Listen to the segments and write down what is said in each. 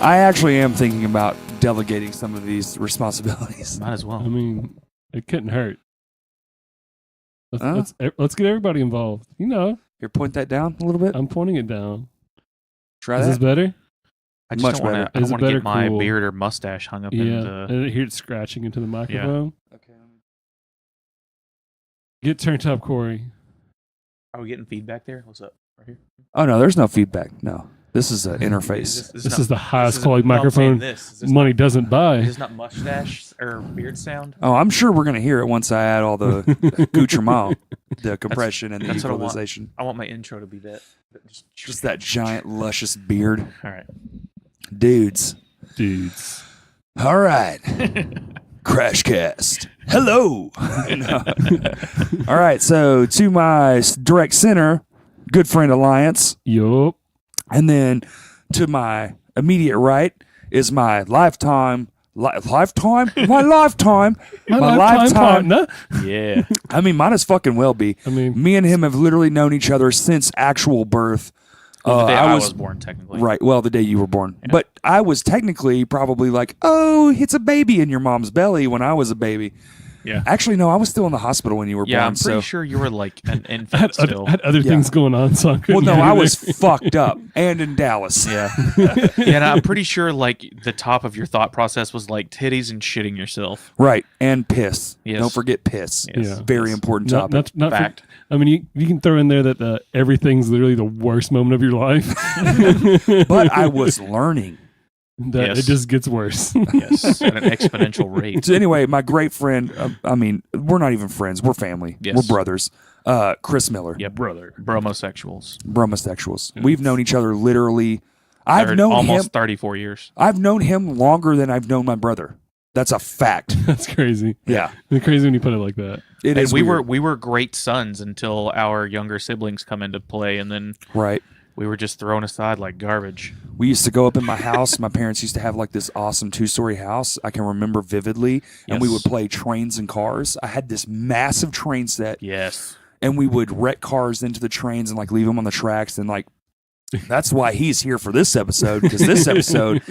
I actually am thinking about delegating some of these responsibilities. Might as well. I mean, it couldn't hurt. Huh? Let's get everybody involved. You know, Here, point that down a little bit. I'm pointing it down. Try Is that. this better? I just Much don't want better. to. I don't Is it want to better get my cool? beard or mustache hung up in Yeah. the. And I hear it scratching into the microphone. Okay. Get turned up, Corey. Are we getting feedback there? What's up? Right here. Oh no, there's no feedback. No, this is an interface. This is the highest quality microphone money doesn't buy. Is this not mustache or beard sound? Oh, I'm sure we're gonna hear it once I add all the accoutrement, the compression and the that's what I want. equalization. I want my intro to be that. Just that giant luscious beard, All right. dudes. Dudes. All right, Crashcast. Hello. No. All right, so to my direct center, Good Friend Alliance, Yup. and then to my immediate right is my lifetime. My lifetime partner. Yeah. I mean, might as fucking well be. I mean, Me and him have literally known each other since actual birth. The day I was born, technically. Right. Well, the day you were born. Yeah. But I was technically probably like, oh, it's a baby in your mom's belly when I was a baby. Yeah. Actually, no, I was still in the hospital when you were Yeah, born. I'm pretty so. sure you were like an I infant had, still. had other Yeah. things going on, so I Well, couldn't no, get I in was there. fucked up and in Dallas. Yeah. Yeah, and I'm pretty sure like the top of your thought process was like titties and shitting yourself. Right. And piss. Yes. Don't forget piss. Yes. Yeah. Very important topic. Not Fact. I mean, you can throw in there that everything's literally the worst moment of your life. But I was learning. That Yes. it just gets worse. Yes. At an exponential rate. So anyway, my great friend, I mean, we're not even friends. We're family. Yes. We're brothers. Chris Miller. Yeah, brother. Bromosexuals. Bromosexuals. We've known each other literally. I've They're known almost him. 34 years. I've known him longer than I've known my brother. That's a fact. That's crazy. Yeah, It's crazy when you put it like that. it And is. we weird. were great sons until our younger siblings come into play, and then right. we were just thrown aside like garbage. We used to go up in my house. My parents used to have like this awesome 2-story house. I can remember vividly, and we Yes. would play trains and cars. I had this massive train set, Yes. and we would wreck cars into the trains and like leave them on the tracks. And like, that's why he's here for this episode, because this episode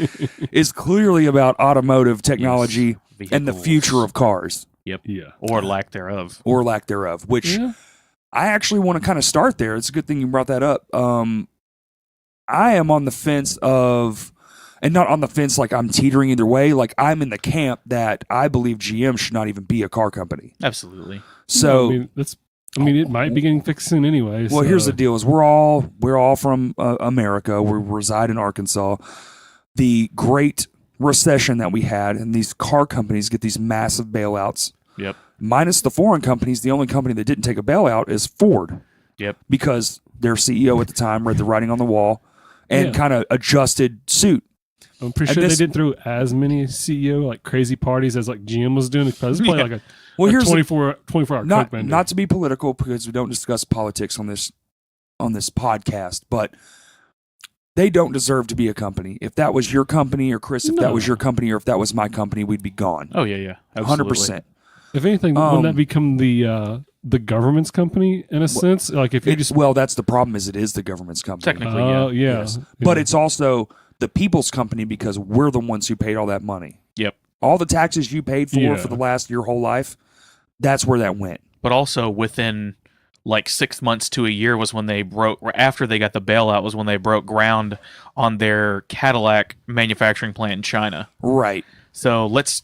is clearly about automotive technology and the Vehicles. future of cars Yep. Yeah. Or lack thereof. or lack thereof. Which Yeah. I actually want to kind of start there. It's a good thing you brought that up. I am on the fence of, and not on the fence like I'm teetering either way. Like I'm in the camp that I believe GM should not even be a car company. Absolutely. So, I mean, it might be getting fixed soon anyway. well, so. here's the deal: is we're all from America. We reside in Arkansas. The Great Recession that we had, and these car companies get these massive bailouts. Yep. Minus the foreign companies, the only company that didn't take a bailout is Ford. Yep. Because their CEO at the time read the writing on the wall and Yeah. kind of adjusted suit. I'm pretty and sure this- they didn't throw as many CEO like crazy parties as like GM was doing. Because it's probably like Well, a here's the- 24-hour not Coke vendor. not to be political because we don't discuss politics on this podcast, but they don't deserve to be a company. If that was your company, or Chris, if that No. was your company, or if that was my company, we'd be gone. Oh yeah, yeah. 100%. If anything, wouldn't that become the government's company in a sense? Like if you just Well, that's the problem. Is it is the government's company, Technically, oh yeah, Yes. yeah. but it's also the people's company because we're the ones who paid all that money. Yep. All the taxes you paid for Yeah. the last your whole life, that's where that went. But also within like 6 months to a year was when they broke. After they got the bailout was when they broke ground on their Cadillac manufacturing plant in China. Right. So let's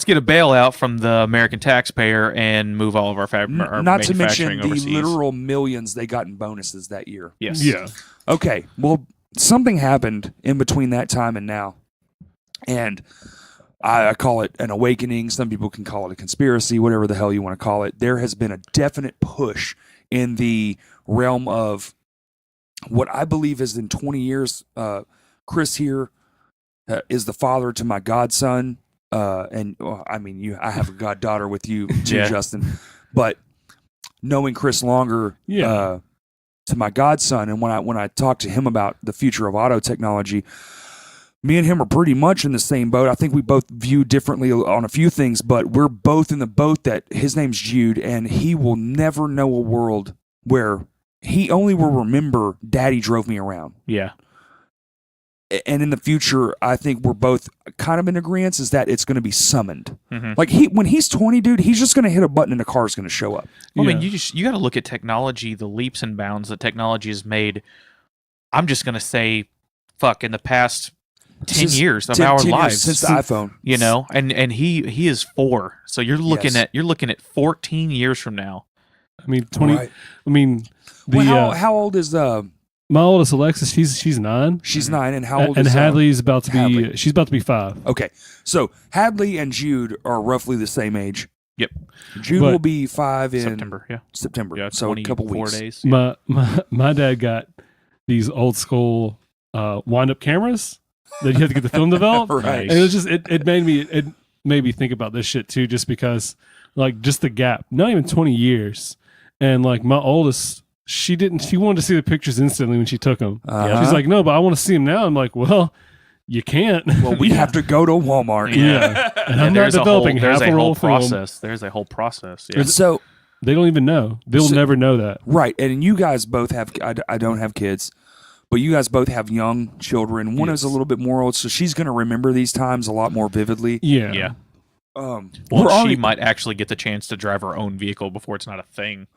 get a bailout from the American taxpayer and move all of our, our Not to mention manufacturing the overseas. literal millions they got in bonuses that year. Yes. yeah. Okay, well, something happened in between that time and now, and I call it an awakening. Some people can call it a conspiracy, whatever the hell you want to call it. There has been a definite push in the realm of what I believe is in 20 years. Chris here is the father to my godson, and I mean, I have a goddaughter with you too, Yeah. Justin. But knowing Chris longer, Yeah. to my godson, and when I talked to him about the future of auto technology, me and him are pretty much in the same boat. I think we both view differently on a few things, but we're both in the boat that his name's Jude, and he will never know a world where he only will remember Daddy drove me around. Yeah. and in the future, I think we're both kind of in agreement, is that it's going to be summoned. Mm-hmm. Like when he's 20, dude, he's just going to hit a button and a car is going to show up. Well, I mean, you got to look at technology, the leaps and bounds that technology has made. I'm just going to say, fuck, in the past 10 years of our 10 years lives since the iPhone, you know, and he is 4, so you're looking at 14 years from now. I mean, 20. Right. I mean, how old is my oldest Alexis? She's 9. She's 9, and how old and is Hadley's about to be? Hadley? She's about to be 5. Okay, so Hadley and Jude are roughly the same age. Yep. Jude will be 5 in September. Yeah. September. Yeah. So a couple weeks. 4 days. Yeah. My dad got these old school wind up cameras that you have to get the film developed. Right. And it was just it made me think about this shit too, just because like just the gap, not even 20 years, and like my oldest. She wanted to see the pictures instantly when she took them. Uh-huh. She's like, no, but I want to see them now. I'm like, well, you can't. Well, we have to go to Walmart. Yeah. And I'm not developing half a roll film. process. There's a whole process. Yeah. And so they don't even know. They'll never know that. right, and you guys both have. I don't have kids, but you guys both have young children. One is a little bit more old, so she's going to remember these times a lot more vividly. Yeah. Yeah. We're Well, already- she might actually get the chance to drive her own vehicle before it's not a thing.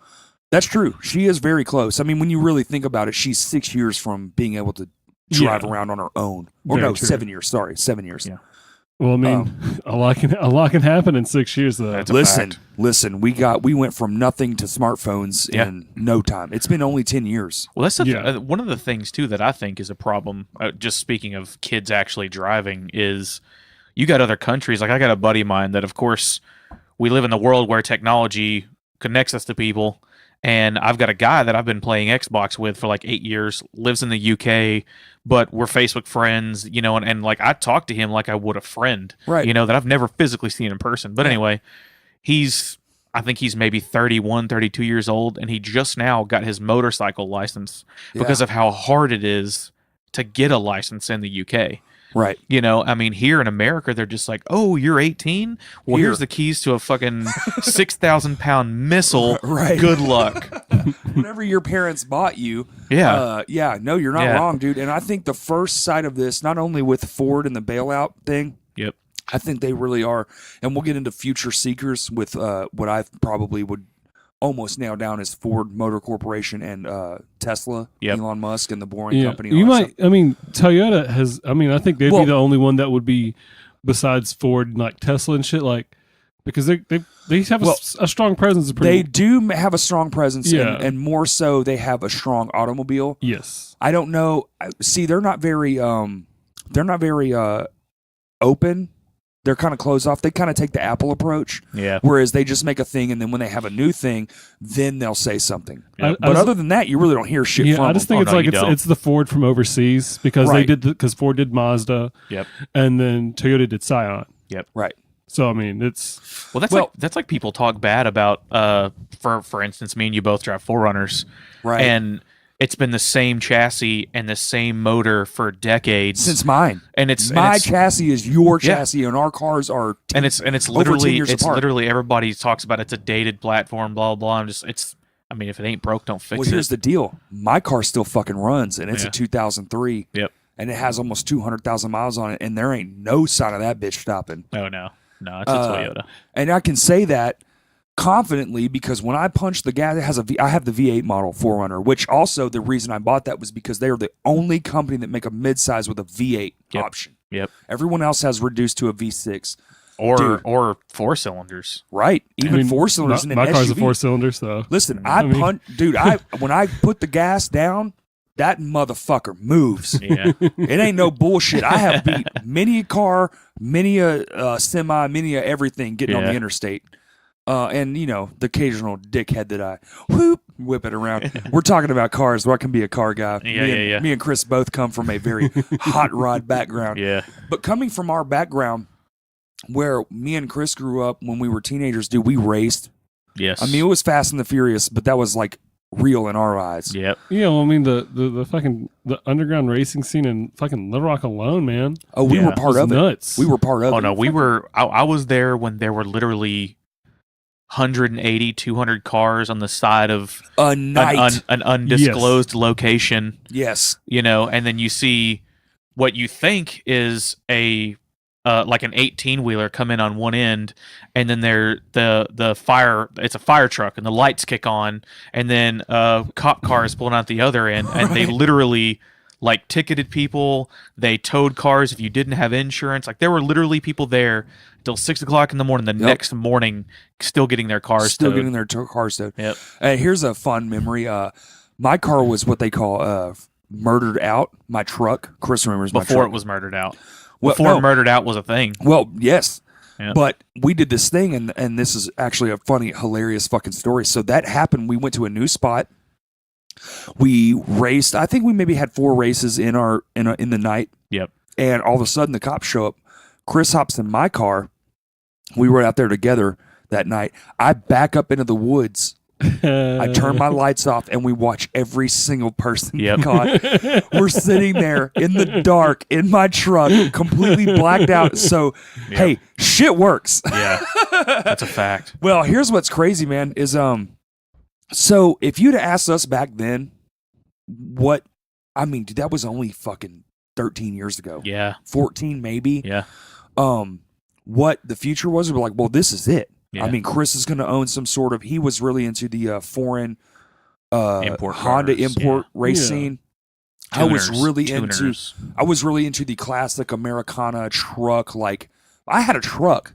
That's true. She is very close. I mean, when you really think about it, she's 6 years from being able to drive around on her own. Or Very no, true. 7 years. Sorry, 7 years. Yeah. Well, I mean, a lot can happen in 6 years, though. That's a fact. Listen. We went from nothing to smartphones in no time. It's been only 10 years. Well, that's one of the things too that I think is a problem. Just speaking of kids actually driving, is you got other countries. Like I got a buddy of mine that, of course, we live in the world where technology connects us to people. And I've got a guy that I've been playing Xbox with for like 8 years, lives in the UK, but we're Facebook friends, you know, and like I talk to him like I would a friend, Right. you know, that I've never physically seen in person. But anyway, I think he's maybe 31, 32 years old, and he just now got his motorcycle license because of how hard it is to get a license in the UK. Right. You know, I mean, here in America, they're just like, oh, you're 18? Well, Here. here's the keys to a fucking 6,000-pound missile. Right. Good luck. Whenever your parents bought you, Yeah. no, you're not Yeah. wrong, dude. And I think the first side of this, not only with Ford and the bailout thing, Yep. I think they really are, and we'll get into future seekers with what I probably would almost nail down as Ford Motor Corporation and Tesla, Yep. Elon Musk, and the Boring Company. You and all that might. stuff. I mean, Toyota has. I mean, I think they'd Well- be the only one that would be besides Ford, like Tesla and shit, like because they have a strong presence. They do have a strong presence, Yeah. and more so, they have a strong automobile. Yes. I don't know. See, they're not very open. They're kind of closed off. They kind of take the Apple approach, Yeah. whereas they just make a thing, and then when they have a new thing, then they'll say something. Yep. But other than that, you really don't hear shit Yeah, from I just them. think Oh, no, it's you like don't. it's the Ford from overseas because Right. because Ford did Mazda, Yep. and then Toyota did Scion. Right. So I mean, it's Well, that's like people talk bad about. For instance, me and you both drive Forerunners, Right. and it's been the same chassis and the same motor for decades. Since mine. and it's My and it's, chassis is your Yeah. chassis, and our cars are and it's over 10 literally years apart. everybody talks about it's a dated platform, blah blah. I mean, if it ain't broke, don't fix Well, here's it. the deal. My car still fucking runs, and it's Yeah. a 2003. Yep. And it has almost 200,000 miles on it, and there ain't no sign of that bitch stopping. Oh no, it's a Toyota. And I can say that confidently because when I punch the gas, I have the V8 model 4Runner, which also the reason I bought that was because they are the only company that make a midsize with a V8 Yep. option. Yep. Everyone else has reduced to a V6. Or Dude. or 4 cylinders. Right. Even I mean, 4 cylinders in an My car's a SUV. 4-cylinder, so Listen, I mean- when I put the gas down, that motherfucker moves. Yeah. It ain't no bullshit. I have beat many a car, many a semi, many a everything getting on the Yeah. interstate. And, you know, the occasional dickhead that I whip it around. We're talking about cars, so I can be a car guy. Yeah. Me and Chris both come from a very hot rod background. Yeah. But coming from our background, where me and Chris grew up when we were teenagers, dude, we raced. Yes. I mean, it was Fast and the Furious, but that was like real in our eyes. Yep. yeah. Well, I mean the fucking the underground racing scene in fucking Little Rock alone, man. Oh, we Yeah. were part was of it. nuts. We were part of it. Oh no, we were. I was there when there were literally 180, 200 cars on the side of A night. an undisclosed location. Yes. You know, and then you see what you think is a like an 18-wheeler come in on one end, and then the fire, it's a fire truck, and the lights kick on, and then cop car is pulling out the other end, and they literally like ticketed people. They towed cars if you didn't have insurance. Like there were literally people there till 6 o'clock in the morning. The next morning, still getting their cars Still towed. getting their cars towed. Yep. Here's a fun memory. My car was what they call murdered out. My truck. Chris remembers my truck. Before it was murdered out. Well, Before no. murdered out was a thing. Well, yes. Yeah. But we did this thing, and this is actually a funny, hilarious fucking story. So that happened. We went to a new spot. We raced. I think we maybe had 4 races in the night. Yep. And all of a sudden, the cops show up. Chris hops in my car. We were out there together that night. I back up into the woods. I turn my lights off, and we watch every single person get caught. We're sitting there in the dark in my truck, completely blacked out. So, hey, shit works. Yeah. That's a fact. Well, here's what's crazy, man, is so if you'd asked us back then, dude, that was only fucking 13 years ago. Yeah. 14 maybe. Yeah. What the future was, we were like, well, this is it. Yeah. I mean, Chris is going to own some sort of. He was really into the foreign Import Honda cars, import yeah. race Yeah. scene. I Tuners, was really tuners. into the classic Americana truck. Like I had a truck,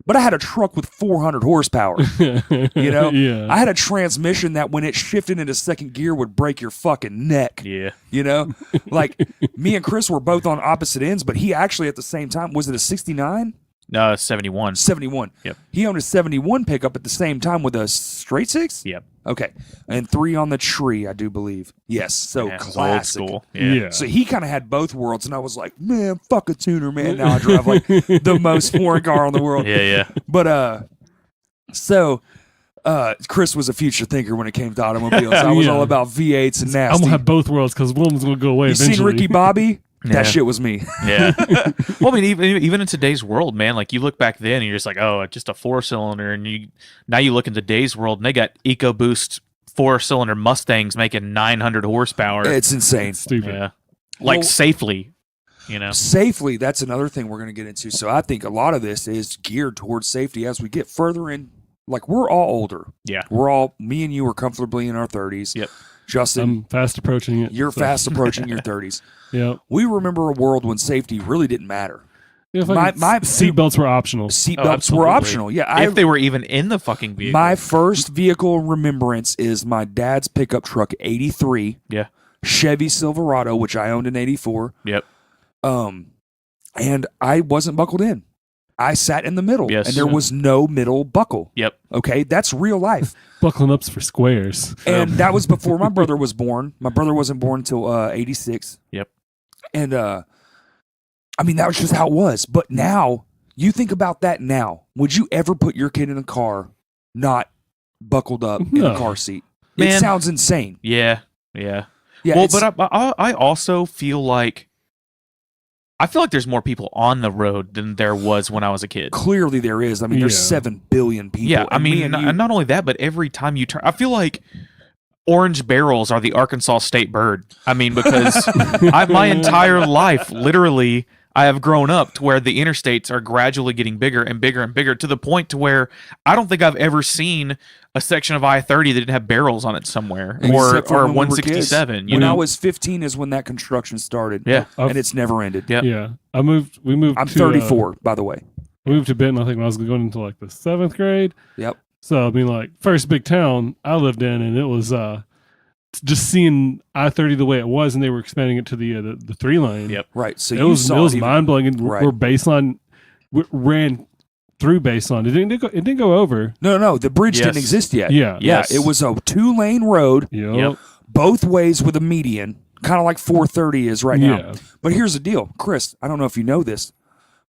but I had a truck with 400 horsepower. You know, Yeah. I had a transmission that when it shifted into second gear would break your fucking neck. Yeah. You know, like me and Chris were both on opposite ends, but he actually at the same time, was it a 69? No, 71. 71. Yep. He owned a 71 pickup at the same time with a straight 6? Yep. Okay. And 3 on the tree, I do believe. Yes. So Yeah, it was classic. old school. Yeah. So he kind of had both worlds, and I was like, man, fuck a tuner, man. Now I drive like the most foreign car in the world. Yeah, yeah. But Chris was a future thinker when it came to automobiles. I was Yeah. all about V8s and I'm nasty. gonna have both worlds because one was gonna go away You eventually. seen Ricky Bobby? Yeah. That shit was me. Yeah. Well, I mean, even in today's world, man, like you look back then and you're just like, oh, just a 4-cylinder. And now you look in today's world and they got EcoBoost 4-cylinder Mustangs making 900 horsepower. It's insane. Stupid. Yeah. Like Well- safely, you know? Safely, that's another thing we're going to get into. So I think a lot of this is geared towards safety as we get further in. Like, we're all older. Yeah. Me and you are comfortably in our 30s. Yep. Justin, I'm fast approaching it. you're so- fast approaching your 30s. Yeah. We remember a world when safety really didn't matter. If My- my- seatbelts were optional. Seatbelts absolutely. were optional. Yeah, If they were even in the fucking vehicle. my first vehicle remembrance is my dad's pickup truck, 83. Yeah. Chevy Silverado, which I owned in 84. Yep. And I wasn't buckled in. I sat in the middle, Yes. and there was no middle buckle. Yep. Okay, that's real life. Buckling up's for squares. And that was before my brother was born. My brother wasn't born until 86. Yep. And I mean, that was just how it was. But now, you think about that now. Would you ever put your kid in a car not buckled up in a No. car seat? Man. It sounds insane. Yeah. Yeah. Yeah, Well, it's- but I also feel like there's more people on the road than there was when I was a kid. clearly there is. I mean, there's Yeah. 7 billion people. Yeah, I and me mean, and you- not only that, but every time you turn, I feel like orange barrels are the Arkansas state bird. I mean, because my entire life, literally, I have grown up to where the interstates are gradually getting bigger and bigger and bigger to the point to where I don't think I've ever seen a section of I-30 that didn't have barrels on it somewhere, Except for or when we were 167. kids. You When I know? was 15 is when that construction started. Yeah. And it's never ended. Yep. Yeah. We moved I'm to, 34, by the way. we moved to Benton, I think, when I was going into like the 7th grade. Yep. So, I mean, like, first big town I lived in, and it was just seeing I-30 the way it was, and they were expanding it to the 3-lane. Yep. Right. So It you was saw even- mind blowing. Right. Where baseline ran through baseline. It didn't go over. No, the bridge didn't Yes. exist yet. Yeah. Yes. It was a 2-lane road, Yep. both ways with a median, kind of like 430 is right now. Yeah. But here's the deal, Chris, I don't know if you know this,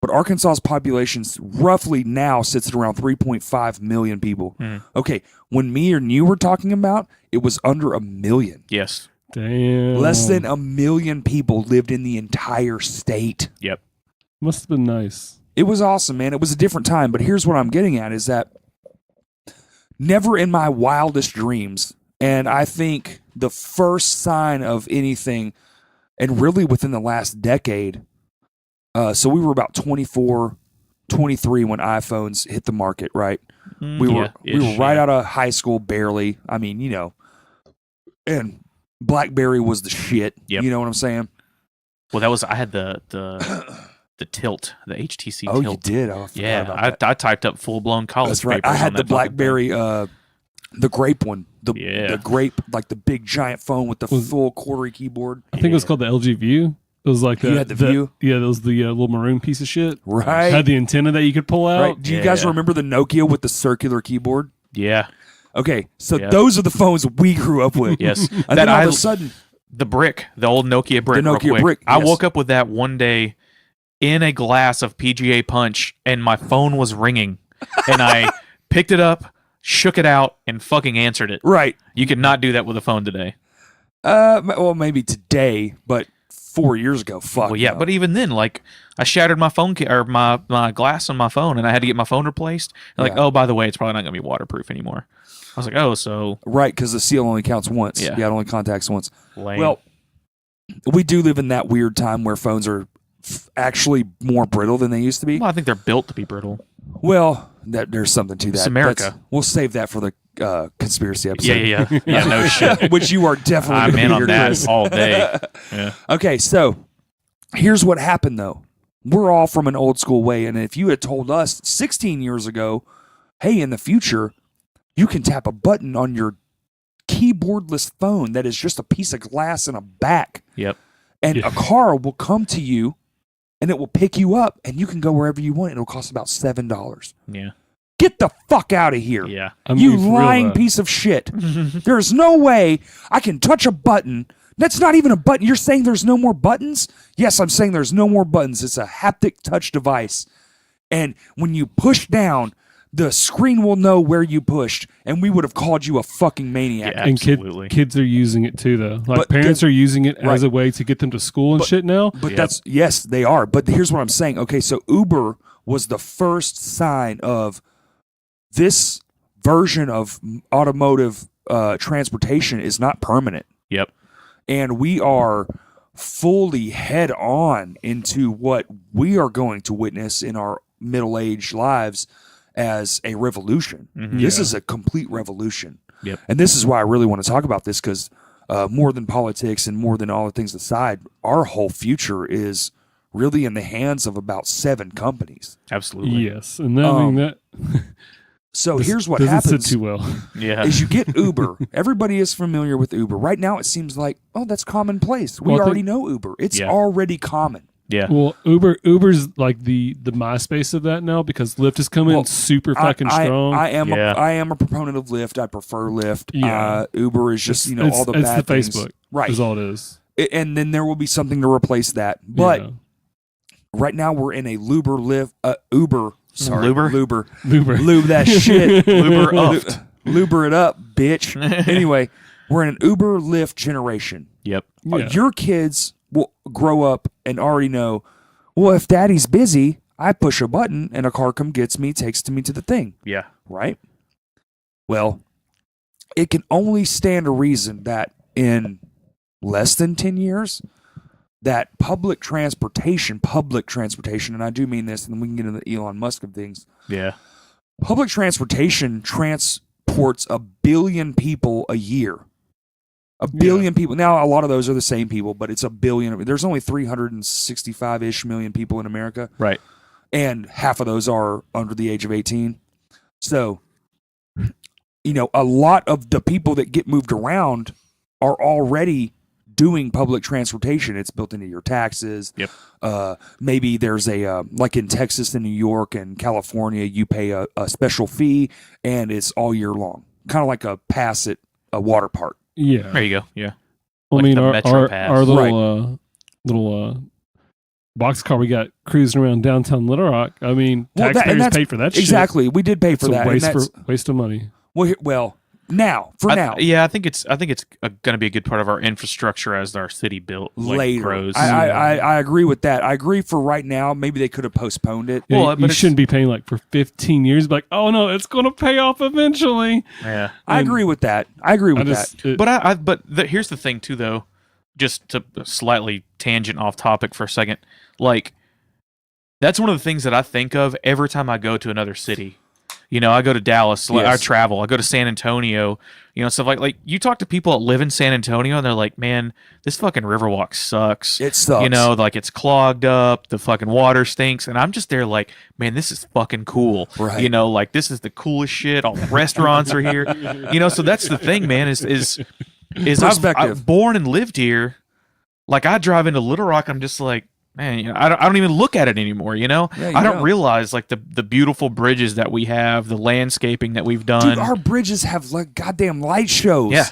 but Arkansas's population roughly now sits at around 3.5 million people. Okay, when me and you were talking about, it was under 1 million. Yes. Damn. Less than 1 million people lived in the entire state. Yep. Must have been nice. It was awesome, man. It was a different time. But here's what I'm getting at is that never in my wildest dreams, and I think the first sign of anything And really within the last decade, so we were about 24, 23 when iPhones hit the market, right? We were right out of high school, barely. I mean, and BlackBerry was the shit. Yep. You know what I'm saying? Well, I had the Tilt, the HTC Oh, Tilt. you did? Oh, I forgot about that. I typed up full blown college That's right. papers. I had on the that fucking thing. BlackBerry, the grape one. The grape, like the big giant phone with the full quarter keyboard. I think it was called the LG View. It was like You had the View? Yeah, that was the little maroon piece of shit. Right. Had the antenna that you could pull out. Right. Do you guys remember the Nokia with the circular keyboard? Yeah. Okay, so those are the phones we grew up with. Yes. And then all of a sudden, the brick, the old Nokia brick. The Nokia real quick. brick, I yes. woke up with that one day in a glass of PGA Punch, and my phone was ringing, and I picked it up, shook it out, and fucking answered it. right? You could not do that with a phone today. Well, maybe today, but 4 years ago, fuck. Well, yeah, no. but even then, like, I shattered my phone or my glass on my phone, and I had to get my phone replaced. And like, Yeah. oh, by the way, it's probably not going to be waterproof anymore. I was like, oh, so right, because the seal only counts once. Yeah. It only contacts once. lame. Well, we do live in that weird time where phones are actually more brittle than they used to be. Well, I think they're built to be brittle. Well, there's something to that. It's America. We'll save that for the conspiracy episode. Yeah. No shit. Which you are definitely I'm gonna in be on here, that Chris. all day. Yeah. Okay, so here's what happened though. We're all from an old school way, and if you had told us 16 years ago, hey, in the future, you can tap a button on your keyboardless phone that is just a piece of glass in a back, Yep. and Yeah. a car will come to you and it will pick you up and you can go wherever you want. It'll cost about $7. Yeah. Get the fuck out of here. Yeah. I mean, You for real, lying though. piece of shit. There's no way I can touch a button. That's not even a button. You're saying there's no more buttons? Yes, I'm saying there's no more buttons. It's a haptic touch device. And when you push down, the screen will know where you pushed, and we would have called you a fucking maniac. Yeah. And Absolutely. kids are using it too, though. Like But parents are using it right. as a way to get them to school and shit now. But Yep. yes, they are. But here's what I'm saying. Okay, so Uber was the first sign of this version of automotive transportation is not permanent. Yep. And we are fully head on into what we are going to witness in our middle-aged lives as a revolution. Mhm. This Yeah. is a complete revolution. Yep. And this is why I really want to talk about this, because more than politics and more than all the things aside, our whole future is really in the hands of about 7 companies. Absolutely. Yes, and then, I mean that So here's what doesn't happens. sit too well. Yeah. Is you get Uber. Everybody is familiar with Uber. Right now it seems like, oh, that's commonplace. We Well, I already think- know Uber. It's Yeah. already common. Yeah. Well, Uber's like the MySpace of that now because Lyft is coming Well, super fucking strong. I am Yeah. I am a proponent of Lyft. I prefer Lyft. Yeah. Uber is just, It's- all the it's bad the things. Facebook, Right. is all it is. And then there will be something to replace that. But Yeah. right now we're in a Uber. Sorry, Luber? Luber. Uber. Lube that shit. Luber upped. Luber it up, bitch. Anyway, we're in an Uber Lyft generation. Yep. Yeah. Your kids will grow up and already know, well, if daddy's busy, I push a button and a car gets me, takes me to the thing, Yeah. right? Well, it can only stand to reason that in less than 10 years, that public transportation, and I do mean this, and then we can get into the Elon Musk of things, Yeah. public transportation transports 1 billion people a year. 1 billion people. Now, a lot of those are the same people, but it's 1 billion. There's only 365-ish million people in America, Right. and half of those are under the age of 18. So, a lot of the people that get moved around are already doing public transportation. It's built into your taxes. Yep. Maybe there's like in Texas and New York and California, you pay a special fee and it's all year long. Kind of like a pass at a water park. Yeah. There you go. Yeah. Well, Like I mean, the our, Metro our, Pass. our little boxcar we got cruising around downtown Little Rock. I mean, Well, and taxpayers that's- pay for that shit. Exactly. We did pay for It's that. a and waste, that's- waste of money. well, now, now. Yeah, I think it's going to be a good part of our infrastructure as our city built Later. grows. I agree with that. I agree for right now. Maybe they could have postponed it. Yeah, Well, you but it's- shouldn't be paying like for 15 years. Like, oh no, it's going to pay off eventually. Yeah. I agree with that. I agree with I just, that. it- But here's the thing too, though. just to slightly tangent off topic for a second, like that's one of the things that I think of every time I go to another city. You know, I go to Dallas, I Yes. travel, I go to San Antonio, you know, stuff like you talk to people that live in San Antonio and they're like, man, this fucking Riverwalk sucks. It sucks. You know, like it's clogged up, the fucking water stinks, and I'm just there like, man, this is fucking cool. Right. You know, like this is the coolest shit. All the restaurants are here. You know, so that's the thing, man, is Perspective. I've born and lived here. Like I drive into Little Rock, I'm just like, man, you know, I don't even look at it anymore. You know, Yeah, you I don't don't. realize like the beautiful bridges that we have, the landscaping that we've done. Dude, our bridges have like goddamn light shows. Yeah.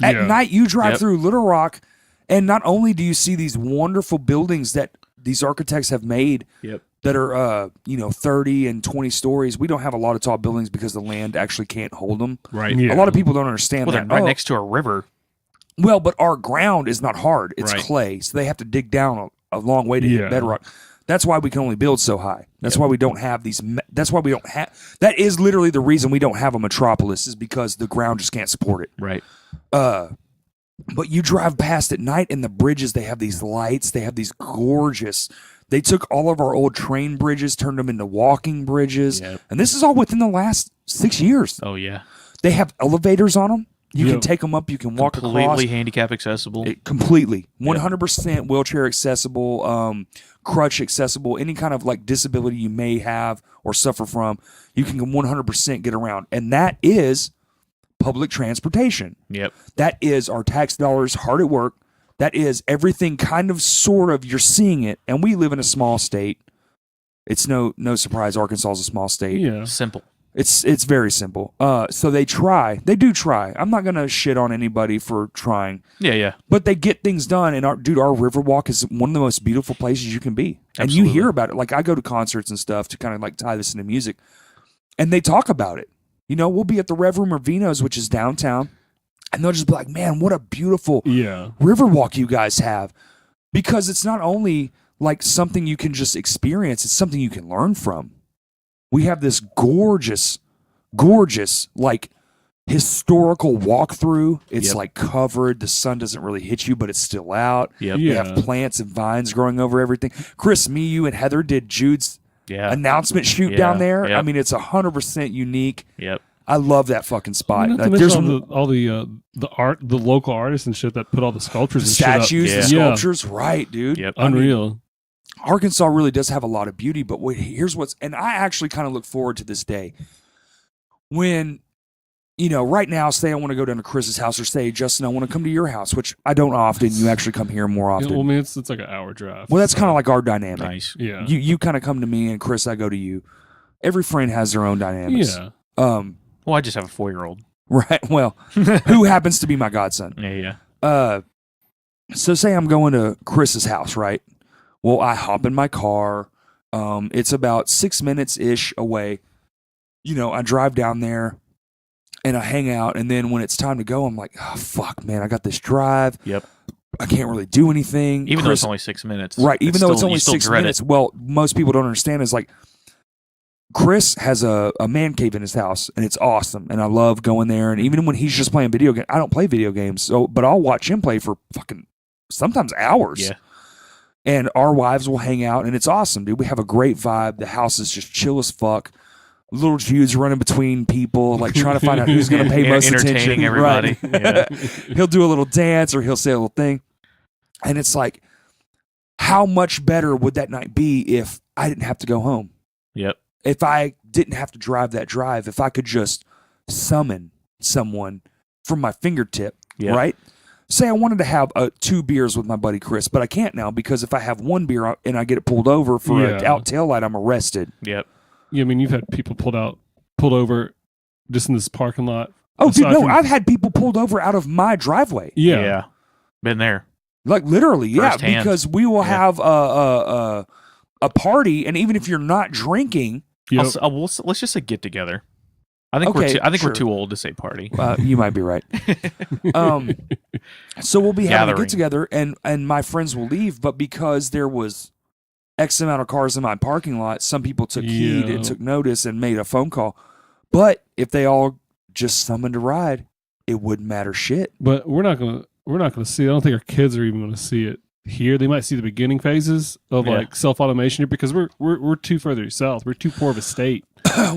At Yeah. night, you drive Yep. through Little Rock, and not only do you see these wonderful buildings that these architects have made Yep. that are, 30 and 20 stories. We don't have a lot of tall buildings because the land actually can't hold them. Right. Yeah. A lot of people don't understand Well, they're that. right Oh, next to a river. well, but our ground is not hard; it's Right. clay, so they have to dig down a long way to Yeah. hit bedrock. That's why we can only build so high. That's why we don't have these. That's why we don't have. That is literally the reason we don't have a metropolis, is because the ground just can't support it. Right. But you drive past at night, and the bridges, they have these lights. They have these gorgeous. They took all of our old train bridges, turned them into walking bridges, Yep. and this is all within the last 6 years. Oh yeah. They have elevators on them. You Yep. can take them up. You can walk Completely across. handicap accessible. Completely 100% wheelchair accessible, crutch accessible, any kind of like disability you may have or suffer from, you can 100% get around, and that is public transportation. Yep. That is our tax dollars hard at work. That is everything kind of sort of you're seeing it, and we live in a small state. It's no surprise Arkansas is a small state. Yeah. Simple. It's very simple. So they do try. I'm not gonna shit on anybody for trying, Yeah. Yeah. but they get things done. And our Riverwalk is one of the most beautiful places you can be. And you Absolutely. hear about it. Like I go to concerts and stuff to kind of like tie this into music, and they talk about it. You know, we'll be at the Rev Room or Vino's, which is downtown, and they'll just be like, "Man, what a beautiful Yeah. Riverwalk you guys have," because it's not only like something you can just experience; it's something you can learn from. We have this gorgeous, like historical walkthrough. It's Yep. like covered. The sun doesn't really hit you, but it's still out. Yep. We Yeah. have plants and vines growing over everything. Chris, me, you, and Heather did Jude's Yeah. announcement shoot Yeah. down there. Yep. I mean, it's 100% unique. Yep. I love that fucking spot. Not to There's mention all the art, the local artists and shit that put all the sculptures and statues, Yeah. the Yeah. sculptures, right, dude? Yep. shit up. Unreal. Arkansas really does have a lot of beauty, but here's what's, and I actually kind of look forward to this day when, right now, say I want to go down to Chris's house, or say, Justin, I want to come to your house, which I don't often. You actually come here more Yeah, often. well, I mean, it's like an hour drive. Well, that's kind of like our dynamic. Nice. Yeah. You kind of come to me, and Chris, I go to you. Every friend has their own dynamics. Yeah. Well, I just have a 4-year-old. Right. Well, who happens to be my godson? Yeah. Yeah. So say I'm going to Chris's house, right? Well, I hop in my car. It's about 6 minutes ish away. I drive down there and I hang out. And then when it's time to go, I'm like, oh, fuck, man, I got this drive. Yep. I can't really do anything. Even though Chris- it's only 6 minutes. right. Even though it's only you still 6 dread minutes. It. Well, most people don't understand is like, Chris has a man cave in his house, and it's awesome. And I love going there. And even when he's just playing video games, I don't play video games, but I'll watch him play for fucking sometimes hours. Yeah. And our wives will hang out, and it's awesome, dude. We have a great vibe. The house is just chill as fuck. Little Jude's running between people, like trying to find out who's going to pay most Entertaining attention. everybody. Right. He'll do a little dance, or he'll say a little thing. And it's like, how much better would that night be if I didn't have to go home? Yep. If I didn't have to drive that drive, if I could just summon someone from my fingertip, Yep. right? Say I wanted to have 2 beers with my buddy Chris, but I can't now because if I have 1 beer and I get it pulled over for Yeah. an out tail light, I'm arrested. Yep. Yeah. I mean, you've had people pulled over just in this parking lot. Oh, dude, Aside no, from- I've had people pulled over out of my driveway. Yeah. Been there. Like literally, yeah, Firsthand. because we will Yeah. have a party, and even if you're not drinking, Yep. Let's just say get together. I think Okay, we're sure. too old to say party. you might be right. So we'll be having a Gathering. get together, and my friends will leave, but because there was X amount of cars in my parking lot, some people took heed Yeah. and took notice and made a phone call. But if they all just summoned a ride, it wouldn't matter shit. But we're not gonna. we're not going to see it. I don't think our kids are even going to see it here. They might see the beginning phases of Yeah. like self automation here because we're too further south. We're too poor of a state.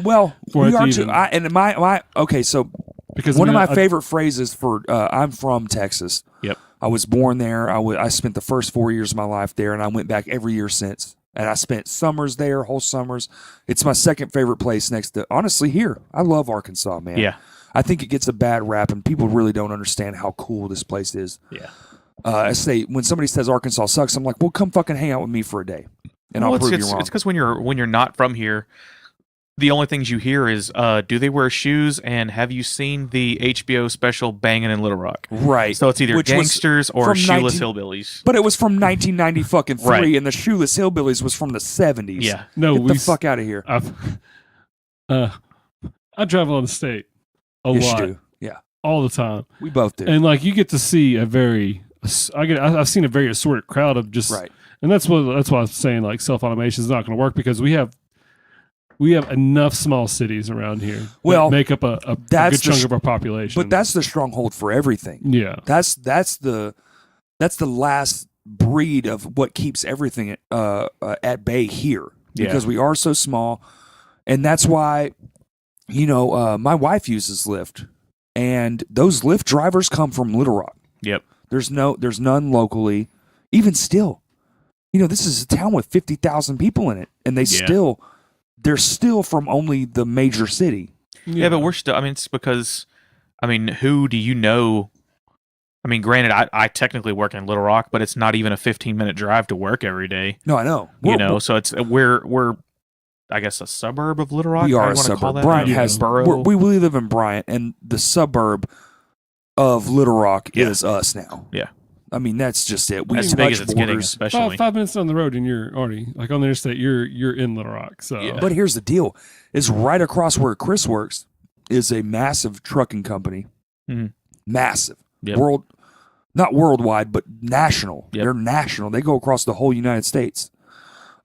Well, For we it to are even- too. And my okay. So Because one I mean, of my favorite phrases for I'm from Texas. Yep. I was born there. I spent the first 4 years of my life there, and I went back every year since. And I spent summers there, whole summers. It's my second favorite place next to, honestly, here. I love Arkansas, man. Yeah. I think it gets a bad rap, and people really don't understand how cool this place is. Yeah. I say when somebody says Arkansas sucks, I'm like, well, come fucking hang out with me for a day, and Well, I'll prove it's you wrong. because when you're not from here, the only things you hear is, do they wear shoes? And have you seen the HBO special Bangin' in Little Rock? Right. So it's either Which was gangsters or from shoeless 19 hillbillies. But it was from 1990 fucking 3, Right. and the Shoeless Hillbillies was from the 70s. Yeah. no, Get we the fuck out of here. I travel on the state a Yes, lot, you do. Yeah, all the time, we both do. and like you get to see I've seen a very assorted crowd of just Right. and that's why I'm saying like self automation is not going to work because we have enough small cities around here that Well, make up a that's good chunk the of our population. But that's the stronghold for everything. yeah, That's the last breed of what keeps everything at bay here Yeah. because we are so small, and that's why my wife uses Lyft, and those Lyft drivers come from Little Rock. Yep. There's none locally. Even still, this is a town with 50,000 people in it, and they're still from only the major city. Yeah, but we're still. I mean, it's because. I mean, who do you know? I mean, granted, I technically work in Little Rock, but it's not even a 15-minute drive to work every day. No, I know. So it's we're I guess a suburb of Little Rock. We I are a wanna call suburb. that Bryant a has borough. we live in Bryant, and the suburb of Little Rock Yeah. is us now. Yeah. I mean that's just it. We as touch big as it's getting, borders. especially. 5 minutes down the road and you're already like on the interstate. You're in Little Rock. So Yeah. But here's the deal: is right across where Chris works is a massive trucking company. Mhm. Massive. Yep. Not worldwide, but national. Yep. They're national. They go across the whole United States.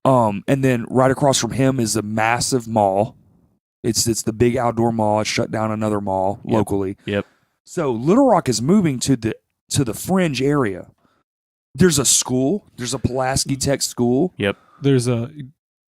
And then right across from him is a massive mall. It's the big outdoor mall. It shut down another mall Yep. locally. Yep. So Little Rock is moving to the fringe area. There's a school. There's a Pulaski Tech school. Yep. there's a.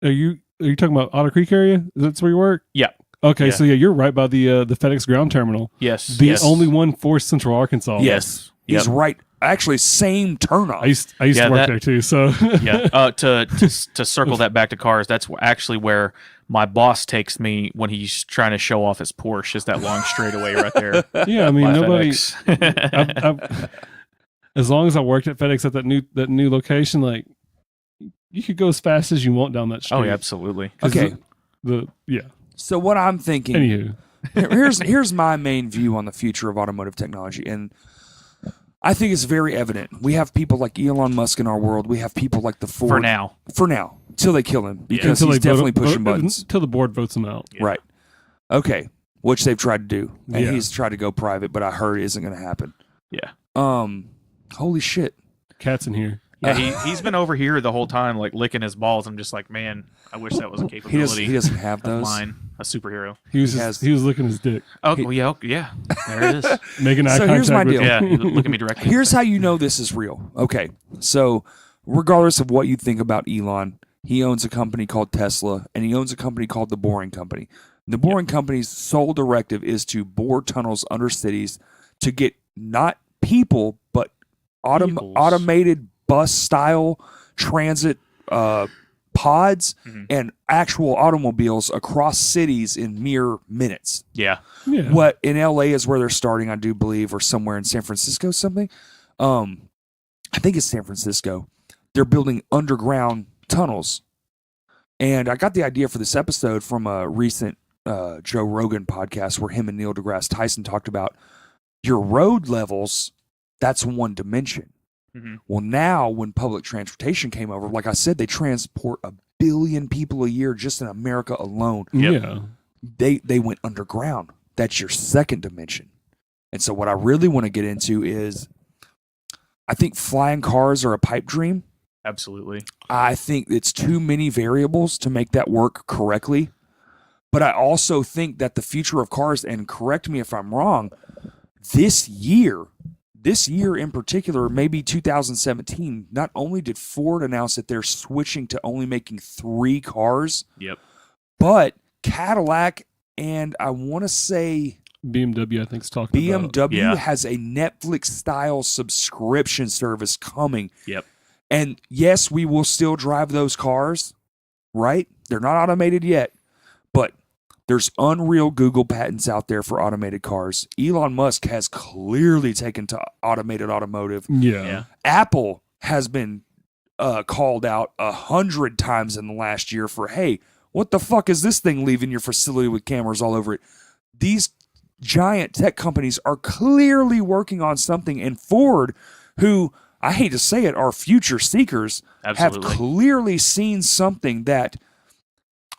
Are you talking about Otter Creek area? That's where you work? Yeah. Okay, Yeah. so yeah, you're right by the FedEx ground terminal. Yes. The yes. only one for Central Arkansas. Yes. He's Yep. right. Actually, same turnoff. I used Yeah, to work that- there too. So Yeah. To circle that back to cars, that's actually where my boss takes me when he's trying to show off his Porsche. Is that long straightaway right there? yeah, I mean by nobody. FedEx. I've, as long as I worked at FedEx at that new location, like you could go as fast as you want down that street. Oh, yeah, absolutely. 'Cause Okay. Yeah. So what I'm thinking Anywho, here's my main view on the future of automotive technology, and I think it's very evident. We have people like Elon Musk in our world. We have people like the Ford For now. till they kill him because until he's they definitely pushing vote, buttons. until the board votes them out. Yeah. Right. Okay. Which they've tried to do, and Yeah. he's tried to go private, but I heard it isn't going to happen. Yeah. Holy shit. Cats in here. Yeah, he's been over here the whole time, like licking his balls. I'm just like, man, I wish that was a He doesn't. capability He doesn't have of those. mine, a superhero. He was He just, has- he was licking his dick, Oh, He- well, yeah, there it is. making eye So here's contact my with deal. him. Yeah, he look at me directly. Here's how you know this is real. Okay. So, regardless of what you think about Elon, he owns a company called Tesla, and he owns a company called the Boring Company. The Boring Company's sole directive is to bore tunnels under cities to get not people, but Vehicles. automated bus-style transit pods Mhm. and actual automobiles across cities in mere minutes. Yeah, Yeah. What in LA is where they're starting, I do believe, or somewhere in San Francisco, something. I think it's San Francisco. They're building underground tunnels, and I got the idea for this episode from a recent Joe Rogan podcast where him and Neil deGrasse Tyson talked about your road levels. That's one dimension. Mhm. Well, now when public transportation came over, like I said, they transport 1 billion people a year just in America alone. Yep. Yeah. They went underground. That's your second dimension. And so what I really want to get into is I think flying cars are a pipe dream. absolutely. I think it's too many variables to make that work correctly. But I also think that the future of cars, and correct me if I'm wrong, this year this year in particular, maybe 2017, not only did Ford announce that they're switching to only making 3 cars, Yep. but Cadillac and I want to say BMW, I think, is talking about. BMW Yeah. has a Netflix style subscription service coming. Yep. And yes, we will still drive those cars, right? They're not automated yet, but there's unreal Google patents out there for automated cars. Elon Musk has clearly taken to automated automotive. Yeah. Yeah. Apple has been called out 100 times in the last year for, hey, what the fuck is this thing leaving your facility with cameras all over it? These giant tech companies are clearly working on something, and Ford, who, I hate to say it, are future seekers, Absolutely. have clearly seen something that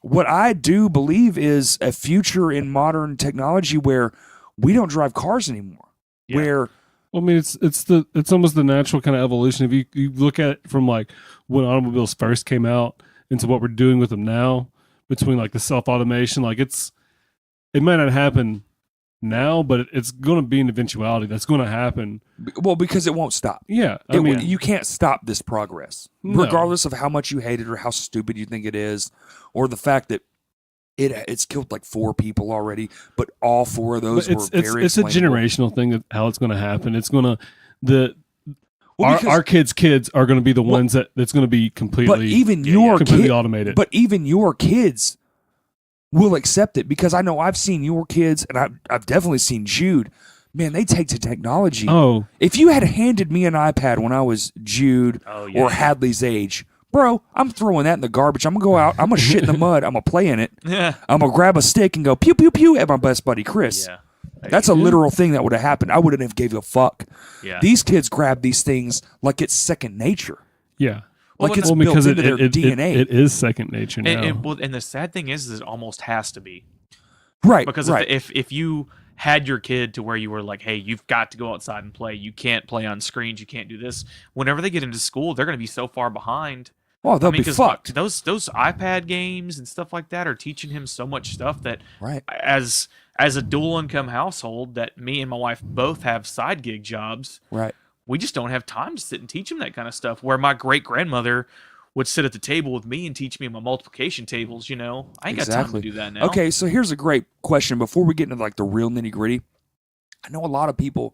what I do believe is a future in modern technology where we don't drive cars anymore. Yeah. Where Well, I mean, it's almost the natural kind of evolution. If you look at it from like when automobiles first came out into what we're doing with them now, between like the self automation, like it might not happen now, but it's going to be an eventuality that's going to happen. well, because it won't stop. Yeah, I mean, You can't stop this progress, No. regardless of how much you hate it or how stupid you think it is, or the fact that it's killed like 4 people already, but all 4 of those but were very it's a explainable. generational thing of how it's going to happen. It's going to Well, because- our kids are going to be the ones that's going to be completely but even yeah, your completely kid, automated. but even your kids will accept it, because I know I've seen your kids, and I've definitely seen Jude. Man, they take to technology. oh, If you had handed me an iPad when I was Jude Oh, yeah. or Hadley's age, bro, I'm throwing that in the garbage. I'm gonna go out. I'm gonna shit in the mud. I'm gonna play in it. Yeah. I'm gonna grab a stick and go pew pew pew at my best buddy Chris. Yeah. That's a literal thing that would have happened. I wouldn't have gave a fuck. Yeah. These kids grab these things like it's second nature. yeah. Well, Like it's Well, built because into their DNA. it is second nature now. And the sad thing is it almost has to be. Right. Because right. if you had your kid to where you were like, hey, you've got to go outside and play. You can't play on screens. You can't do this. Whenever they get into school, they're going to be so far behind. Oh, they'll I mean, be 'cause fucked. Those iPad games and stuff like that are teaching him so much stuff that Right. as a dual income household that me and my wife both have side gig jobs, Right. we just don't have time to sit and teach him that kind of stuff. Where my great grandmother would sit at the table with me and teach me my multiplication tables. I ain't got time Exactly. to do that now. Okay, so here's a great question before we get into like the real nitty gritty. I know a lot of people,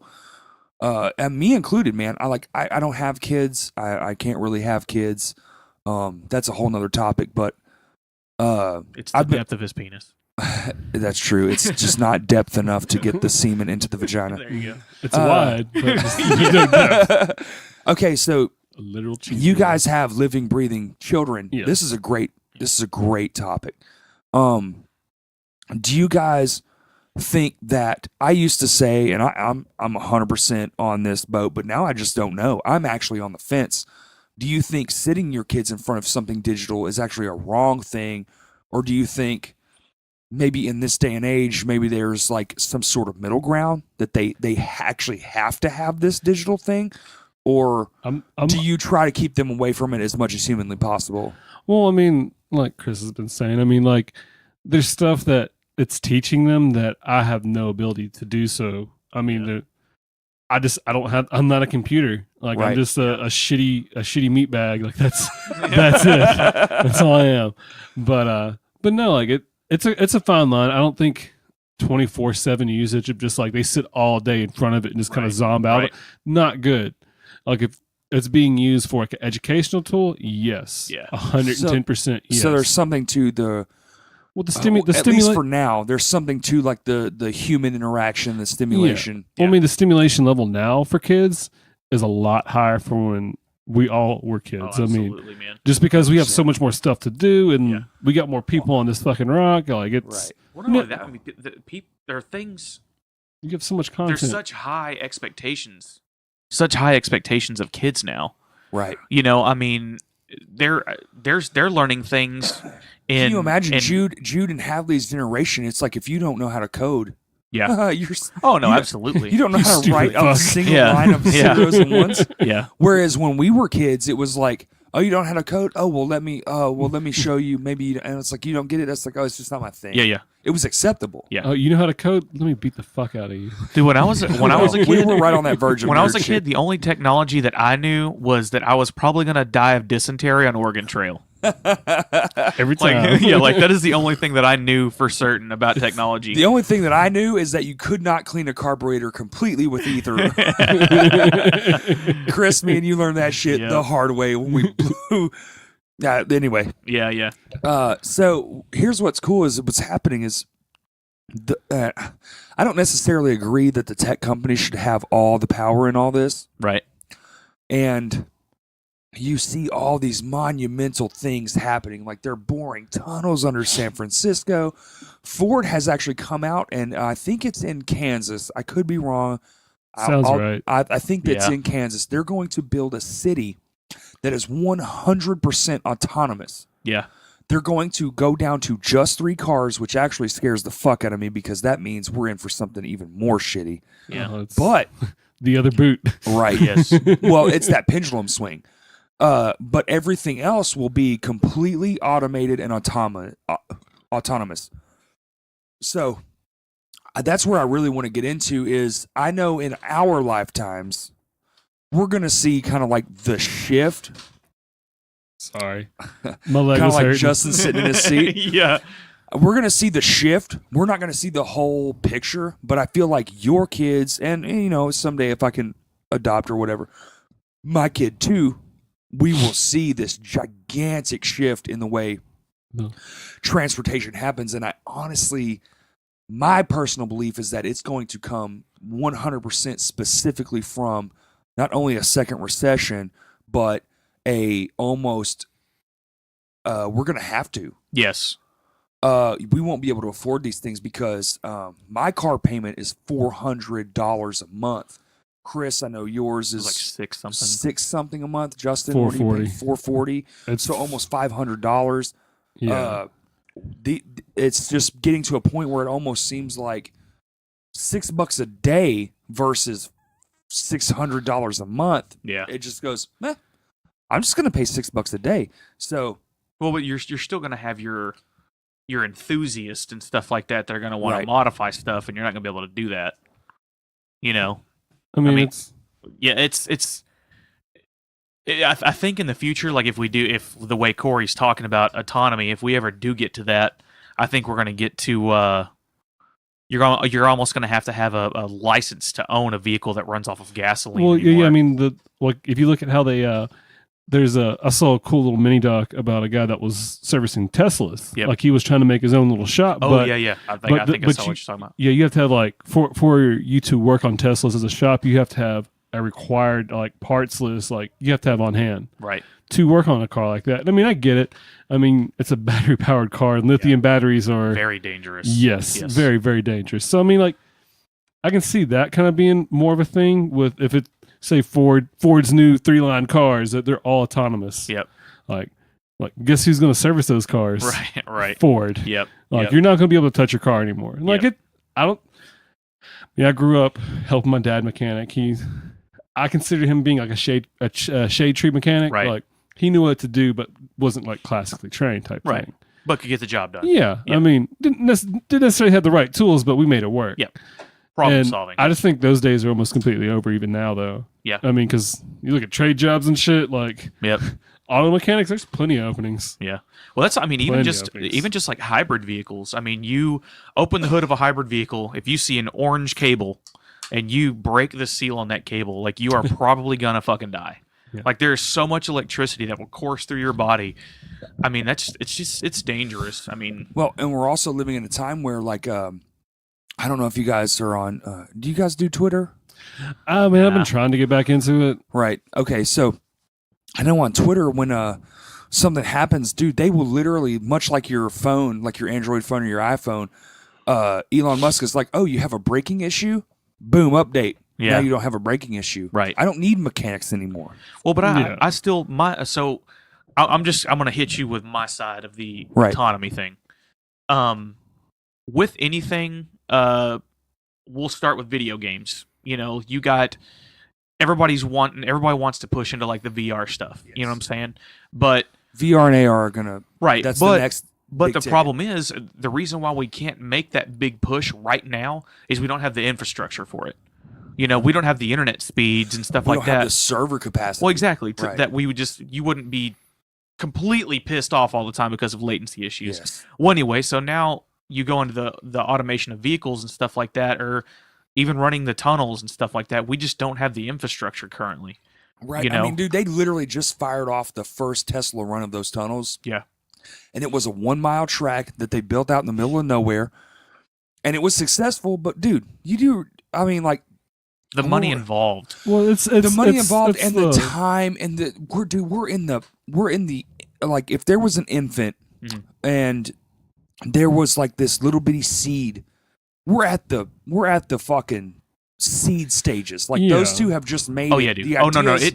and me included, man. I don't have kids. I can't really have kids. That's a whole nother topic, but It's the I've been- depth of his penis. that's true. It's just not depth enough to get the semen into the vagina. There you go. it's wide, but just Okay, so a literal cheese. you guys have living, breathing children. Yes. This is a great topic. Do you guys think that I used to say, and I'm 100% on this boat, but now I just don't know. I'm actually on the fence. Do you think sitting your kids in front of something digital is actually a wrong thing, or do you think maybe in this day and age, maybe there's like some sort of middle ground that they actually have to have this digital thing, or I'm do you try to keep them away from it as much as humanly possible? Well, I mean, like Chris has been saying, I mean, like there's stuff that it's teaching them that I have no ability to do so. I mean, I'm not a computer. Like Right. I'm just a shitty meat bag. Like that's it. That's all I am. But no, like it's a fine line. I don't think 24/7 usage of just like they sit all day in front of it and just kind of Right. zomb out. Right. Not good. Like if it's being used for like an educational tool, yes. Yeah. 110% yes. So there's something to the well the at least stimulation for now. There's something to like the human interaction, the stimulation. Well, I mean, the stimulation level now for kids is a lot higher from when we all were kids. Oh, I mean, absolutely, man. just because we have so much more stuff to do and Yeah. we got more people on this fucking rock, like it's Well, not only that, I mean, there are things. you have so much content. There's such high expectations of kids now. Right. I mean, they're learning things. Can you imagine in, Jude and Hadley's generation? It's like if you don't know how to code, Yeah. you're Oh no, you- absolutely. you don't know You how to stupid write a fuck. single Yeah. line of Yeah. zeros and ones. Yeah. Whereas when we were kids, it was like, Oh, you don't have a code? Oh, well, let me show you. Maybe, and it's like, you don't get it. That's like, oh, it's just not my thing. Yeah, yeah. It was acceptable. Yeah. Oh, you know how to code? Let me beat the fuck out of you. Dude, when I was a we kid, were right on that verge of when I was a nerd kid, shit. the only technology that I knew was that I was probably gonna die of dysentery on Oregon Trail. Every time. Like, yeah, like that is the only thing that I knew for certain about technology. The only thing that I knew is that you could not clean a carburetor completely with ether. Chris, me and you learned that shit Yeah. the hard way when we blew. Anyway, Yeah, yeah, so here's what's cool is what's happening is I don't necessarily agree that the tech companies should have all the power in all this. right. And you see all these monumental things happening, like they're boring tunnels under San Francisco. Ford has actually come out, and I think it's in Kansas. I could be wrong. Sounds right. I think that's Yeah. in Kansas. They're going to build a city that is 100% autonomous. Yeah, They're going to go down to just 3 cars, which actually scares the fuck out of me because that means we're in for something even more shitty. yeah. It's But the other boot. right, Yes. well, it's that pendulum swing. But everything else will be completely automated and autonomous. So that's where I really want to get into is I know in our lifetimes, we're going to see kind of like the shift, Sorry. My leg kind of was like hurting. Justin sitting in his seat. Yeah, We're going to see the shift. We're not going to see the whole picture, but I feel like your kids, and you know, someday if I can adopt or whatever, my kid too, we will see this gigantic shift in the way No. transportation happens. And I honestly, my personal belief is that it's going to come 100% specifically from not only a second recession, but a almost, we're going to have to. yes. We won't be able to afford these things because my car payment is $400 a month. Chris, I know yours It was is like 6 something. 6 something a month. Justin, what do you pay? 440. $440. It's So almost $500. yeah. It's just getting to a point where it almost seems like $6 a day versus $600 a month. Yeah. It just goes, I'm just gonna pay $6 a day. So Well, but you're still gonna have your enthusiasts and stuff like that. They're gonna want Right. to modify stuff, and you're not gonna be able to do that. You know. I mean, mean, it's Yeah, I think in the future, like if the way Corey's talking about autonomy, if we ever do get to that, I think we're going to get to you're almost going to have a license to own a vehicle that runs off of gasoline. well, yeah. anymore. I mean, if you look at how they I saw a cool little mini doc about a guy that was servicing Teslas. Yep. Like he was trying to make his own little shop. Oh but, yeah. I think but I the- think I but saw you- what you're talking about. Yeah, you have to have like for you to work on Teslas as a shop, you have to have a required like parts list, like you have to have on hand Right. to work on a car like that. And I mean, I get it. I mean, it's a battery powered car, and lithium batteries are Very dangerous. yes, very very dangerous. So I mean, like I can see that kind of being more of a thing with if it say Ford's new 3-line cars that they're all autonomous. Yep. Like guess who's going to service those cars? Right. Right. Ford. Yep. Like Yep. you're not going to be able to touch your car anymore. And, like Yep. I grew up helping my dad mechanic. I consider him being like a shade tree mechanic. Right. Like he knew what to do, but wasn't like classically trained type Right. thing. But could get the job done. Yeah. Yep. I mean, didn't necessarily have the right tools, but we made it work. Yep. Problem And solving. I just think those days are almost completely over even now, though. Yeah. I mean, because you look at trade jobs and shit, like Yep. auto mechanics, there's plenty of openings. Yeah. Well, that's, I mean, Plenty even of just like hybrid vehicles. I mean, you open the hood of a hybrid vehicle, if you see an orange cable and you break the seal on that cable, like you are probably gonna fucking die. Yeah. Like there's so much electricity that will course through your body. I mean, it's dangerous. I mean, well, and we're also living in a time where like I don't know if you guys are on. Do you guys do Twitter? I mean, I've been Nah. trying to get back into it. Right. Okay. So I know on Twitter when something happens, dude, they will literally, much like your phone, like your Android phone or your iPhone, Elon Musk is like, "Oh, you have a braking issue? Boom, update. Yeah. Now you don't have a braking issue. Right. I don't need mechanics anymore. well, but Yeah. I still I'm gonna hit you with my side of the Right. autonomy thing. With anything, we'll start with video games. You know, you got everybody wants to push into like the VR stuff. You know what I'm saying? But VR and AR are gonna right, That's but the next. but big the ticket. problem is the reason why we can't make that big push right now is we don't have the infrastructure for it. You know, we don't have the internet speeds and stuff We like don't have that. the server capacity. Well, exactly. Right. That you wouldn't be completely pissed off all the time because of latency issues. Yes. Well, anyway, so now you go into the automation of vehicles and stuff like that, or even running the tunnels and stuff like that. We just don't have the infrastructure currently. Right. You I know? mean, dude, they literally just fired off the first Tesla run of those tunnels. Yeah. And it was a 1 mile track that they built out in the middle of nowhere. And it was successful, but dude, I mean, like, The money Lord. involved. Well, it's the money it's- involved it's and the time and we're in the like, if there was an infant Mhm. and there was like this little bitty seed, we're at the fucking seed stages. Like those Yeah. two have just made Oh it. yeah, dude. The Oh no, ideas-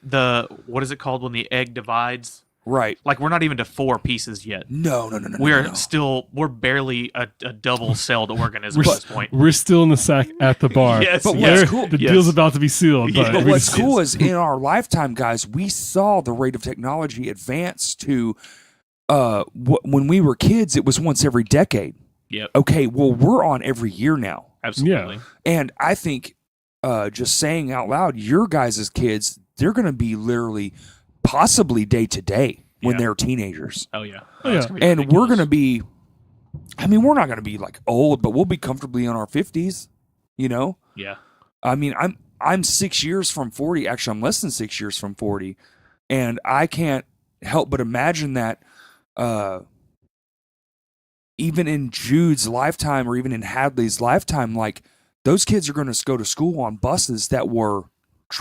the what is it called when the egg divides? right. Like we're not even to 4 pieces yet. No. We're barely a double celled organism at this point. We're still in the sack at the bar. Yes, But yes, what's cool- The yes. deal's about to be sealed. Yeah. But But what's we- cool is in our lifetime, guys, we saw the rate of technology advance to when we were kids, it was once every decade. Yep, Okay, well, we're on every year now. absolutely. And I think just saying out loud, your guys' kids, they're going to be literally possibly day to day when Yeah. they're teenagers. Oh yeah. Oh, yeah. It's gonna be And we're ridiculous. going to be, I mean, we're not going to be like old, but we'll be comfortably in our 50s, you know? Yeah. I mean, I'm 6 years from 40. Actually, I'm less than 6 years from 40, and I can't help but imagine that even in Jude's lifetime or even in Hadley's lifetime, like those kids are going to go to school on buses that were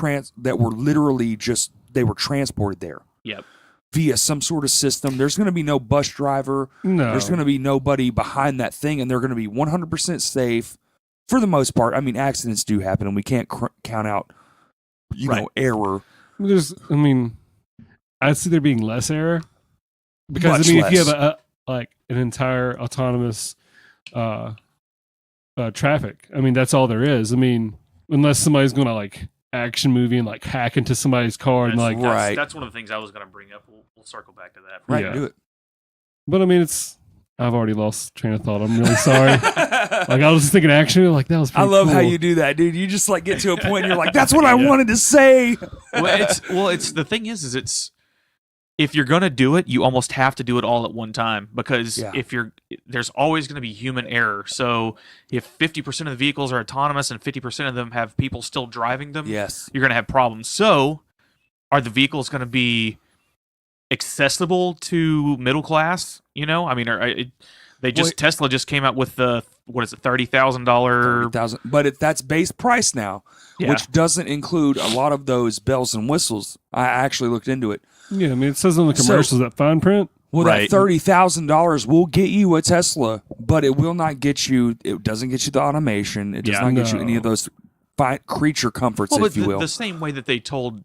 literally just they were transported there Yep. via some sort of system. There's going to be no bus driver. no. There's going to be nobody behind that thing, and they're going to be 100% safe for the most part. I mean, accidents do happen, and we can't count out, Right. error. I'd see there being less error because Much if you have less. an entire autonomous traffic, that's all there is. Unless somebody's going to like action movie and like hack into somebody's car and like, Right. That's one of the things I was going to bring up. We'll circle back to that. Right, Yeah. do it. but I've already lost train of thought. I'm really sorry. Like I was just thinking action, like that was. I Pretty love how cool. you do that, dude. You just like get to a point and you're like, that's what I wanted to say. It's the thing is it's if you're gonna do it, you almost have to do it all at one time because Yeah. there's always gonna be human error. So if 50% of the vehicles are autonomous and 50% of them have people still driving them, Yes. you're gonna have problems. So are the vehicles gonna be accessible to middle class? You know, Tesla just came out with the $30,000. $30,000. But that's base price now, Yeah. which doesn't include a lot of those bells and whistles. I actually looked into it. Yeah, it says on the So- commercials that fine print. Well, Right. that $30,000 will get you a Tesla, but it will not get you. It doesn't get you the automation. It does Yeah. not get you No. any of those creature comforts, Well, if but you will. the same way that they told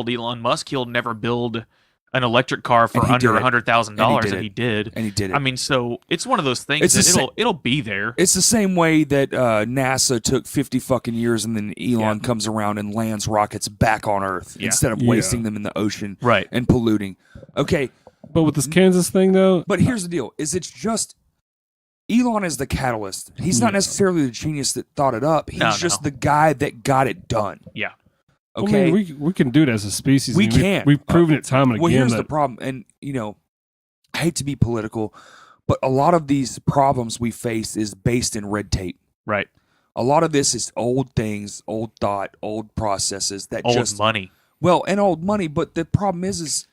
Elon Musk he'll never build an electric car for And he under did it. $100,000, And and he he did. And he did it. So it's one of those things It's the that it'll be there. It's the same way that NASA took 50 fucking years and then Elon comes around and lands rockets back on Earth Yeah. instead of Yeah. wasting them in the ocean Right. and polluting. Okay, But with this Kansas thing though, but here's the deal: is it's just Elon is the catalyst. He's not Yeah. necessarily the genius that thought it up. He's No, just no. the guy that got it done. Yeah. Okay. we can do it as a species. We can. We've proven it time and Well, again. here's the that, problem, and I hate to be political, but a lot of these problems we face is based in red tape. Right. A lot of this is old things, old thought, old processes that Old just money. well, and old money. But the problem is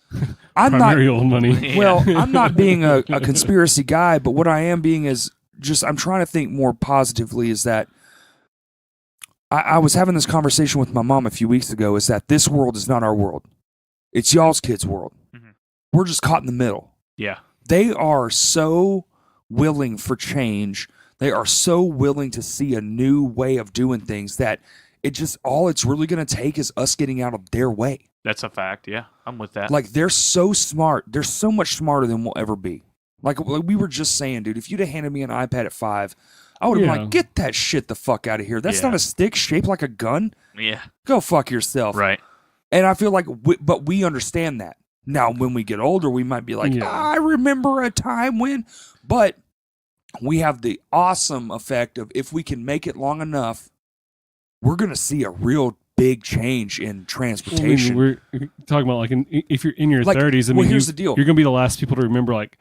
I'm primary not. old money. Yeah. Well, I'm not being a conspiracy guy, but what I am being is just I'm trying to think more positively. Is that I was having this conversation with my mom a few weeks ago. Is that this world is not our world? It's y'all's kids' world. Mhm. We're just caught in the middle. Yeah. They are so willing for change. They are so willing to see a new way of doing things that all it's really going to take is us getting out of their way. That's a fact. Yeah. I'm with that. Like they're so smart. They're so much smarter than we'll ever be. Like we were just saying, dude, if you'd have handed me an iPad at 5, I would have been Yeah. like, get that shit the fuck out of here. That's Yeah. not a stick shaped like a gun. Yeah. Go fuck yourself. Right. And I feel like, but we understand that. Now, when we get older, we might be like, Yeah. I remember a time when, but we have the awesome effect of if we can make it long enough, we're going to see a real big change in Well, I mean, transportation. we're talking about like if you're in your Like, 30s. I well, mean, here's the deal. You're gonna be the last people to remember like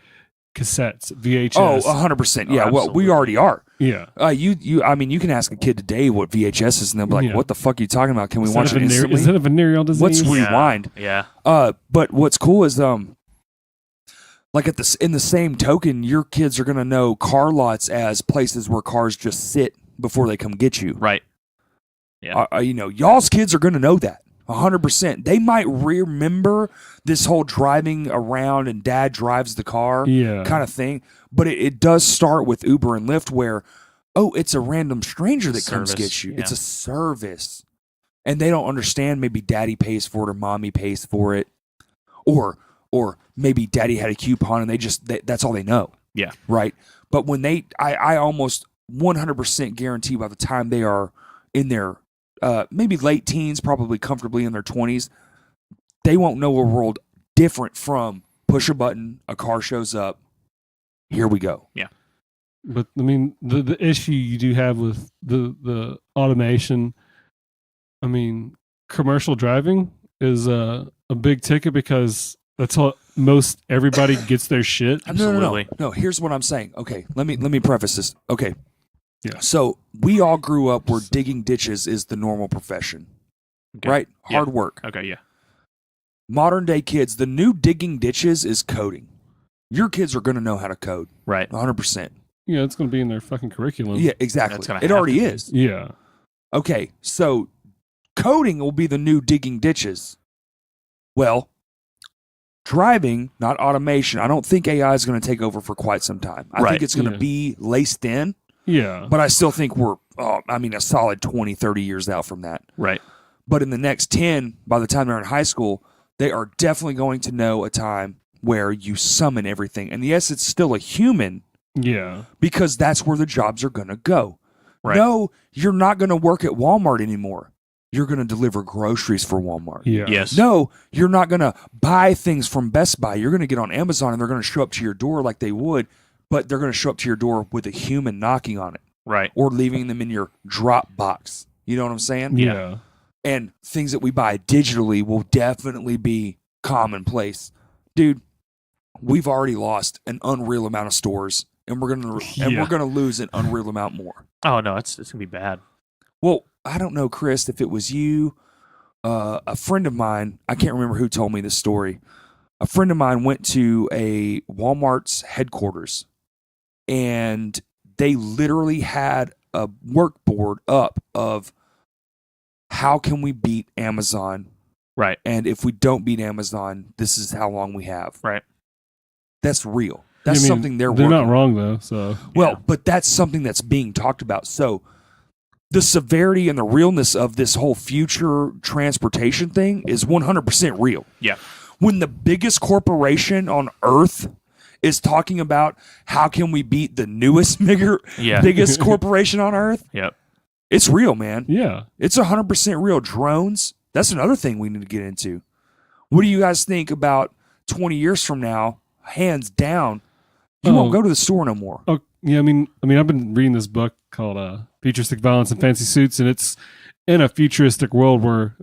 cassettes, VHS. Oh, 100%. Yeah, well, we absolutely. already are. yeah. I mean, you can ask a kid today what VHS is, and they'll be like, Yeah. "What the fuck are you talking about? Can we Is watch that it a instantly?" Is that a venereal disease? Let's Yeah. rewind. Yeah. But what's cool is like in the same token, your kids are gonna know car lots as places where cars just sit before they come get you. Right. Yeah. You know, y'all's kids are gonna know that 100%. They might remember this whole driving around and dad drives the car Yeah. kind of thing, but it does start with Uber and Lyft where, oh, it's a random stranger that comes Service, get you. yeah. It's a service, and they don't understand. Maybe daddy pays for it or mommy pays for it, or maybe daddy had a coupon and that's all they know. Yeah. Right. But when I almost 100% guarantee by the time they are in their maybe late teens, probably comfortably in their 20s, they won't know a world different from push a button, a car shows up, here we go. But I mean, the issue you do have with the automation, I mean, commercial driving is a big ticket because that's how most everybody gets their shit. Absolutely. No. Here's what I'm saying. Okay, let me preface this. Okay. Yeah. So we all grew up where digging ditches is the normal profession, Okay. right? Yeah. Hard work. Okay. Yeah. Modern day kids, the new digging ditches is coding. Your kids are going to know how to code, Right. 100%. Yeah, it's going to be in their fucking curriculum. Yeah, exactly. That's gonna It already happen. is. Yeah. Okay, so coding will be the new digging ditches. Well, driving, not automation. I don't think AI is going to take over for quite some time. I Right. think it's going to Yeah. be laced in, Yeah. but I still think we're, a solid 20, 30 years out from that. Right. But in the next 10, by the time they're in high school, they are definitely going to know a time where you summon everything. And yes, it's still a human Yeah. because that's where the jobs are going to go. Right. No, you're not going to work at Walmart anymore. You're going to deliver groceries for Walmart. Yeah. Yes. No, you're not going to buy things from Best Buy. You're going to get on Amazon and they're going to show up to your door like they would, but they're going to show up to your door with a human knocking on it Right. or leaving them in your drop box. You know what I'm saying? Yeah. And things that we buy digitally will definitely be commonplace. Dude, we've already lost an unreal amount of stores and we're going Yeah. to lose an unreal amount more. Oh no, it's gonna be bad. Well, I don't know, Chris, if it was you, a friend of mine, I can't remember who told me this story. A friend of mine went to a Walmart's headquarters and they literally had a work board up of how can we beat Amazon? Right. And if we don't beat Amazon, this is how long we have. Right. That's real. That's I mean, something they're not working on. wrong though. So Well, Yeah. but that's something that's being talked about. So the severity and the realness of this whole future transportation thing is 100% real. Yeah. When the biggest corporation on earth is talking about how can we beat the newest Yeah. biggest corporation on earth, Yep. it's real, man. yeah. It's 100% real. Drones, that's another thing we need to get into. What do you guys think about 20 years from now? Hands down, you won't Oh. go to the store no more. Oh yeah. I mean, I've been reading this book called "Futuristic Violence and Fancy Suits," and it's in a futuristic world where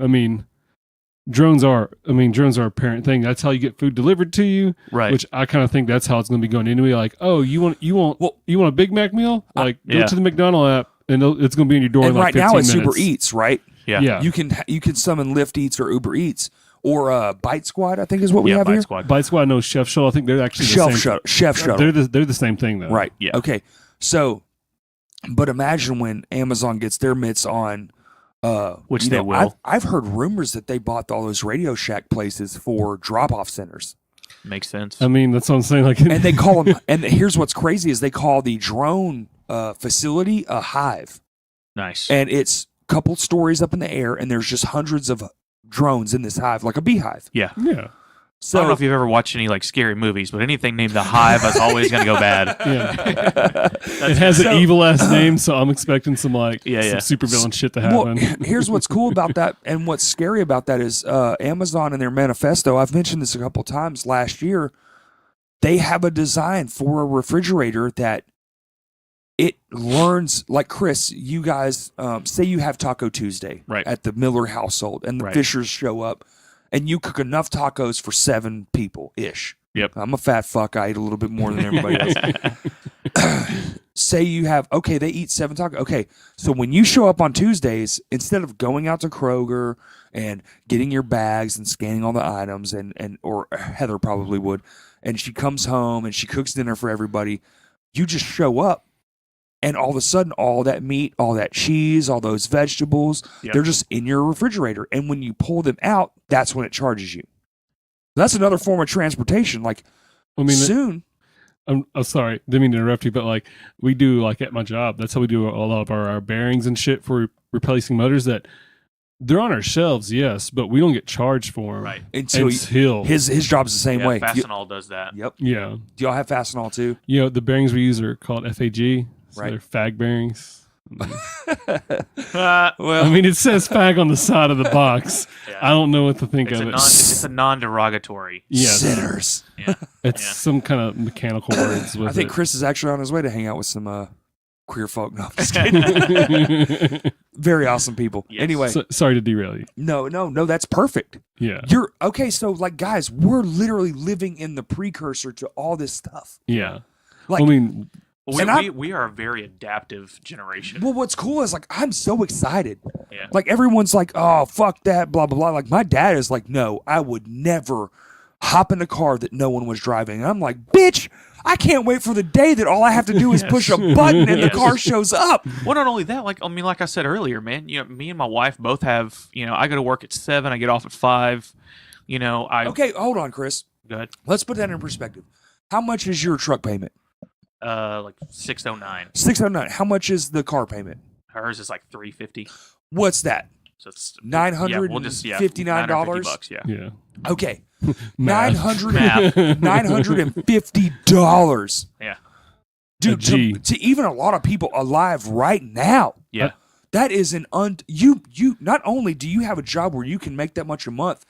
drones are a parent thing. That's how you get food delivered to you. Right. Which I kind of think that's how it's going to be going anyway. Like, oh, you want a Big Mac meal? Like, Yeah. go to the McDonald's app, and it's going to be in your door And in like right 15 now it's minutes. Uber Eats, right? yeah. Yeah. You can summon Lyft Eats or Uber Eats or Bite Squad. I think is what we Yeah. have Bite here. Squad. Bite Squad, no Chef Shuttle. I think they're actually Chef the same. Shuttle. They're the same thing though. Right. Yeah. Okay. So, but imagine when Amazon gets their mitts on. Which you they know, will. I've heard rumors that they bought all those Radio Shack places for drop-off centers, Makes sense. I mean, that's what I'm saying. Like, and they call them. And here's what's crazy is they call the drone facility a hive, Nice. and it's a couple stories up in the air, and there's just hundreds of drones in this hive, like a beehive. Yeah. yeah. So I don't know if you've ever watched any like scary movies, but anything named The Hive is always going to go bad. Yeah. It has an evil ass name, so I'm expecting some like Yeah. some supervillain shit to Well, happen. here's what's cool about that, and what's scary about that is Amazon in their manifesto. I've mentioned this a couple times last year. They have a design for a refrigerator that it learns, like Chris. You guys say you have Taco Tuesday Right. at the Miller household, and the Right. Fishers show up, and you cook enough tacos for 7 people ish. Yep. I'm a fat fuck. I eat a little bit more than everybody else. Say you have, okay, they eat 7 tacos. Okay, so when you show up on Tuesdays, instead of going out to Kroger and getting your bags and scanning all the items, and or Heather probably would, and she comes home and she cooks dinner for everybody, you just show up, and all of a sudden, all that meat, all that cheese, all those vegetables, Yep. they're just in your refrigerator. And when you pull them out, that's when it charges you. That's another form of transportation. Like, I mean, soon. I'm sorry, didn't mean to interrupt you, but like we do like at my job, that's how we do a lot of our bearings and shit for replacing motors. That they're on our shelves, yes, but we don't get charged for them Right. Until his his job's the same Yeah, way. Fastenal does that. Yep. yeah. Do y'all have Fastenal too? You know, the bearings we use are called FAG, so Right. they're fag bearings. Well, I mean, it says fag on the side of the box. Yeah. I don't know what to think It's of a it. it's a non-derogatory. Yes. sinners. Yeah. It's Yeah. some kind of mechanical words with I think it. Chris is actually on his way to hang out with some queer folk. No, I'm just kidding. Very awesome people. Yes. Anyway, So- sorry to derail you. no, that's perfect. Yeah. You're okay. So, like, guys, we're literally living in the precursor to all this stuff. Yeah. Like, I mean, We, And we are a very adaptive generation. well, what's cool is like I'm so excited. Yeah. Like everyone's like, "Oh, fuck that," blah blah blah. Like my dad is like, "No, I would never hop in a car that no one was driving." And I'm like, "Bitch, I can't wait for the day that all I have to do is push a button and the Yes. car shows up." Well, not only that, like like I said earlier, man. You know, me and my wife both have. You know, I go to work at 7. I get off at 5. You know, Okay, hold on, Chris. Good. Let's put that in perspective. How much is your truck payment? Like 609. $609. How much is the car payment? Hers is like 350. What's that? So it's $959? $950, yeah. yeah. Okay, Math. $950. Yeah. Dude, A G. to even a lot of people alive right now, Yeah. that is an you not only do you have a job where you can make that much a month,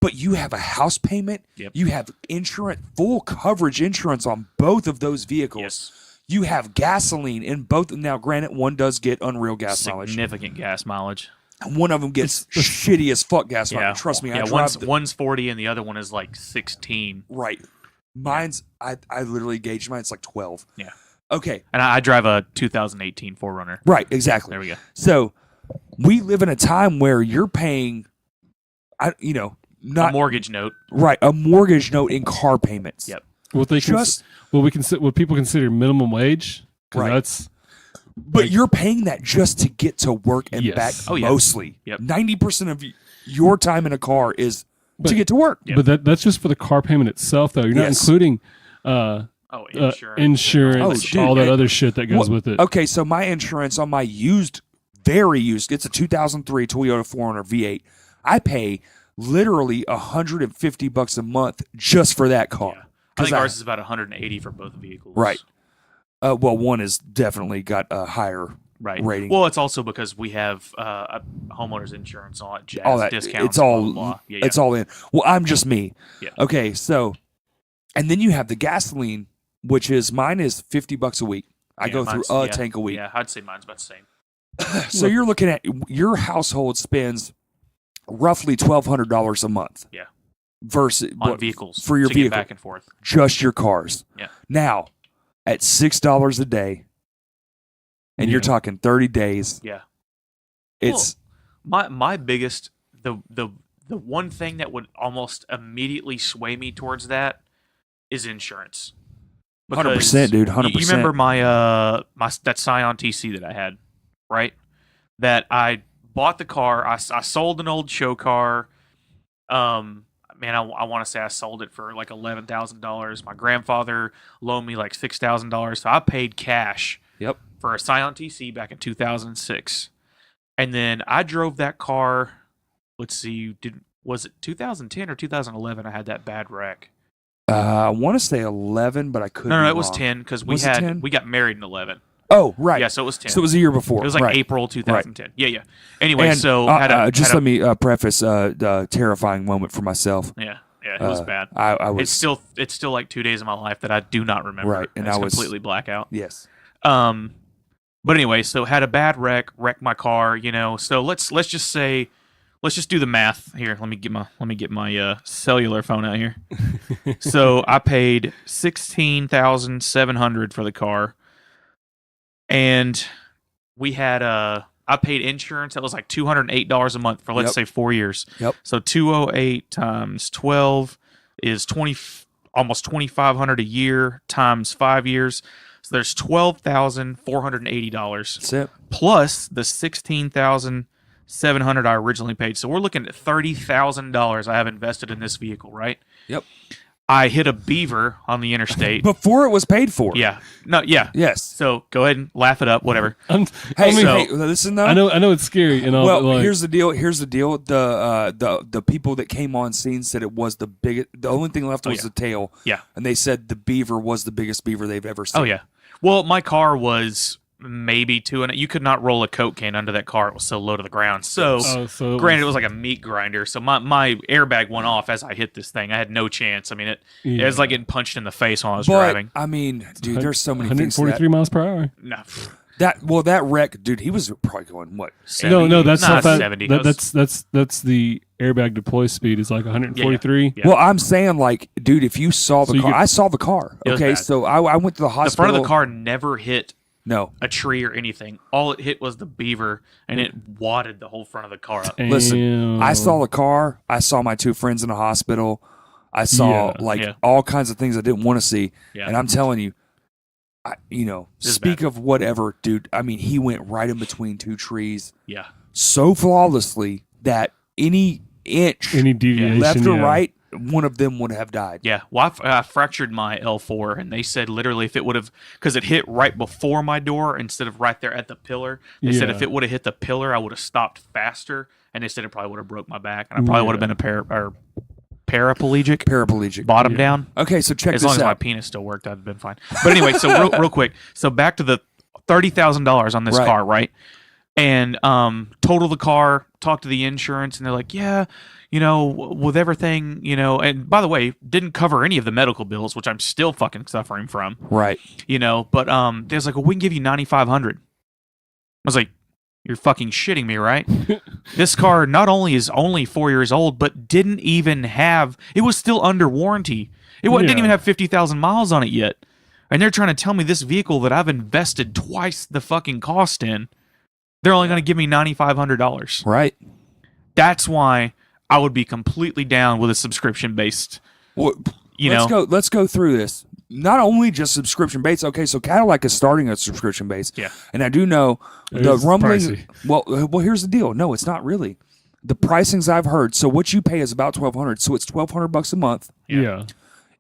but you have a house payment. Yep. You have insurance, full coverage insurance on both of those vehicles. Yes. You have gasoline in both. Now, granted, one does get unreal gas mileage, Significant gas mileage. and one of them gets shitty as fuck gas mileage. Yeah. Trust me, I Yeah. drive One's 40 and the other one is like 16. right. Mine's I literally gauged mine. It's like 12. Yeah. Okay. And I drive a 2018 4Runner. Right. Exactly. There we go. So we live in a time where you're paying, A not mortgage note. right, a mortgage note in car payments. Yep. What they Just- what people consider minimum wage. 'Cause Right. That's But you're paying that just to get to work and Yes. back. Oh, yeah. Mostly. Yep. 90% of your time in a car is to But- get to work. Yep. but that's just for the car payment itself, though. You're not Yes. including Oh, insurance. insurance, Oh, dude, all that and- other shit that goes Well, with it. Okay, so my insurance on my very used, it's a 2003 Toyota 4Runner V8. I pay literally $150 a month just for that car. Yeah. I 'Cause think ours is about 180 for both vehicles. Right. Well, one has definitely got a higher Right. rating. Well, it's also because we have a homeowner's insurance on it, jazz all that discounts. it's all blah, blah, blah. Yeah, it's all in. Well, I'm just me. Yeah. Okay, so and then you have the gasoline, which is mine is $50 a week. I Yeah, go through mine's- a yeah, tank a week. Yeah, I'd say mine's about the same. So you're looking at your household spends roughly $1,200 a month. Yeah. Versus On vehicles for your to vehicle, get back and forth. just your cars. Yeah. Now, at $6 a day, and you're Yeah. talking 30 days, Yeah. it's My biggest the one thing that would almost immediately sway me towards that is insurance. 100%, dude. 100%. You remember my that Scion TC that I had, right? That I bought the car. I sold an old show car. Man, I want to say I sold it for like $11,000. My grandfather loaned me like $6,000, so I paid cash. Yep. For a Scion TC back in 2006, and then I drove that car. Let's see, Was it 2010 or 2011? I had that bad wreck. I want to say 11, but I couldn't. No, it was 10 because Was it 10? we got married in 11. Oh, right. Yeah, so it was 10. So it was a year before. It was like right. April 2010. Yeah. Anyway, And, so let me preface the terrifying moment for myself. yeah, it was bad. I was It's still like 2 days of my life that I do not remember. Right, and it's I was- completely blackout. yes. But anyway, so had a bad wrecked my car. So let's just do the math here. Let me get my cellular phone out here. So I paid $16,700 for the car, and we had I paid insurance. That was like $208 a month for let's Yep. say 4 years. Yep. So 208 times 12 is almost 2,500 a year times 5 years. So there's $12,480 That's it. plus the $16,700 I originally paid. So we're looking at $30,000 I have invested in this vehicle, right? Yep. I hit a beaver on the interstate. Before it was paid for. Yeah. No, yeah. Yes. So go ahead and laugh it up, whatever. I'm, Hey, I mean, so- hey, listen though. I know it's scary, and Well, like, here's the deal. The people that came on scene said it was the biggest. The only thing left was yeah. the tail. Yeah. And they said the beaver was the biggest beaver they've ever seen. Oh, yeah. Well, my car was maybe two, and you could not roll a Coke can under that car. It was so low to the ground. So, so granted, it was like a meat grinder. So my airbag went off as I hit this thing. I had no chance. I mean, it was like getting punched in the face while I was But driving. I mean, dude, there's so many things. To 143 miles per hour. No, that wreck, dude. He was probably going what? 70? No, that's not not that, 70. that's the airbag deploy speed is like 143. Yeah. Well, I'm saying like, dude, if you saw the So you car, could- I saw the car. It was Okay, bad. so I went to the the hospital. front of the car never hit No, a tree or anything. All it hit was the beaver, and it wadded the whole front of the car up. listen, I Damn. saw the car. I saw my two friends in the hospital. I saw Yeah. all kinds of things I didn't want to see. Yeah. And I'm telling you, This is speak bad. of whatever, dude. I mean, he went right in between two trees Yeah. so flawlessly that any inch any deviation left or yeah. right, one of them would have died. Yeah, well, I fractured my L4, and they said literally if it would have, because it hit right before my door instead of right there at the pillar. They said Yeah. if it would have hit the pillar, I would have stopped faster, and they said it probably would have broke my back, and I probably would have been a paraplegic, Paraplegic. bottom Yeah. down. Okay, so check As this long as my out. penis still worked, I'd have been fine. But anyway, so real quick, so back to the $30,000 on this Right. car, right? And total the car, talked to the insurance, and they're like, yeah, with everything, and by the way, didn't cover any of the medical bills, which I'm still fucking suffering from, Right. but they was like, well, we can give you $9,500. I was like, you're fucking shitting me, right? This car not only is only 4 years old, but didn't even have, it was still under warranty. Didn't Yeah. even have 50,000 miles on it yet. And they're trying to tell me this vehicle that I've invested twice the fucking cost in, they're only going to give me $9,500. Right. That's why I would be completely down with a subscription based, Well, let's go through this. Not only just subscription based. Okay, so Cadillac is starting a subscription base. Yeah. And I do know It the is rumbling. pricey. Well, here's the deal. No, it's not really. The pricings I've heard. So what you pay is about $1,200. So it's $1,200 a month. Yeah.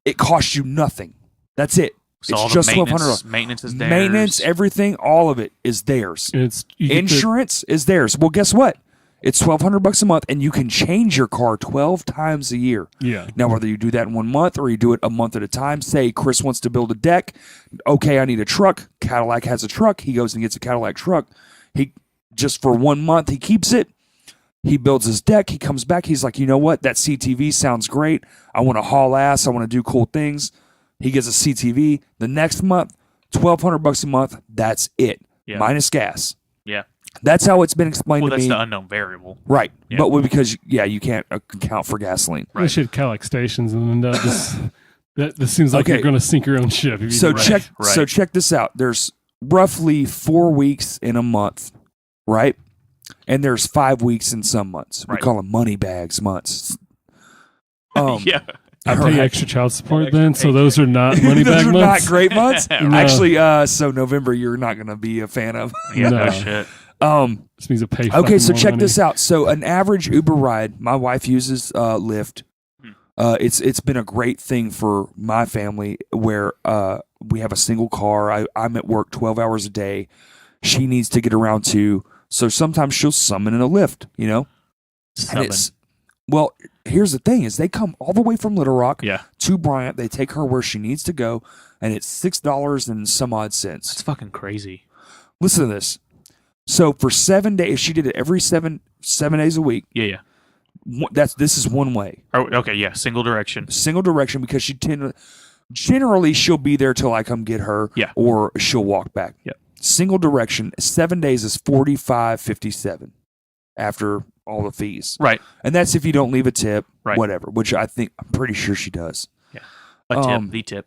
It costs you nothing. That's it. so it's all the just $1,200. maintenance is theirs. Maintenance, everything, all of it is theirs. And it's you get the- Insurance is theirs. Well, guess what? It's $1,200 a month, and you can change your car 12 times a year. yeah. Now, whether you do that in 1 month or you do it a month at a time, say Chris wants to build a deck. Okay, I need a truck. Cadillac has a truck. He goes and gets a Cadillac truck. He just for 1 month, he keeps it. He builds his deck. He comes back. He's like, you know what? That CTV sounds great. I want to haul ass. I want to do cool things. He gets a CTV. The next month, $1,200 a month. That's it. Yeah. Minus gas. Yeah. That's how it's been explained Well, to that's me. the unknown variable. Right. Yeah. But because, you can't account for gasoline. They should Cadillac stations and this seems like Okay. you're going to sink your own ship. If you So do that. check this out. There's roughly 4 weeks in a month, right? And there's 5 weeks in some months. We Right. call them money bags months. Yeah. I pay Right. extra child support Extra then, so paycheck. those are not money Those back are months. not great months. No. Actually, so November you're not going to be a fan of. Yeah, no No. shit. This means I pay. Okay, so check this out. So an average Uber ride, my wife uses Lyft. It's been a great thing for my family where we have a single car. I'm at work 12 hours a day. She needs to get around too. So sometimes she'll summon in a Lyft, And Summon. it's well, here's the thing: is they come all the way from Little Rock Yeah. to Bryant. They take her where she needs to go, and it's $6 and some odd cents. That's fucking crazy. Listen to this. So for 7 days, if she did it every 7 days a week, Yeah. this is one way, Oh, okay. Yeah. Single direction. single direction, because generally she'll be there till I come get her, Yeah. or she'll walk back. Yep. Single direction, 7 days is $45.57 after all the fees, Right. and that's if you don't leave a tip, Right. whatever. Which I'm pretty sure she does. A tip. Um, The tip.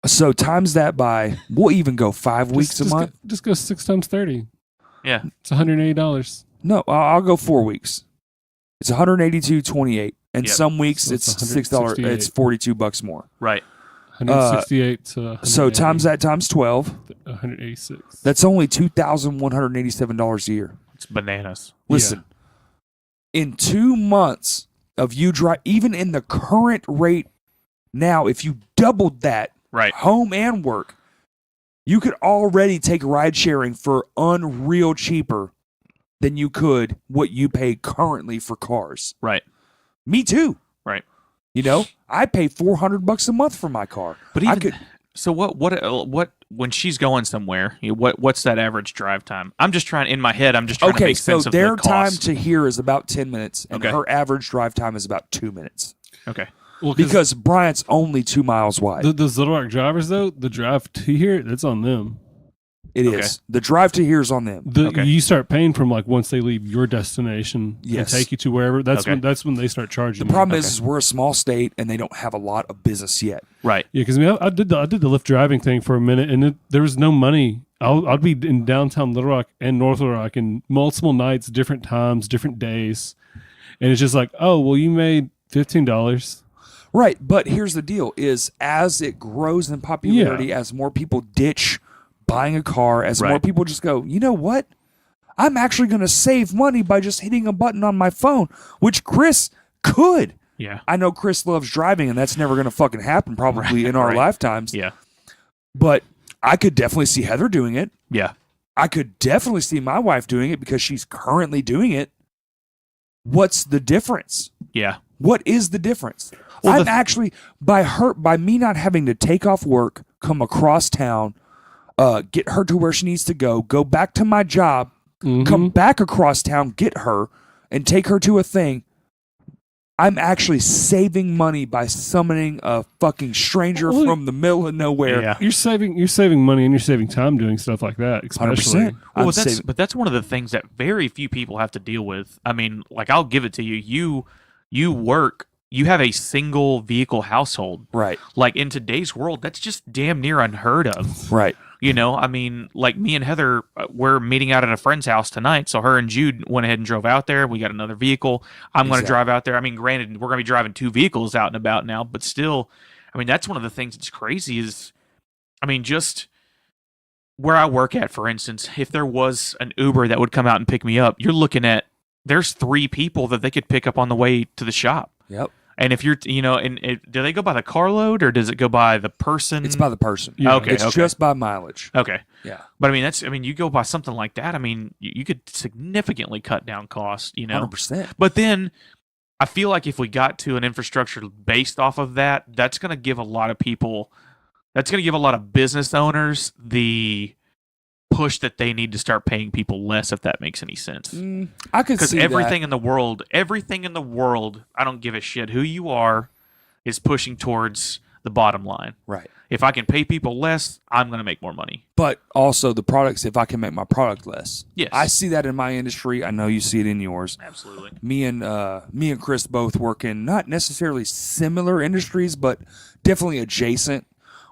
So times that by, we'll even go 5 weeks a month. Just go 6 times 30. Yeah. It's $180. No, I'll go 4 weeks. It's $182.28, and Yep. some weeks So it's it's $6. It's $42 more. Right. 168 to So 180, times that times 12, 186. that's only $2,187 a year. It's bananas. Listen, in 2 months of you drive, even in the current rate now, if you doubled that Right. home and work, you could already take ride sharing for unreal cheaper than you could what you pay currently for cars. Right. Me too. Right. You know, I pay $400 a month for my car. But I even could, so, what when she's going somewhere? What's that average drive time? I'm just trying in my head. I'm just trying to okay, make so sense of their the time cost. to here is about 10 minutes, and Okay. her average drive time is about 2 minutes. Okay. Well, Because Bryant's only 2 miles wide. those Little Rock drivers, though, the drive to here, that's on them. It is. Okay. The drive to here is on them. Okay. You start paying from like once they leave your destination Yes. and take you to wherever. That's Okay. when they start charging. The problem you. is we're a small state, and they don't have a lot of business yet. Right. Yeah, because I did the Lyft driving thing for a minute, and there was no money. I'd be in downtown Little Rock and North Little Rock in multiple nights, different times, different days, and it's just like, oh, well, you made $15. Right, but here's the deal: is as it grows in popularity, as more people ditch buying a car, as more Right. people just go, you know what? I'm actually going to save money by just hitting a button on my phone, which Chris could. Yeah. I know Chris loves driving, and that's never going to fucking happen probably in our Right. lifetimes. Yeah. But I could definitely see Heather doing it. Yeah. I could definitely see my wife doing it because she's currently doing it. What's the difference? Yeah. What is the difference? Well, I'm actually by me not having to take off work, come across town, get her to where she needs to go back to my job, come back across town, get her, and take her to a thing. I'm actually saving money by summoning a fucking stranger Well, from the middle of nowhere. Yeah. You're saving money and you're saving time doing stuff like that, especially. 100%. I'm Well, saving. but that's one of the things that very few people have to deal with. I mean, like I'll give it to you. You work. You have a single vehicle household. Right, Like in today's world, that's just damn near unheard of. right. You know, I mean, like me and Heather, we're meeting out at a friend's house tonight. So her and Jude went ahead and drove out there. We got another vehicle. I'm going to Exactly. drive out there. I mean, granted, we're going to be driving 2 vehicles out and about now, but still, I mean, that's one of the things that's crazy is, I mean, just where I work at, for instance, if there was an Uber that would come out and pick me up, you're looking at, there's 3 people that they could pick up on the way to the shop. Yep. And if you're, you know, do they go by the carload or does it go by the person? It's by the person. Yeah. Okay. It's just by mileage. Okay. Yeah. But I mean, you go by something like that. I mean, you could significantly cut down costs, you know. 100%. But then I feel like if we got to an infrastructure based off of that, that's going to give a lot of people, that's going to give a lot of business owners the push that they need to start paying people less, if that makes any sense. I could Because see everything in the world, I don't give a shit who you are, is pushing towards the bottom line. that. Right. If I can pay people less, I'm going to make more money. But also the products, if I can make my product less. Yes. I see that in my industry. I know you see it in yours. Absolutely. Me and Chris both work in not necessarily similar industries, but definitely adjacent,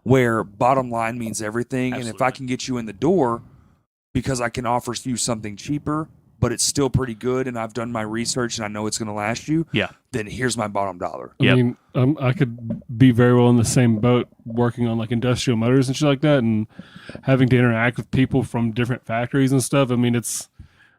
where bottom line means everything. And if I Absolutely. can get you in the door because I can offer you something cheaper, but it's still pretty good, and I've done my research and I know it's going to last you, Yeah. then here's my bottom dollar. I Yep. mean, I could be very well in the same boat working on like industrial motors and shit like that and having to interact with people from different factories and stuff. I mean, it's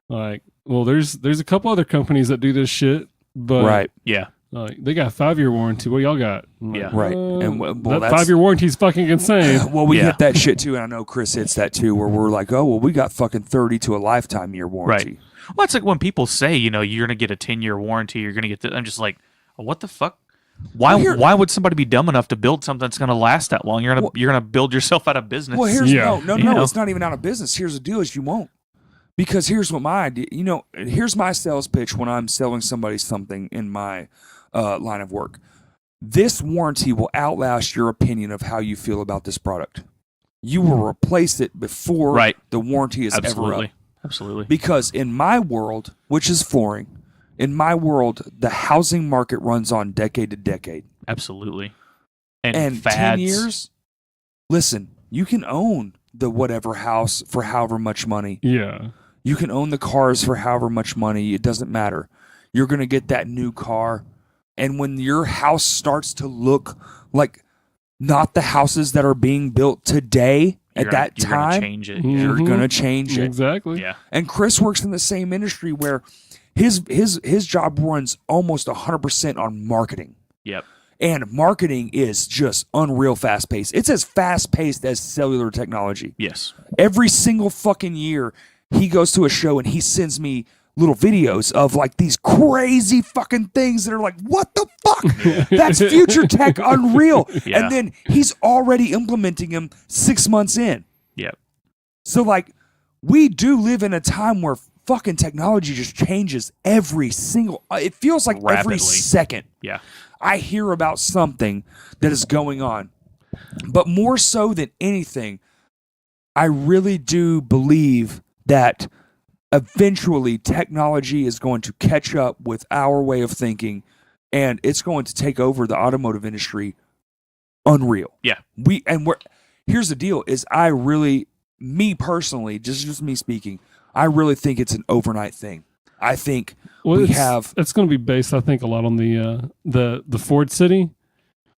like, well, there's a couple other companies that do this shit, but Right. Yeah. they got a 5-year warranty. What y'all got? I'm like, Yeah. Right. And well, that that's 5-year warranty is fucking insane. well, we Yeah. hit that shit too, and I know Chris hits that too, where we're like, oh, well, we got fucking 30 to a lifetime year warranty. Well, it's like when people say, you know, you're going to get a 10-year warranty, you're going to get I'm just like, What the fuck? Why? Well, here- Why would somebody be dumb enough to build something that's going to last that long? You're gonna build yourself out of business. Well, here's Yeah. no, You know? it's not even out of business. Here's the deal: is you won't, because here's what my idea. Here's my sales pitch when I'm selling somebody something in my line of work. This warranty will outlast your opinion of how you feel about this product. You will replace it before Right. the warranty is ever up. Absolutely. Absolutely. Because in my world, which is flooring, in my world, the housing market runs on decade to decade. Absolutely. And fads. 10 years, listen, you can own the whatever house for however much money. Yeah. You can own the cars for however much money. It doesn't matter. You're going to get that new car. And when your house starts to look like not the houses that are being built today You're at gonna- that you're gonna time, change it. Mhm. you're going to change it. Exactly. Yeah. And Chris works in the same industry where his job runs almost 100% on marketing. Yep. And marketing is just unreal fast paced. It's as fast paced as cellular technology. Yes. Every single fucking year, he goes to a show and he sends me little videos of like these crazy fucking things that are like, what the fuck? That's future tech unreal. Yeah. And then he's already implementing them 6 months in. Yep. So like, we do live in a time where fucking technology just changes every single. It feels like every Rapidly. second Yeah. I hear about something that is going on. But more so than anything, I really do believe that eventually technology is going to catch up with our way of thinking, and it's going to take over the automotive industry. Unreal. Yeah. Here's the deal: is I really, me personally, just me speaking, I really think it's an overnight thing. I think Well, it's going to be based, I think, a lot on the Ford City.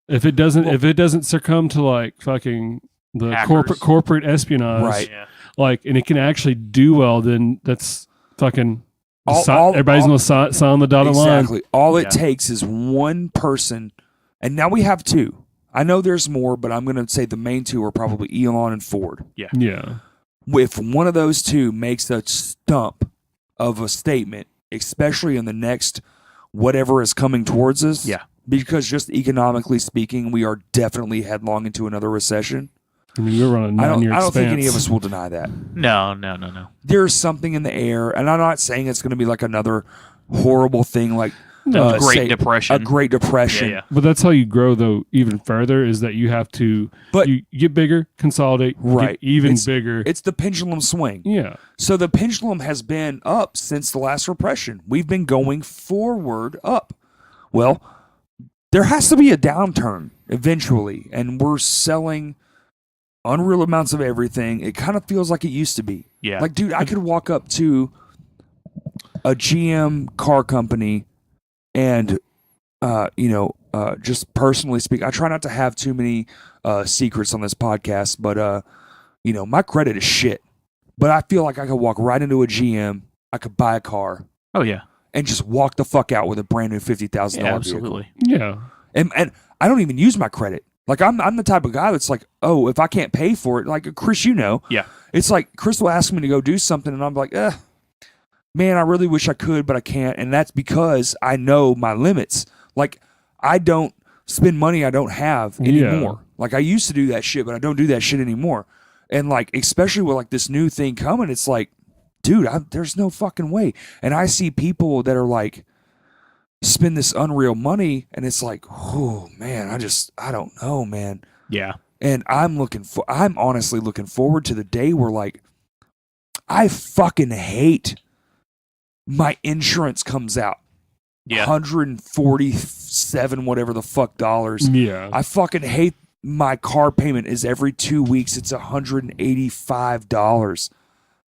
If it doesn't succumb to like fucking the Hackers. corporate espionage, Right. Yeah. like, and it can actually do well, then that's fucking. Everybody's all- going to sign the dotted line. Exactly. All it Yeah. takes is one person, and now we have two. I know there's more, but I'm going to say the main two are probably Elon and Ford. Yeah. If one of those two makes a stump of a statement, especially in the next whatever is coming towards us, Yeah. because just economically speaking, we are definitely headlong into another recession. I mean, we're on a I don't 9-year think any of expanse. us will deny that. No. There's something in the air, and I'm not saying it's going to be like another horrible thing like No. Great Depression. a Great Depression. Yeah. But that's how you grow, though, even further, is that you have to But- you get bigger, consolidate, Right. get even It's- bigger. It's the pendulum swing. Yeah. So the pendulum has been up since the last repression. We've been going forward up. Well, there has to be a downturn eventually, and we're selling unreal amounts of everything. It kind of feels like it used to be. Yeah. Like, dude, I could walk up to a GM car company and, just personally speak, I try not to have too many secrets on this podcast, but, my credit is shit. But I feel like I could walk right into a GM, I could buy a car, Oh yeah. and just walk the fuck out with a brand new $50,000 Yeah. vehicle. Absolutely. Yeah. And I don't even use my credit. Like I'm the type of guy that's like, oh, if I can't pay for it, like Chris, Yeah. it's like Chris will ask me to go do something, and I'm like, man, I really wish I could, but I can't. And that's because I know my limits. Like I don't spend money I don't have anymore. Yeah. Like I used to do that shit, but I don't do that shit anymore. And like, especially with like this new thing coming, it's like, dude, there's no fucking way. And I see people that are like, spend this unreal money, and it's like, oh man, I don't know, man. Yeah. And I'm honestly looking forward to the day where like, I fucking hate my insurance comes out. Yeah. 147 whatever the fuck dollars. Yeah. I fucking hate my car payment is every 2 weeks. It's $185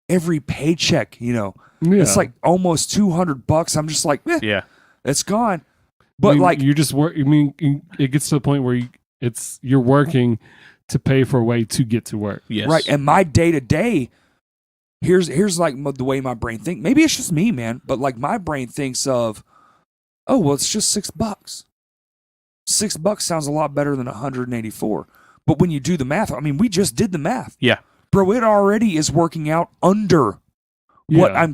every paycheck. Yeah. It's like almost $200. I'm just like, Yeah. it's gone. I But mean, like, you're just it gets to the point where you're working to pay for a way to get to work. Yes. right. And my day to day, here's like the way my brain thinks. Maybe it's just me, man. But like my brain thinks of, oh, well, it's just $6. $6 sounds a lot better than 184. But when you do the math, I mean, we just did the math. Yeah. Bro, it already is working out under what Yeah.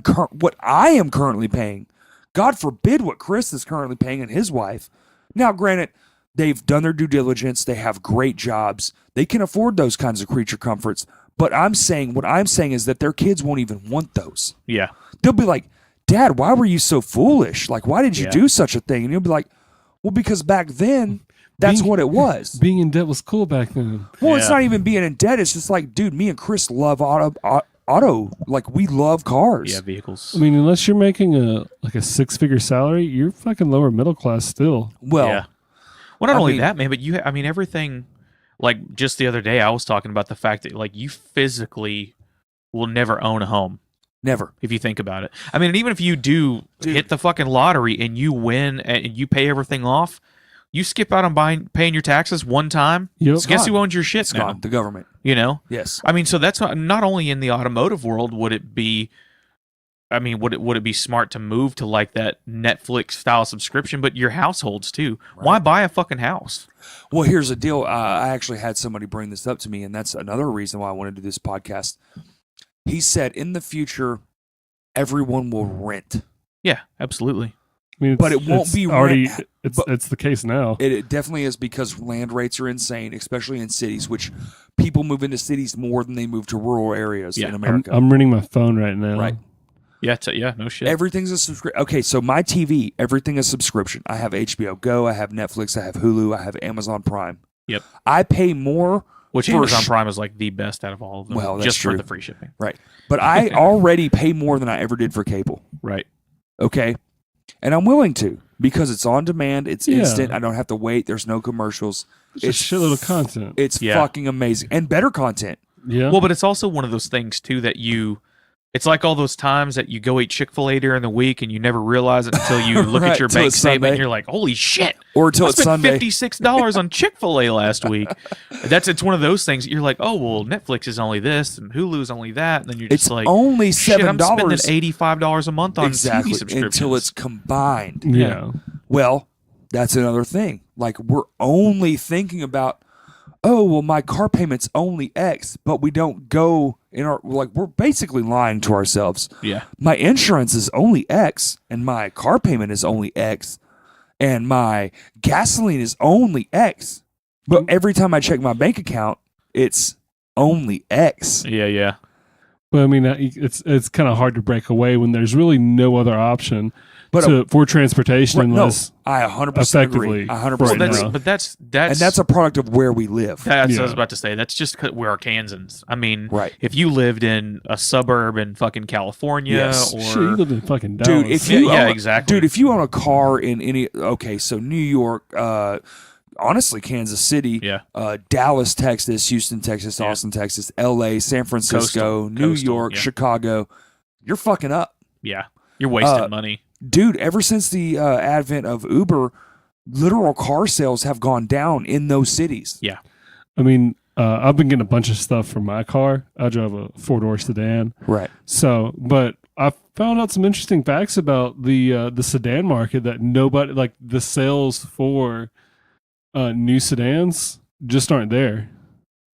I am currently paying. God forbid what Chris is currently paying and his wife. Now, granted, they've done their due diligence. They have great jobs. They can afford those kinds of creature comforts. But what I'm saying is that their kids won't even want those. Yeah. They'll be like, Dad, why were you so foolish? Like, why did you Yeah. do such a thing? And you'll be like, well, because back then, that's Being- what it was. Being in debt was cool back then. Well, it's Yeah. not even being in debt. It's just like, dude, me and Chris love auto. Like, we love cars. Yeah, vehicles. I mean, unless you're making a 6-figure salary, you're fucking lower middle class still. Well, yeah. Well, not I only mean- that, man, but everything. Like just the other day, I was talking about the fact that like you physically will never own a home never. if you think about it. I mean, even if you do Dude. hit the fucking lottery and you win and you pay everything off, you skip out on paying your taxes one time. Yep. So guess gone. who owns your shit It's now? gone. The government. You know. Yes. I mean, so that's not only in the automotive world would it be. I mean, would it be smart to move to like that Netflix style subscription, but your households too? Why buy a fucking house? Well, here's the deal. I actually had somebody bring this up to me, and that's another reason why I wanted to do this podcast. He said, in the future, everyone will rent. Yeah, absolutely. I mean, But it won't it's be already. rent- It's the case now. It definitely is because land rates are insane, especially in cities, which people move into cities more than they move to rural areas Yeah. in I'm, America. I'm renting my phone right now. Right. Yeah, yeah, no shit. Everything's a subscription. Okay, so my TV, everything is subscription. I have HBO Go, I have Netflix, I have Hulu, I have Amazon Prime. Yep. I pay more, Which for Amazon sh- Prime is like the best out of all of them. Well, that's just true. for the free shipping. right? But I already pay more than I ever did for cable. Right. Okay, and I'm willing to because it's on demand, it's Yeah. instant. I don't have to wait. There's no commercials. It's a shitload of content. It's Yeah. fucking amazing and better content. Yeah. Well, but it's also one of those things too that it's like all those times that you go eat Chick-fil-A during the week and you never realize it until you look Right, at your till bank it's statement Sunday. and you're like, holy shit. Or until I it's spent Sunday. $56 on Chick-fil-A last week. It's one of those things that you're like, oh well, Netflix is only this and Hulu's only that, and then you're just It's like, only shit, I'm spending $7 $85 a month on exactly TV subscriptions until it's combined. yeah. Well, that's another thing. Like we're only thinking about, oh well, my car payment's only X, but we don't go in our we're basically lying to ourselves. yeah, My insurance is only X, and my car payment is only X, and my gasoline is only X. But every time I check my bank account, it's only X. yeah. But I mean, it's kind of hard to break away when there's really no other option But for transportation no, unless I 100% agree. effectively, 100%. right Well, now. that's And that's a product of where we live. That's what I was Yeah. about to say. That's just 'cause we're Arkansans. I mean, Right. if you lived in a suburb in fucking California Yes. or shit, you live in fucking Dallas. Dude, if Yeah, you yeah, own, exactly. Dude, if you own a car in any so New York, honestly Kansas City, Yeah. Dallas, Texas, Houston, Texas, Yeah. Austin, Texas, LA, San Francisco, Coastal, New York, yeah. Chicago, you're fucking up. yeah, you're wasting Uh, money. Dude, ever since the advent of Uber, literal car sales have gone down in those cities. Yeah, I mean, I've been getting a bunch of stuff from my car. I drive a 4-door sedan. Right. So, but I found out some interesting facts about the sedan market that nobody like the sales for new sedans just aren't there.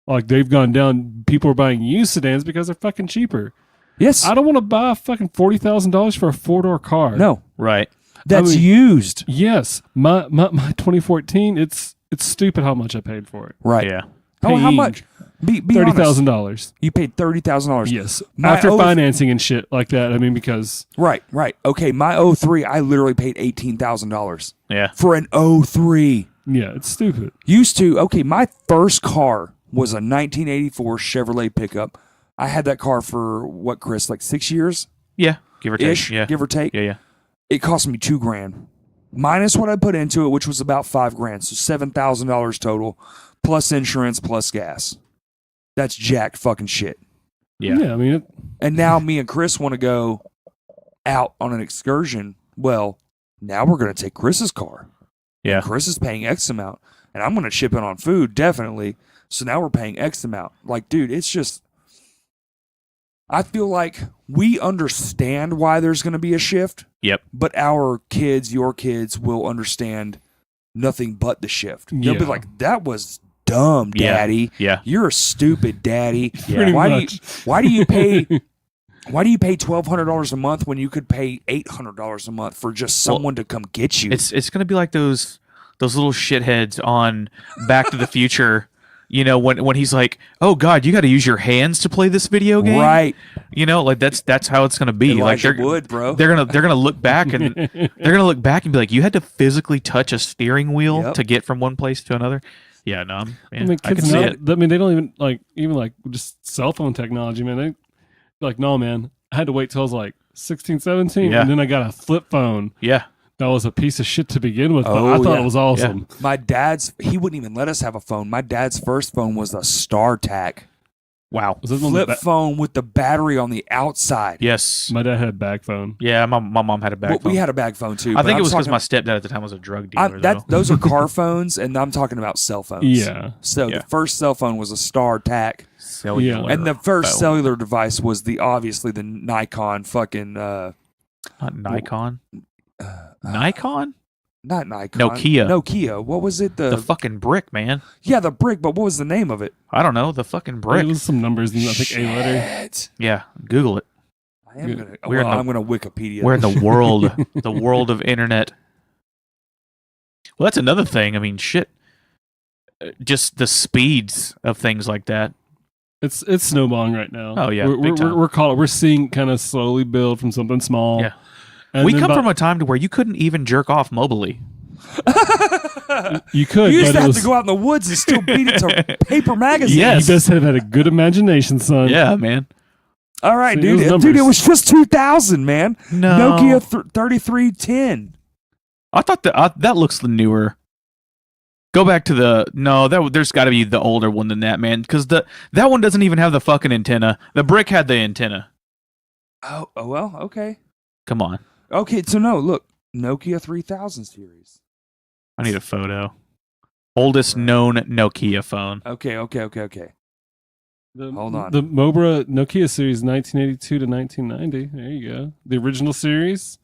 Like they've gone down. People are buying used sedans because they're fucking cheaper. Yes. I don't want to buy fucking $40,000 for a 4-door car. No. right. That's mean- used. Yes, my 2014. It's stupid how much I paid for it. Right. Yeah, Oh, how Paying much? Be $30,000. You paid $30,000. Yes, My after oath- financing and shit like that. I mean, because Right. Okay. My 03, I literally paid $18,000 yeah. for an 03. yeah, it's stupid. Used to, okay, my first car was a 1984 Chevrolet pickup. I had that car for what, Chris, like 6 years Yeah, give or take. ish, Yeah, give or take. yeah. It cost me $2,000 minus what I put into it, which was about $5,000. So $7,000 total, plus insurance, plus gas. That's jacked fucking shit. Yeah. I mean, And now me and Chris want to go out on an excursion. Well, now we're going to take Chris's car. Yeah. Chris is paying X amount, and I'm going to chip in on food, definitely. So now we're paying X amount. Like, dude, it's just, I feel like we understand why there's going to be a shift, Yep. but our kids, your kids, will understand nothing but the shift. They'll be Yeah. like, that was dumb, Yeah. daddy. Yeah. You're a stupid daddy. Yeah. pretty Why much. why do you pay why do you pay $1,200 a month when you could pay $800 a month for just Well, someone to come get you? It's going to be like those those little shitheads on Back to the Future. You know, when he's like, "Oh God, you got to use your hands to play this video game," Right. You know, like that's how it's gonna be. Elijah like Wood, bro. they're gonna look back and they're gonna look back and be like, "You had to physically touch a steering wheel Yep. to get from one place to another." Yeah, no, I mean, I can kids see now, it. I mean, they don't even just cell phone technology, man. They like, no, man. I had to wait till I was like 16, 17, Yeah. and then I got a flip phone. Yeah, That was a piece of shit to begin with, but Oh, I thought yeah. it was awesome. My dad's, he wouldn't even let us have a phone. My dad's first phone was a StarTAC wow. Was this one flip the phone with the battery on the outside. Yes. My dad had a bag phone. Yeah, my mom had a bag Well, phone. we had a bag phone too. I but think I'm it was because talking- my stepdad at the time was a drug dealer. though. those are car phones, and I'm talking about cell phones. Yeah. So Yeah. the first cell phone was a StarTAC, Cellular and the first phone. cellular device was obviously the Nikon fucking Not Nikon. Nikon? not Nikon. Nokia. Nokia. What was it? The fucking brick, man. Yeah, the brick. But what was the name of it? I don't know. The fucking brick. It was some numbers, and I think a letter. Shit. Yeah, Google it. I am gonna. We're in the- I'm gonna Wikipedia. We're in the world, the world of internet. Well, that's another thing. I mean, shit. Just the speeds of things like that. It's snowballing right now. Oh, yeah, we're big time. we're seeing kind of slowly build from something small. Yeah. And We then come by- from a time to where you couldn't even jerk off mobily. you could. You used but to it have was, to go out in the woods and still beat it to paper magazines. Yes. You best have had a good imagination, son. Yeah, man. All right, See, dude. those Dude, it numbers. was just 2000, man. No. Nokia 3310. I thought that looks the newer. Go back to there's got to be the older one than that, man, because that one doesn't even have the fucking antenna. The brick had the antenna. Oh, well, okay. Come on, Okay, so no, look. Nokia 3000 series. I need a photo. Oldest known Nokia phone. Okay. The, Hold on. The Mobra Nokia series, 1982 to 1990. There you go. The original series,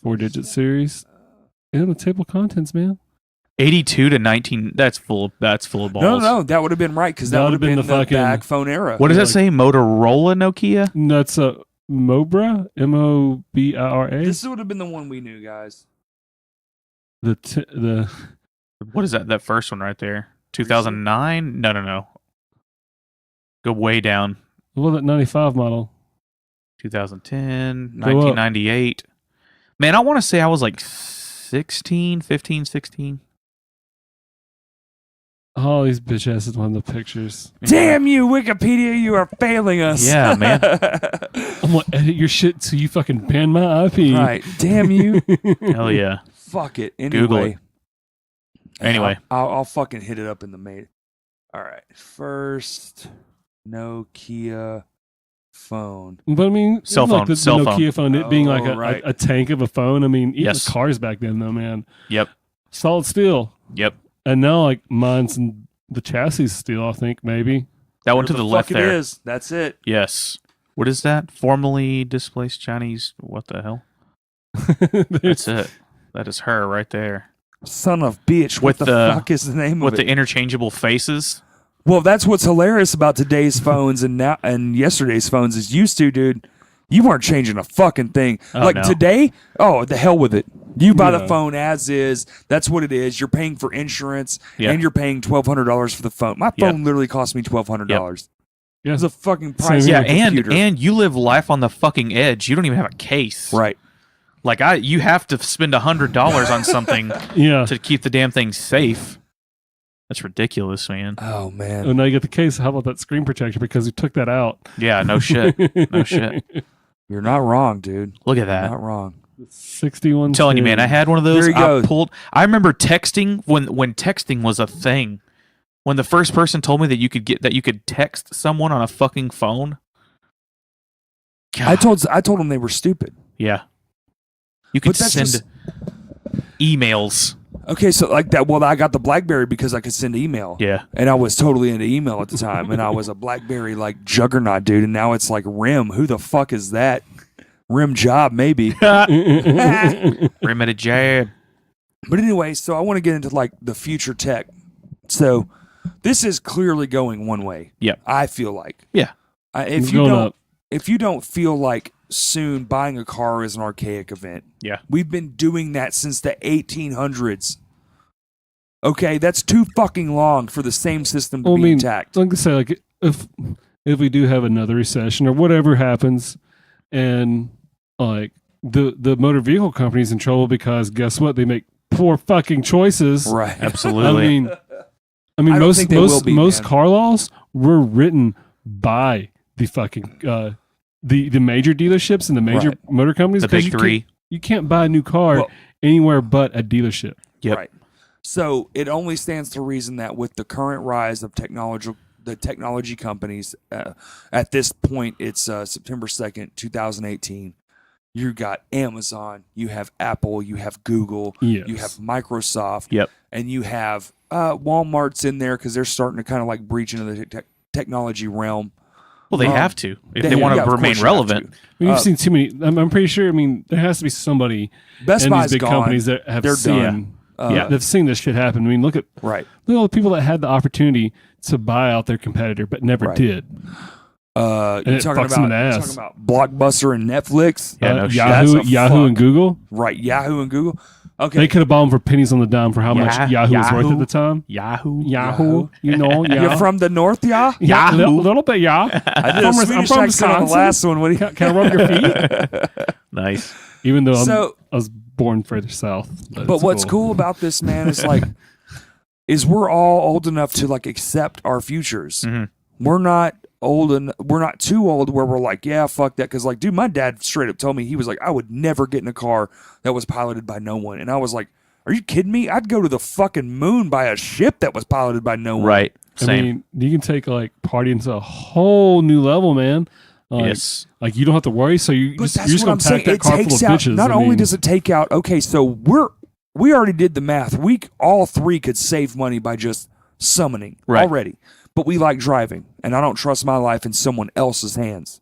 4-digit series, and the table of contents, man. 82 to 19. That's full of balls. No, that would have been right because that would have been the fucking- back phone era. What does that Like- say? Motorola Nokia? No, that's a Mobra, Mobira. This would have been the one we knew, guys. The What is that? That first one right there. 2009? No. Go way down. well, that 95 model. 2010, Go up. 1998. Man, I want to say I was like 15, 16. Oh, these bitch asses on the pictures. Damn you, Wikipedia! You are failing us. Yeah, man. I'm gonna edit your shit so you fucking ban my IP. Right. Damn you. Hell yeah. Fuck it. Google Anyway. it. Anyway. I'll fucking hit it up in the mail. All right. First Nokia phone. But I mean, Cell even like phone, the cell phone. Nokia phone, it being like Oh, right. a tank of a phone. I mean, even Yes. the cars back then, though, man, Yep. solid steel. Yep. And now, like mine's and the chassis is steel. I think maybe. That one to Where the left fuck there. It is. That's it. Yes. What is that? Formerly displaced Chinese. What the hell? That's it. That is her right there. Son of bitch. With What the the- fuck is the name With of the it? interchangeable faces. Well, that's what's hilarious about today's phones and yesterday's phones is used to, dude. You weren't changing a fucking thing. Oh, like no. today, the hell with it. You buy the Yeah. phone as is. That's what it is. You're paying for insurance Yeah. and you're paying $1,200 for the phone. My Yeah. phone literally cost me $1,200. Yeah. It's a fucking price. Same of Yeah, a and computer. and you live life on the fucking edge. You don't even have a case. right. Like you have to spend $100 on something Yeah. to keep the damn thing safe. That's ridiculous, man. Oh man. Oh, now you get the case. How about that screen protector? Because you took that out. Yeah, no shit. No shit. You're not wrong, dude. Look at that. Not wrong. 61. I'm telling you, man, I had one of those. There you go. I remember texting when texting was a thing. When the first person told me that you could text someone on a fucking phone. I God, told them they were stupid. yeah. You could But that's send just- emails. Okay, so like that. Well, I got the BlackBerry because I could send email. Yeah. And I was totally into email at the time, and I was a BlackBerry like juggernaut, dude. And now it's like RIM. Who the fuck is that? RIM job, maybe. Remedy jab. But anyway, so I want to get into like the future tech. So this is clearly going one way. Yep. I feel like. Yeah. If It's you going don't, up. if you don't feel like soon buying a car is an archaic event. Yeah. We've been doing that since the 1800s. Okay, that's too fucking long for the same system to Well, I be mean, intact. like I say, like if we do have another recession or whatever happens, and like the motor vehicle company's in trouble because guess what? They make poor fucking choices. Right. Absolutely. I mean, I don't think they will be, most man. car laws were written by the fucking the major dealerships and the major Right. motor companies. The 'cause big you three. You can't buy a new car Well- anywhere but a dealership. Yep. Right. So it only stands to reason that with the current rise of the technology companies, at this point, it's September 2nd, 2018. You got Amazon, you have Apple, you have Google, Yes. you have Microsoft, Yep. and you have Walmart's in there because they're starting to kind of like breach into the technology realm. Well, they Um, have to if They- they want yeah, to of remain course you have relevant. to. I mean, you've Uh, seen too many. I'm pretty sure. I mean, there has to be somebody Best in Buy's these big gone. companies that have They're seen. done. Yeah. They've seen this shit happen. I mean, look at Right. all the people that had the opportunity to buy out their competitor but never Right. did. You're it talking fucks them in about, the you're ass. talking about Blockbuster and Netflix. Yeah, no shit. Yahoo, That's a Yahoo, fuck. and Google. Right. Yahoo and Google. Okay. They could have bought them for pennies on the dime for how much Yahoo was worth Yahoo. at the time. Yahoo. Yahoo, you know, yeah. You're from the north, yeah? yeah, Yahoo. a little bit, yeah. I did I'm a from Swedish accent on the Wisconsin. last one. What do you? Can I rub your feet? Nice. Even though So- I was born further south. But it's what's cool about this, man, is like, is we're all old enough to like accept our futures. Mhm. We're not old and we're not too old where we're like, yeah, fuck that. Because like, dude, my dad straight up told me he was like, I would never get in a car that was piloted by no one, and I was like, are you kidding me? I'd go to the fucking moon by a ship that was piloted by no one. Right. I Same. mean, you can take like partying to a whole new level, man. Like, Yes. Like you don't have to worry. So you But just, that's you're just what I'm gonna saying. pack that It car full takes of out. bitches. Not I only mean, does it take out. Okay, so we already did the math. We all three could save money by just summoning Right. already. But we like driving, and I don't trust my life in someone else's hands.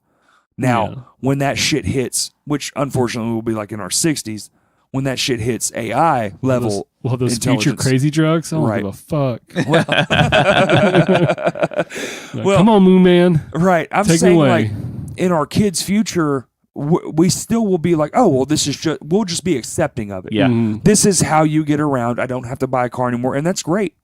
Now, Yeah. when that shit hits, which unfortunately will be like in our 60s, when that shit hits AI level, those future intelligence. crazy drugs. I don't Right. give a fuck. Like, Well- come on, Moon Man. right? I'm Take me saying away. like in our kids' future, we still will be like, oh well, this is just we'll just be accepting of it. Yeah. Mhm. This is how you get around. I don't have to buy a car anymore, and that's great.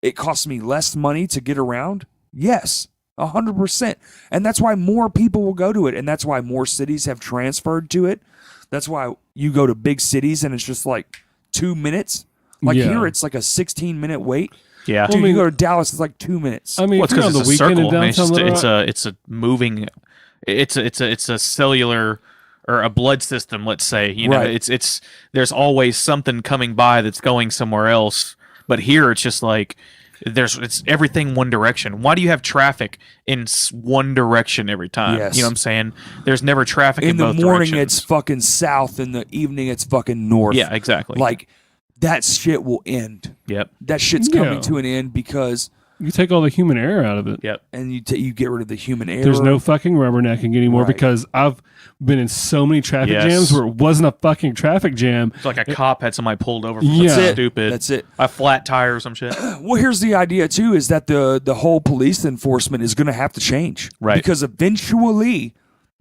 It costs me less money to get around. Yes, 100%, and that's why more people will go to it, and that's why more cities have transferred to it. That's why you go to big cities and it's just like 2 minutes. Like Yeah. here, it's like a 16-minute wait. Yeah. Dude, I mean- you go to Dallas, it's like 2 minutes. I mean, Well, if it's you're on because the it's a weekend in circle. I mean, downtown Little Rock, it's a moving. It's a cellular or a blood system. Let's say you know Right. it's there's always something coming by that's going somewhere else. But here it's just like it's everything one direction. Why do you have traffic in one direction every time? Yes. You know what I'm saying? There's never traffic in, in the both morning, directions. it's fucking south. In the evening, it's fucking north. Yeah, exactly. Like that shit will end. Yep. That shit's Yeah. coming to an end because, you take all the human error out of it. Yep. and you get rid of the human error. There's no fucking rubbernecking anymore Right. because I've been in so many traffic Yes. jams where it wasn't a fucking traffic jam. It's like a cop had somebody pulled over for Yeah. something That's it. stupid. That's it. A flat tire or some shit. Well, here's the idea too: is that the whole police enforcement is going to have to change, Right. Because eventually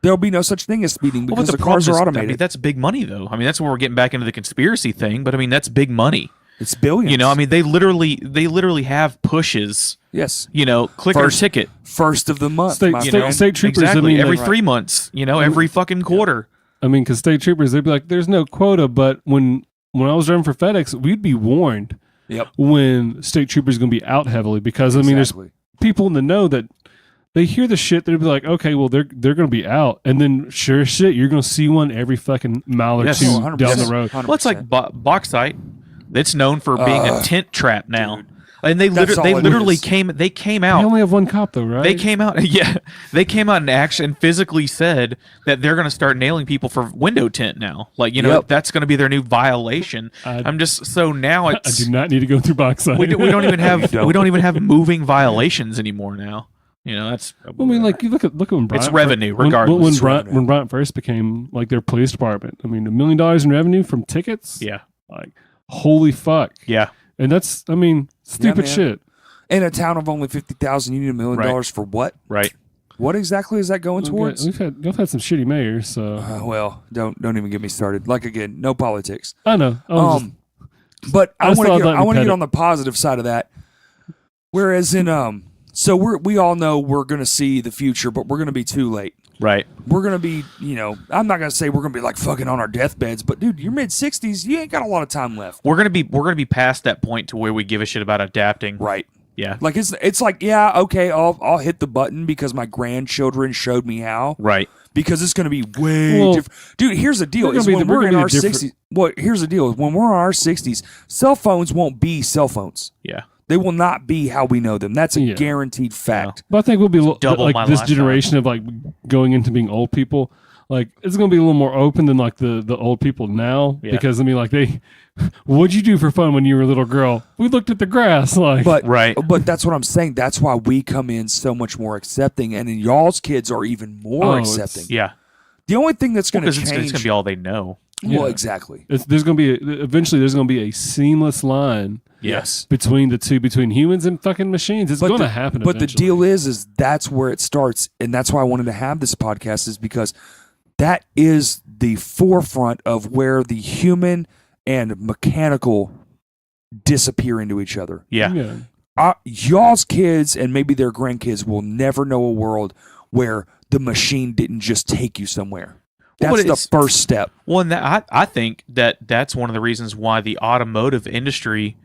there'll be no such thing as speeding Well, because but the problem cars are is, automated. I mean, that's big money, though. I mean, that's where we're getting back into the conspiracy thing. But I mean, that's big money. it's billions. You know, I mean, they literally have pushes. yes, You know, click First- our ticket. first of the month. State- my state- friend. state troopers, exactly. I mean, every like- 3 months. You know, every fucking quarter. I mean, because state troopers, they'd be like, "There's no quota," but when I was driving for FedEx, we'd be warned Yep. when state troopers going to be out heavily because I mean, Exactly. there's people in the know that they hear the shit. They'd be like, "Okay, well, they're going to be out," and then sure as shit, you're going to see one every fucking mile or Yes. two Oh, down 100%. the road. 100%. Well, it's like bauxite. It's known for being a tent trap now. dude. And they That's all it literally is. came They out. only have one cop though, right? They came out, yeah. They came out and actually and physically said that they're going to start nailing people for window tint now. Like, you know, Yep. that's going to be their new violation. I- I'm just so now I it's do not need to go through bauxite. we don't even have don't. we don't even have moving violations anymore now. You know, that's I mean, like you look at when Bryant, It's revenue, when- regardless. When, It's Bryant, revenue. when Bryant first became like their police department, I mean, $1 million in revenue from tickets. yeah, Like, holy fuck! yeah. And that's, I mean, stupid man. shit. in a town of only 50,000, you need $1 million Right. for what? Right. What exactly is that going towards? We've had some shitty mayors, so Well, don't even get me started. Like again, no politics. I know. But I I just want thought to that'd be get petty. on the positive side of that. Whereas so we all know we're going to see the future, but we're going to be too late. Right. We're going to be, I'm not going to say we're going to be like fucking on our deathbeds, but dude, you're mid-60s, you ain't got a lot of time left. We're gonna be past that point to where we give a shit about adapting. Right. Yeah. Like it's like, yeah, okay, I'll hit the button because my grandchildren showed me how. Right. Because it's going to be way Well, different. Dude, here's the deal. we're Is gonna be- when we're we're in gonna our be different. 60s, here's the deal. When we're in our 60s, cell phones won't be cell phones. Yeah. They will not be how we know them. That's a Yeah. guaranteed fact. But I think we'll be double my like this lifetime. generation of like going into being old people. Like it's going to be a little more open than like the old people now Yeah. because I mean like what'd you do for fun when you were a little girl? We looked at the grass like But Right. But that's what I'm saying. That's why we come in so much more accepting, and then y'all's kids are even more it's- accepting. Yeah. The only thing that's going to Because change. it's gonna be all they know. well, Yeah. exactly. there's going to be eventually there's going to be a seamless line Yes. between humans and fucking machines. It's going to happen. But the eventually. deal is that's where it starts, and that's why I wanted to have this podcast, is because that is the forefront of where the human and mechanical disappear into each other. Yeah. Y'all's kids and maybe their grandkids will never know a world where the machine didn't just take you somewhere. Well, That's but the it's- first step. Well, and I think that's one of the reasons why the automotive industry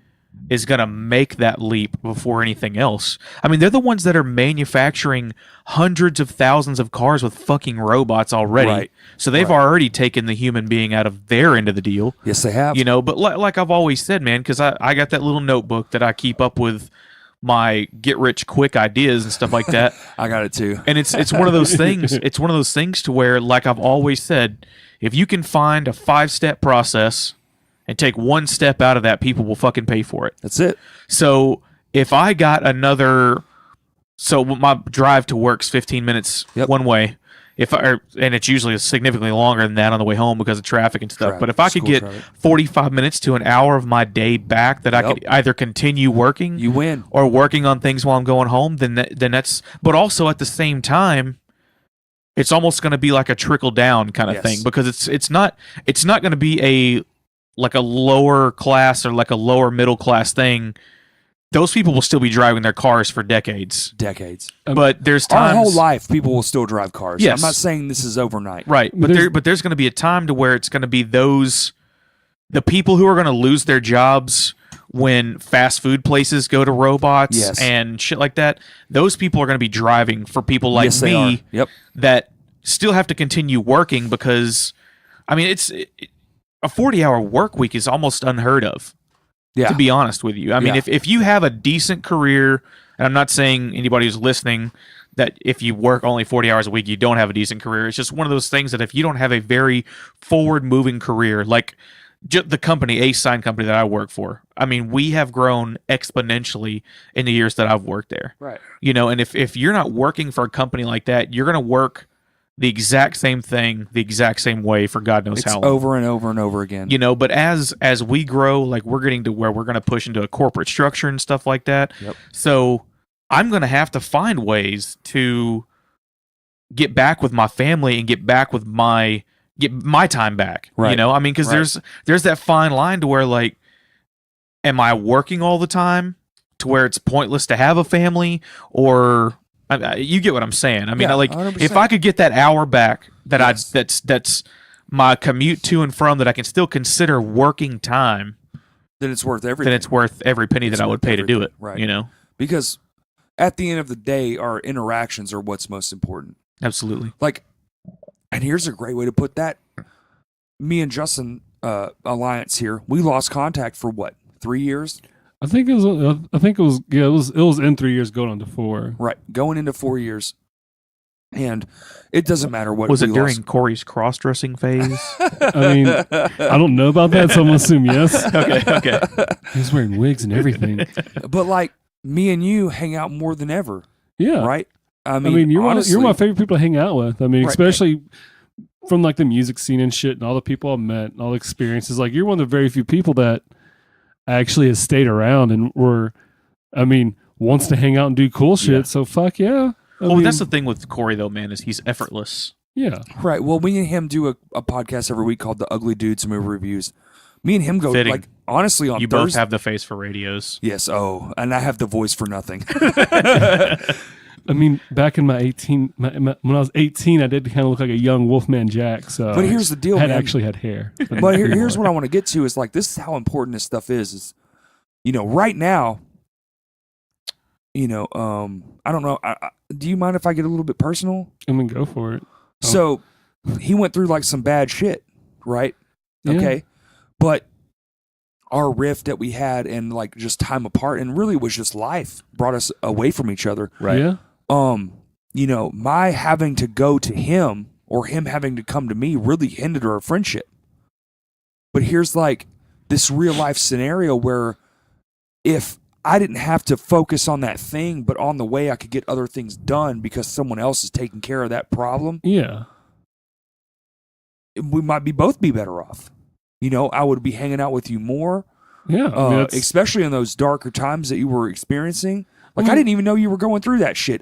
is going to make that leap before anything else. I mean, they're the ones that are manufacturing hundreds of thousands of cars with fucking robots already. Right. So they've Right. already taken the human being out of their end of the deal. Yes, they have. But like I've always said, man, because I got that little notebook that I keep up with my get rich quick ideas and stuff like that. I got it too. And it's one of those things. It's one of those things to where, like I've always said, if you can find a 5-step process and take one step out of that, people will fucking pay for it. That's it. So if I got so my drive to work's 15 minutes Yep. one way. And it's usually significantly longer than that on the way home because of traffic and stuff. Traffic, But if I could school get traffic. 45 minutes to an hour of my day back that I Yep. could either continue working You win. or working on things while I'm going home, then that's. But also at the same time, it's almost going to be like a trickle down kind of Yes. thing because it's not going to be a lower class or like a lower middle class thing. Those people will still be driving their cars for decades. Decades. But there's Our times, whole life, people will still drive cars. Yes. I'm not saying this is overnight. right? But But there's going to be a time to where it's going to be the people who are going to lose their jobs when fast food places go to robots Yes. and shit like that. Those people are going to be driving for people like Yes, they are. me Yep. that still have to continue working because, I mean, a 40-hour work week is almost unheard of. Yeah. To be honest with you. I mean, Yeah. if you have a decent career, and I'm not saying anybody who's listening that if you work only 40 hours a week, you don't have a decent career. It's just one of those things that if you don't have a very forward-moving career, like the company, Ace Sign Company that I work for, I mean, we have grown exponentially in the years that I've worked there. Right. And if you're not working for a company like that, you're going to work the exact same thing, the exact same way for God knows It's how long. over and over and over again. But as we grow, like we're getting to where we're going to push into a corporate structure and stuff like that. Yep. So I'm going to have to find ways to get back with my family and get my time back. Right. I mean, because Right. there's that fine line to where, like, am I working all the time to where it's pointless to have a family, or you get what I'm saying? I mean, Yeah, like 100%. if I could get that hour back that Yes. that's my commute to and from that I can still consider working time, Then it's worth everything. then it's worth every penny It's that I would worth pay to do it. everything, right. Because at the end of the day, our interactions are what's most important. Absolutely. Like, and here's a great way to put that. Me and Justin Alliance here, we lost contact for what, 3 years? I think it was in 3 years going on to 4. Right, going into 4 years. And it doesn't matter what Was it we during lost. Corey's cross-dressing phase? I mean, I don't know about that, so I'm gonna assume yes. okay. He's wearing wigs and everything. But like me and you hang out more than ever, Yeah. right? I I mean, you're honestly, my favorite people to hang out with. I mean, Right. especially from like the music scene and shit, and all the people I've met, and all the experiences. Like, you're one of the very few people that actually has stayed around and wants to hang out and do cool shit. Yeah. So fuck yeah. I Well, mean, that's the thing with Corey though, man, is he's effortless. yeah. Right. Well, we and him do a podcast every week called The Ugly Dudes Movie Reviews. Me and him go Fitting. like honestly, on You both Thursday, have the face for radios. yes. Oh, and I have the voice for nothing. I mean, back in when I was 18, I did kind of look like a young Wolfman Jack. So, But here's the deal, I had man. actually had hair. But here's what I want to get to is like this is how important this stuff is right now. I don't know. Do you mind if I get a little bit personal? I mean, go for it. So he went through like some bad shit, right? Yeah. Okay. But our rift that we had and like just time apart and really was just life brought us away from each other. Yeah. My having to go to him or him having to come to me really hindered our friendship. But here's like this real life scenario where if I didn't have to focus on that thing, but on the way I could get other things done because someone else is taking care of that problem, Yeah. we might both be better off. I would be hanging out with you more, Yeah. I mean, that's- especially in those darker times that you were experiencing. Like, Mhm. I didn't even know you were going through that shit.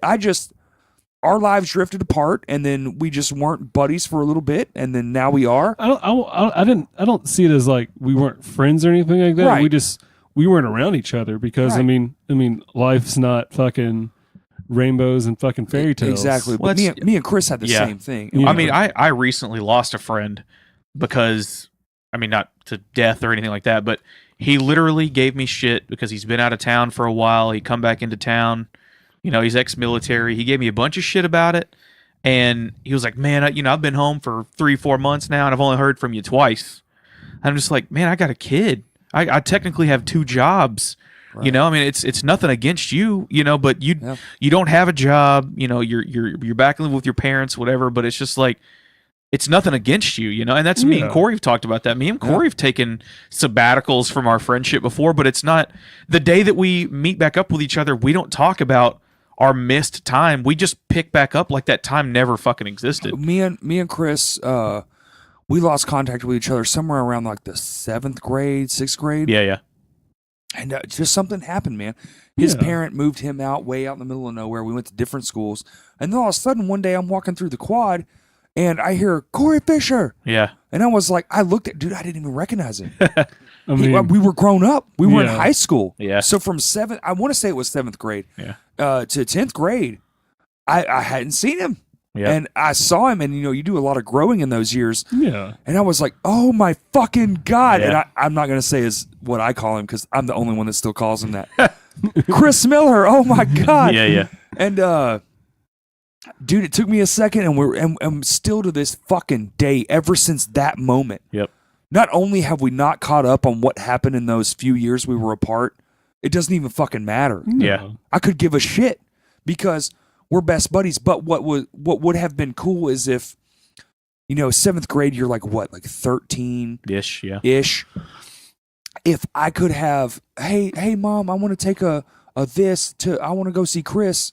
Our lives drifted apart, and then we just weren't buddies for a little bit, and then now we are. I don't see it as like we weren't friends or anything like that. Right. We weren't around each other because Right. I mean, life's not fucking rainbows and fucking fairy tales. Exactly. Well, But me and Chris had the yeah. same thing. Yeah. I mean, I recently lost a friend because, I mean, not to death or anything like that, but he literally gave me shit because he's been out of town for a while. He come back into town. He's ex-military. He gave me a bunch of shit about it. And he was like, man, I've been home for 3-4 months now, and I've only heard from you twice. I'm just like, man, I got a kid. I technically have 2 jobs. Right. I mean, it's nothing against you, but you don't have a job. You're back with your parents, whatever. But it's just like, it's nothing against you, and that's me and Yeah. Corey have talked about that. Me and Corey have taken sabbaticals from our friendship before, but it's not the day that we meet back up with each other. We don't talk about our missed time. We just pick back up like that time never fucking existed. Me and Chris, we lost contact with each other somewhere around like the 7th grade, 6th grade. Yeah. And just something happened, man. His Yeah. parent moved him out way out in the middle of nowhere. We went to different schools. And then all of a sudden, one day I'm walking through the quad and I hear Corey Fisher. Yeah. And I was like, I looked at, dude, I didn't even recognize him. I mean, We were grown up. We were in Yeah. high school. Yeah. So from I want to say it was 7th grade Yeah. to 10th grade, I hadn't seen him. Yeah. And I saw him, and you do a lot of growing in those years. yeah. And I was like, oh my fucking God. Yeah. And I'm not going to say is what I call him because I'm the only one that still calls him that. Chris Miller. Oh my God. Yeah. And, dude, it took me a second and I'm still to this fucking day ever since that moment. Yep. Not only have we not caught up on what happened in those few years we were apart, it doesn't even fucking matter. Yeah. I could give a shit because we're best buddies. But what would have been cool is if, 7th grade, you're like what, like 13 Ish. Yeah. ish. If I could have, hey, mom, I want to take I want to go see Chris.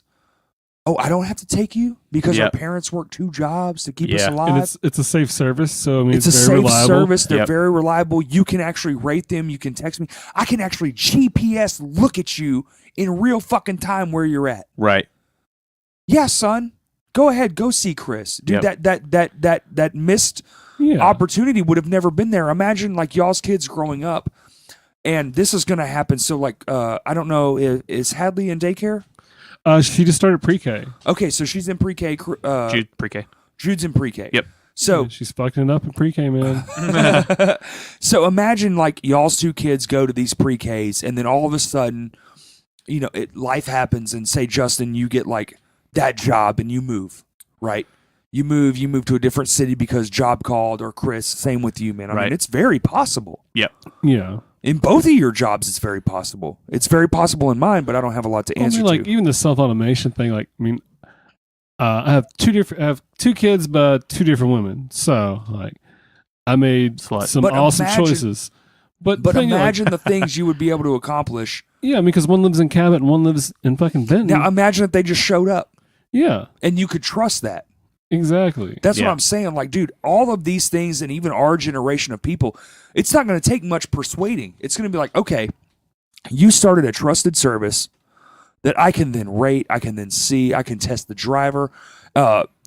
Oh, I don't have to take you because our Yep. parents work 2 jobs to keep us Yeah. alive. And it's a safe service, so I mean, It's a very safe reliable. service. They're Yep. very reliable. You can actually rate them. You can text me. I can actually GPS look at you in real fucking time where you're at. Right. Yeah, son. Go ahead. Go see Chris. Dude, Yep. that missed Yeah. opportunity would have never been there. Imagine like y'all's kids growing up, and this is going to happen. So like, I don't know, is Hadley in daycare? She just started pre-K. Okay, so she's in pre-K. Jude pre-K. Jude's in pre-K. Yep. So Yeah, she's fucking it up in pre-K, man. so imagine like y'all's 2 kids go to these pre-Ks, and then all of a sudden, life happens, and say Justin, you get like that job, and you move, right? You move to a different city because job called, or Chris, same with you, man. I mean, Right. it's very possible. Yep. Yeah. In both of your jobs, it's very possible. It's very possible in mine, but I don't have a lot to I answer mean, like to. even the self-automation thing. Like, I mean, I have 2 kids, but 2 different women. So like, I made Slut. some But awesome imagine- choices. But But the thing, like, imagine the things you would be able to accomplish. yeah, because one lives in Cabot and one lives in fucking Benton. Now, imagine if they just showed up yeah, and you could trust that. exactly. That's Yeah. what I'm saying. Like, dude, all of these things, and even our generation of people, it's not going to take much persuading. It's going to be like, okay, you started a trusted service that I can then rate, I can then see, I can test the driver.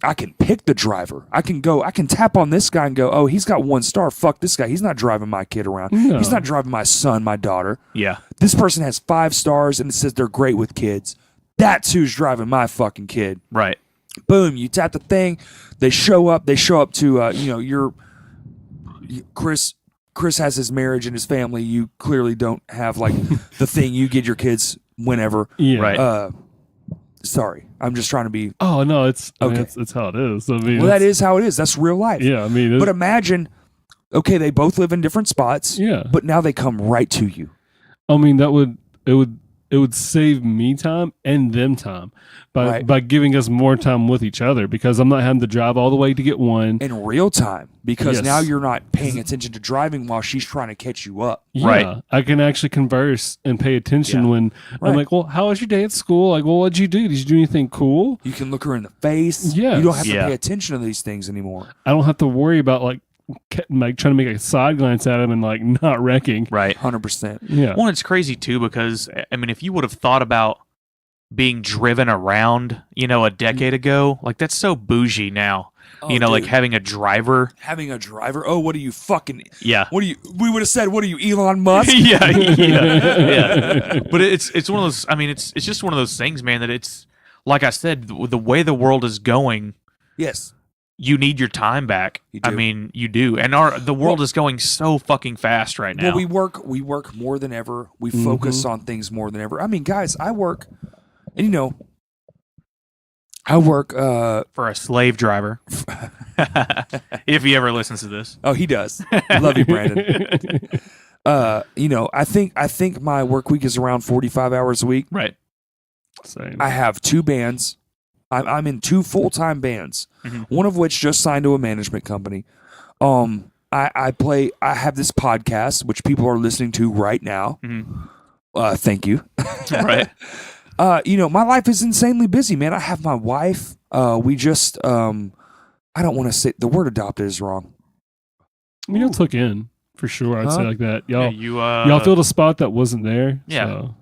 I can pick the driver. I can tap on this guy and go, oh, he's got 1 star. Fuck this guy. He's not driving my kid around. No. He's not driving my son, my daughter. Yeah. This person has 5 stars and it says they're great with kids. That's who's driving my fucking kid. Right. Boom, you tap the thing. They show up to, Chris has his marriage and his family. You clearly don't have like the thing you get your kids whenever. Yeah. Right. Sorry, I'm just trying to be. Oh no, it's Okay. it's how it is. I mean, Well, that is how it is. That's real life. Yeah, I mean, But imagine, okay, they both live in different spots. yeah. But now they come right to you. I mean, it would save me time and them time Right. by giving us more time with each other, because I'm not having to drive all the way to get one. In real time, because Yes. now you're not paying attention to driving while she's trying to catch you up. Yeah, Right. I can actually converse and pay attention Yeah. when Right. I'm like, well, how was your day at school? Like, well, what'd you do? Did you do anything cool? You can look her in the face. Yes. You don't have to Yeah. pay attention to these things anymore. I don't have to worry about like trying to make a side glance at him and like not wrecking. Right. 100%. Yeah. Well, it's crazy too because I mean, if you would have thought about being driven around, a decade ago, like that's so bougie now. Oh, like dude. having a driver. Having a driver. Oh, what are you fucking? Yeah. We would have said, what are you, Elon Musk? yeah. But it's one of those. I mean, it's just one of those things, man. That it's like I said, the way the world is going, Yes. you need your time back. You I do. mean, you do, and the world is going so fucking fast right now. Well, we work more than ever. We focus on things more than ever. I mean, guys, I work, and I work. For a slave driver, if he ever listens to this, Oh, he does. Love you, Brandon. I think my work week is around 45 hours a week. right? Same. I have 2 bands. I'm in 2 full-time bands. Mhm. One of which just signed to a management company. I have this podcast which people are listening to right now. Mhm. Thank you. Right. My life is insanely busy, man. I have my wife. We just I don't want to say the word adopted is wrong. I mean, y'all took in for sure. I'd say Huh? like that. Yeah, Y'all you filled a spot that wasn't there. Yeah. So,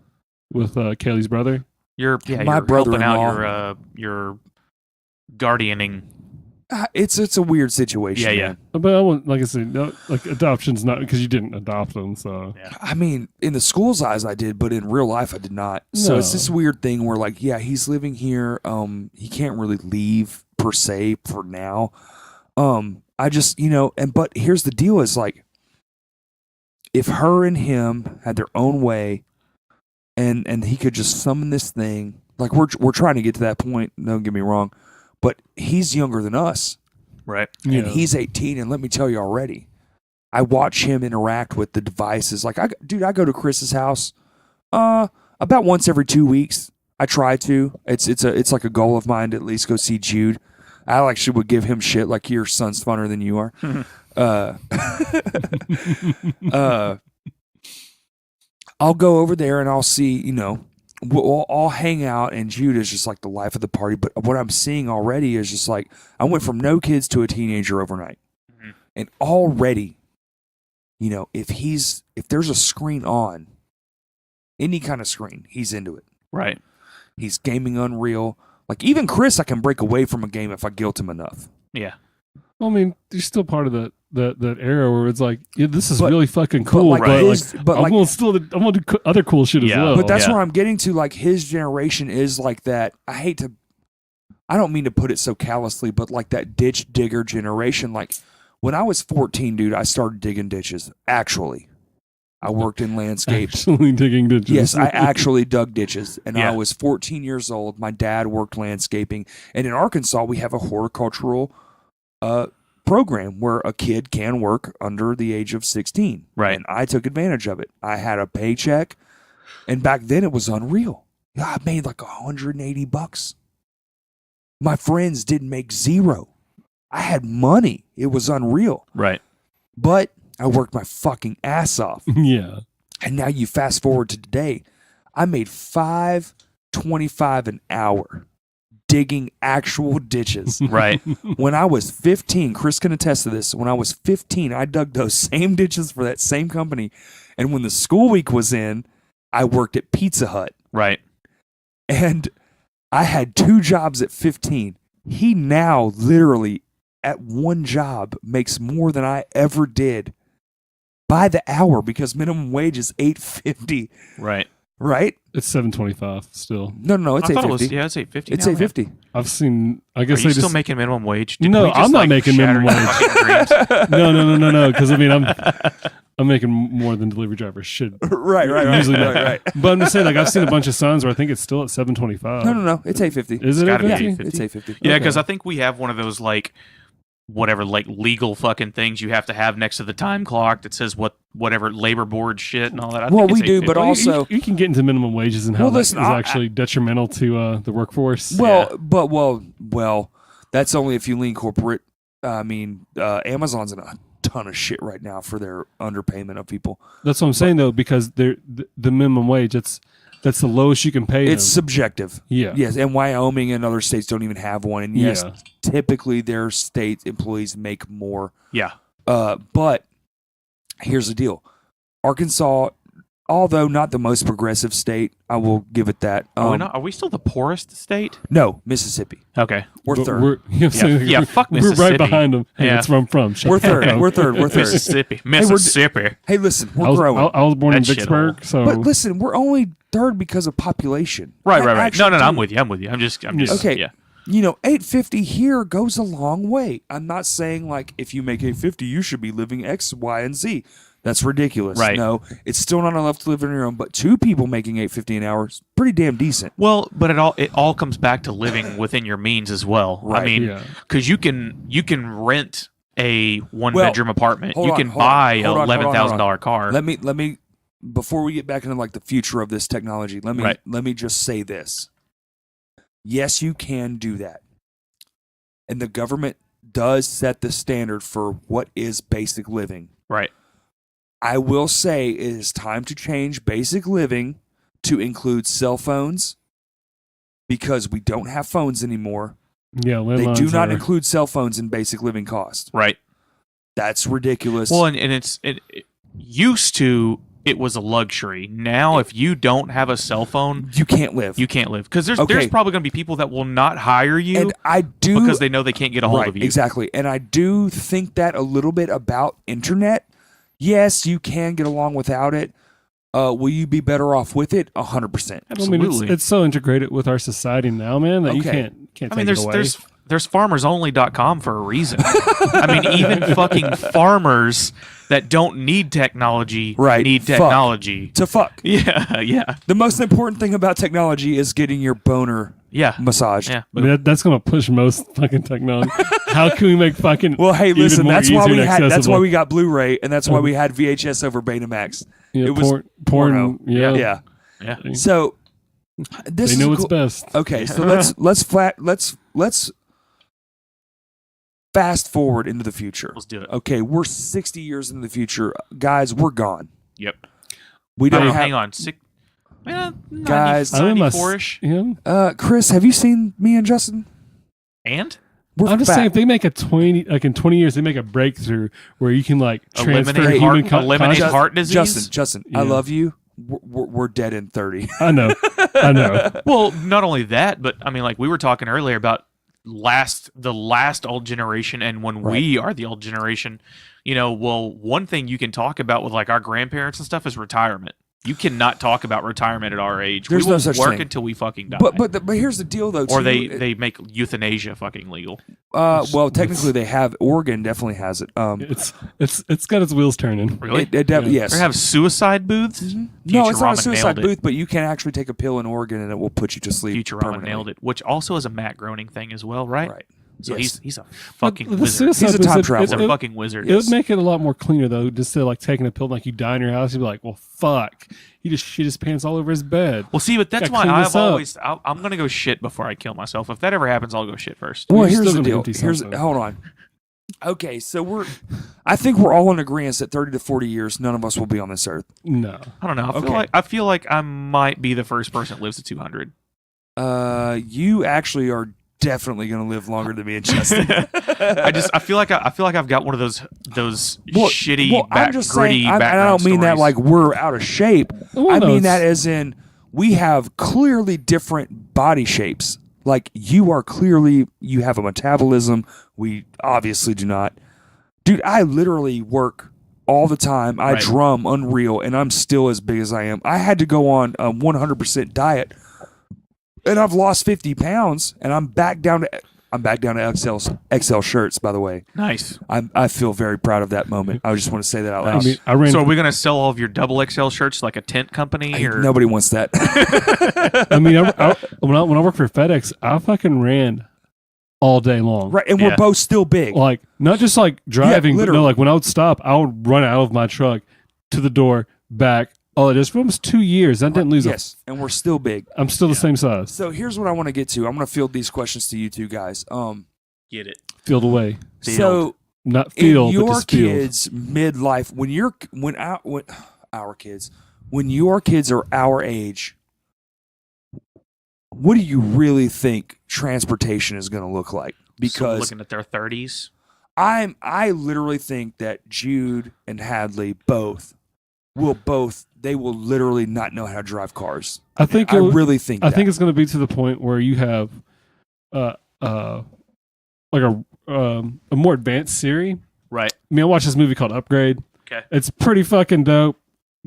with Kaylee's brother. You're My you're helping brother-in-law. out your guardianing. It's a weird situation. Yeah, man. But I wouldn't, like I said, no, like adoption's not because you didn't adopt them. So I mean, in the school's eyes, I did, but in real life, I did not. So it's No. this weird thing where, like, yeah, he's living here. He can't really leave per se for now. I just, but here's the deal: is like, if her and him had their own way, and he could just summon this thing, like we're trying to get to that point. Don't get me wrong, but he's younger than us. Right. yeah. And he's 18, and let me tell you already, I watch him interact with the devices. Like, I go to Chris's house about once every 2 weeks. I try to. It's like a goal of mine to at least go see Jude. I actually would give him shit like your son's funner than you are. I'll go over there and I'll see, we'll all hang out, and Jude is just like the life of the party. But what I'm seeing already is just like, I went from no kids to a teenager overnight. Mhm. And already, if there's a screen on, any kind of screen, he's into it. Right. He's gaming Unreal. Like, even Chris, I can break away from a game if I guilt him enough. Yeah. Well, I mean, you're still part of that era where it's like, yeah, this is But- really fucking cool, like but, his- like, but I'm like- gonna do other cool shit as Yeah, well. But that's yeah. where I'm getting to. Like, his generation is like that. I don't mean to put it so callously, but like that ditch digger generation. Like, when I was 14, dude, I started digging ditches. Actually, I worked in landscape. actually digging ditches. Yes, I actually dug ditches, and Yeah. I was 14 years old. My dad worked landscaping, and in Arkansas, we have a horticultural program where a kid can work under the age of 16. Right. And I took advantage of it. I had a paycheck, and back then it was unreal. Yeah, I made like $180. My friends didn't make zero. I had money. It was unreal. Right. But I worked my fucking ass off. yeah. And now you fast forward to today, I made $5.25 an hour digging actual ditches. Right. When I was 15, Chris can attest to this. When I was 15, I dug those same ditches for that same company. And when the school week was in, I worked at Pizza Hut. Right. And I had 2 jobs at 15. He now literally at one job makes more than I ever did by the hour because minimum wage is $8.50. Right. Right? It's $7.25 still. No, it's I thought it $8.50. was it's $8.50. It's now, man. $8.50. I've seen. I Are guess you they still just. making minimum wage? No, we just, I'm not making shatter minimum your wage. fucking dreams? No. Because I mean, I'm making more than delivery drivers should. Right. Usually make. right. But I'm just saying, like I've seen a bunch of signs where I think it's still at $7.25. No. It's $8.50. Is it It's gotta be $8.50? $8.50. It's $8.50. Yeah, Okay. because I think we have one of those like whatever like legal fucking things you have to have next to the time clock that says whatever labor board shit and all that. I Well, think we it's do, 8.50. but Well, also, you can get into minimum wages and how Well, that listen, is I- actually detrimental to the workforce. well, that's only if you lean corporate. I mean, Amazon's in a ton of shit right now for their underpayment of people. That's what I'm saying though, because the minimum wage that's the lowest you can pay. It's them. subjective. Yeah. Yes, and Wyoming and other states don't even have one. And yes, Yeah. typically their state employees make more. Yeah. But here's the deal: Arkansas, although not the most progressive state, I will give it that. Are we still the poorest state? No, Mississippi. Okay. We're But third. you know what I'm saying? Yeah, fuck We're Mississippi. right behind them. Hey, Yeah. that's where I'm from. Shut We're the fuck third. up. We're third. Mississippi. we're- Mississippi. Hey, listen, we're I was, growing. I was born in That Vicksburg, shithole. so But listen, we're only third because of population. Right. I actually No, do. I'm with you. I'm with you. I'm just Okay. yeah. You know, 850 here goes a long way. I'm not saying like if you make 850, you should be living X, Y, and Z. That's ridiculous. Right. No, it's still not enough to live on your own. But two people making 850 an hour is pretty damn decent. Well, but it all comes back to living within your means as well. I Right. mean, yeah. because you can rent a one Well, bedroom apartment. hold You on, can hold on, buy hold a on, hold on, $11,000 car. Let me before we get back into like the future of this technology. Right. Let me just say this. Yes, you can do that, and the government does set the standard for what is basic living. Right. I will say it is time to change basic living to include cell phones because we don't have phones anymore. Yeah, They do landlines not are- include cell phones in basic living cost. Right. That's ridiculous. Well, and it used to it was a luxury. Now, if you don't have a cell phone, you can't live. you can't live because there's Okay. probably going to be people that will not hire you and I do because they know they can't get a hold right, of you. exactly. And I do think that a little bit about internet. Yes, you can get along without it. Will you be better off with it? 100%. I mean, Absolutely. it's so integrated with our society now, man, that you Okay. can't I take mean, it away. there's farmersonly.com for a reason. I mean, even fucking farmers that don't need technology Right, need fuck. technology. To fuck. Yeah. The most important thing about technology is getting your boner Yeah. massaged. Yeah. I mean, that's going to push most fucking technology. How can we make fucking Well, hey, even listen. more That's why easier we and had. That's accessible? why we got Blu-ray, and that's why we had VHS over Betamax. Yeah, it was porn. porno. Yeah, Yeah. Yeah. So this they is know a what's cool- best. Okay, so let's fast forward into the future. Let's do it. Okay, we're 60 years into the future, guys. We're gone. Yep. We don't have. Hang on. Guys, I'm in my 94-ish. Yeah. Chris, have you seen me and Justin? And We're I'm just fat. saying, if they make a 20 years, they make a breakthrough where you can like transfer eliminate human eliminate conscious- heart disease. Justin, Yeah. I love you. We're dead in 30. I know. Well, not only that, but I mean, like we were talking earlier about the last old generation, and when we are the old generation, well, one thing you can talk about with like our grandparents and stuff is retirement. You cannot talk about retirement at our age. There's we no will such work thing. until we fucking die. But here's the deal, though. or too. they make euthanasia fucking legal. Well, technically they have. Oregon definitely has it. It's got its wheels turning. Really? Yes. They have suicide booths. No, it's not a Futurama suicide nailed it. booth, but you can actually take a pill in Oregon and it will put you to sleep. Futurama permanently. nailed it, which also is a Matt Groening thing as well, right? Right. So Yes. he's a fucking The wizard. suicide He's a booth, time it- traveler. He's a it- fucking wizard. It would make it a lot more cleaner though, just to like taking a pill like you die in your house. You'd be like, well, fuck, he just shit his pants all over his bed. Well, see, but that's Gotta why clean I've this up. always I'm gonna go shit before I kill myself. If that ever happens, I'll go shit first. Well, You're here's still the gonna deal. empty Here's something. hold on. Okay, so I think we're all in agreement that 30 to 40 years, none of us will be on this earth. No, I don't know. Okay. I feel like I might be the first person that lives to 200. You actually are definitely going to live longer than me and Justin. I feel like I've got one of those shitty, I'm just gritty saying, and I don't mean that background like we're out of shape. Well, I no, mean it's- that as in we have clearly different body shapes. Like, you are clearly, you have a metabolism. We obviously do not. Dude, I literally work all the time. I Right. drum unreal, and I'm still as big as I am. I had to go on a 100% diet, and I've lost 50 pounds, and I'm back down to XL shirts, by the way. Nice. I feel very proud of that moment. I just want to say that out loud. I mean, I ran. So are we gonna sell all of your double XL shirts like a tent company, or Nobody wants that. I mean, when I worked for FedEx, I fucking ran all day long. Right, and Yeah. we're both still big. Like, not just like driving, but literally. no, like when I would stop, I would run out of my truck to the door, back. Oh, it is for almost 2 years. I didn't lose Yes, and we're still big. I'm still the same size. So here's what I want to get to. I'm going to field these questions to you two guys. get it? Field away. So Not in field, but your just field. kids' midlife, when our kids, when your kids are our age, what do you really think transportation is going to look like? So Because looking at their 30s. I literally think that Jude and Hadley they will literally not know how to drive cars. I think I it'll- really think I that. think it's going to be to the point where you have, like a more advanced Siri. Right. I mean, I watched this movie called Upgrade. Okay. It's pretty fucking dope.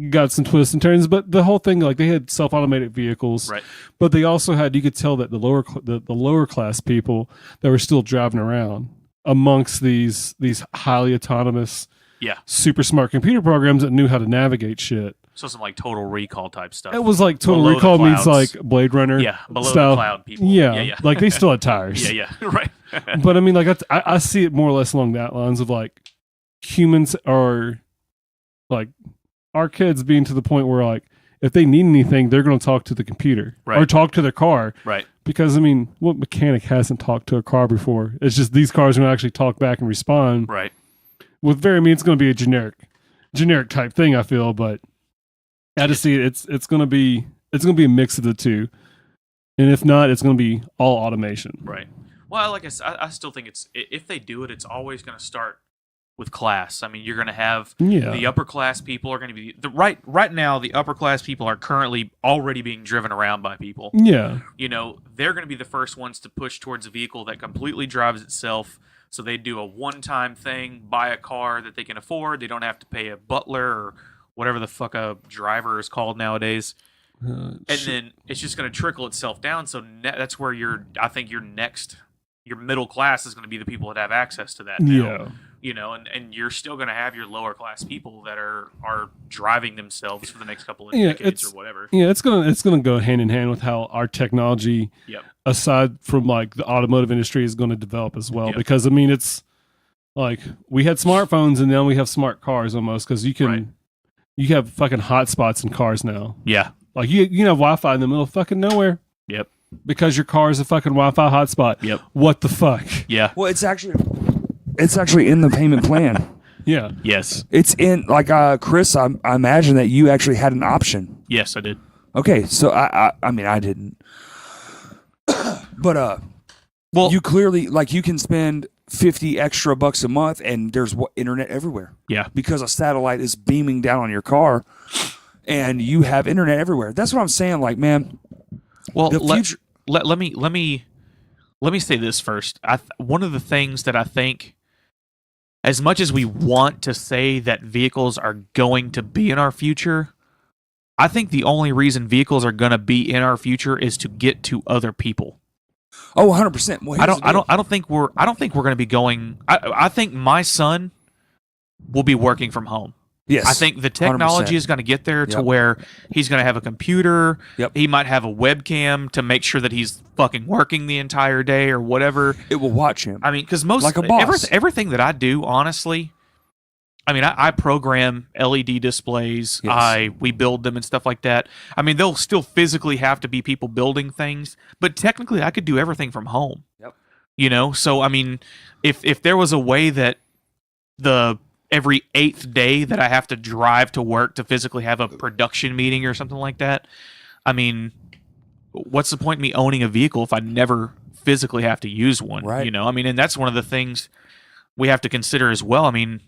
Got some twists and turns, but the whole thing, like, they had self-automated vehicles, Right. but they also had, you could tell that the lower class people that were still driving around amongst these highly autonomous, Yeah. super smart computer programs that knew how to navigate shit. So some like Total Recall type stuff. It was like Total Below the Recall meets clouds. like Blade Runner. Yeah, below style. the cloud people. Yeah, yeah. like they still had tires. yeah, right. But I mean, like I see it more or less along that lines of like humans are like our kids being to the point where like if they need anything, they're going to talk to the computer Right. or talk to their car. Right. Because I mean, what mechanic hasn't talked to a car before? It's just these cars are going to actually talk back and respond. Right. With I mean, it's going to be a generic type thing. I feel, but I just see it. It's going to be a mix of the two, and if not, it's going to be all automation. Right. Well, like I still think if they do it, it's always going to start with class. I mean, you're going to have Yeah. the upper class people are going to be right now. The upper class people are currently already being driven around by people. Yeah. You know, they're going to be the first ones to push towards a vehicle that completely drives itself. So they do a one-time thing, buy a car that they can afford. They don't have to pay a butler or whatever the fuck a driver is called nowadays. And then it's just going to trickle itself down. So that's where I think your middle class is going to be the people that have access to that now. Yeah. You know, and you're still going to have your lower class people that are driving themselves for the next couple of decades or whatever. Yeah, it's gonna go hand in hand with how our technology, Yep. aside from like the automotive industry, is going to develop as well. Yep. Because I mean, it's like we had smartphones and now we have smart cars almost because Right. you have fucking hotspots in cars now. Yeah. Like you have Wi-Fi in the middle of fucking nowhere Yep. because your car is a fucking Wi-Fi hotspot. Yep. What the fuck? Yeah. Well, it's actually in the payment plan. Yeah. Yes. It's in like Chris. I imagine that you actually had an option. Yes, I did. Okay, so I mean I didn't, but Well, you clearly like you can spend $50 extra a month and there's internet everywhere yeah. because a satellite is beaming down on your car, and you have internet everywhere. That's what I'm saying. Like, man, Well, the let, future. let me say this first. One of the things that I think, as much as we want to say that vehicles are going to be in our future, I think the only reason vehicles are going to be in our future is to get to other people. Oh, 100%. Well, I don't think we're going to be going. I think my son will be working from home. Yes, I think the technology 100%. is going to get there to Yep. where he's going to have a computer. Yep. He might have a webcam to make sure that he's fucking working the entire day or whatever. It will watch him. I mean, because most Like a boss. everything that I do, honestly, I mean, I program LED displays. Yes. We build them and stuff like that. I mean, they'll still physically have to be people building things, but technically, I could do everything from home. Yep. You know, so I mean, if there was a way that every 8th day that I have to drive to work to physically have a production meeting or something like that, I mean, what's the point in me owning a vehicle if I never physically have to use one? Right. You know, I mean, and that's one of the things we have to consider as well. I mean,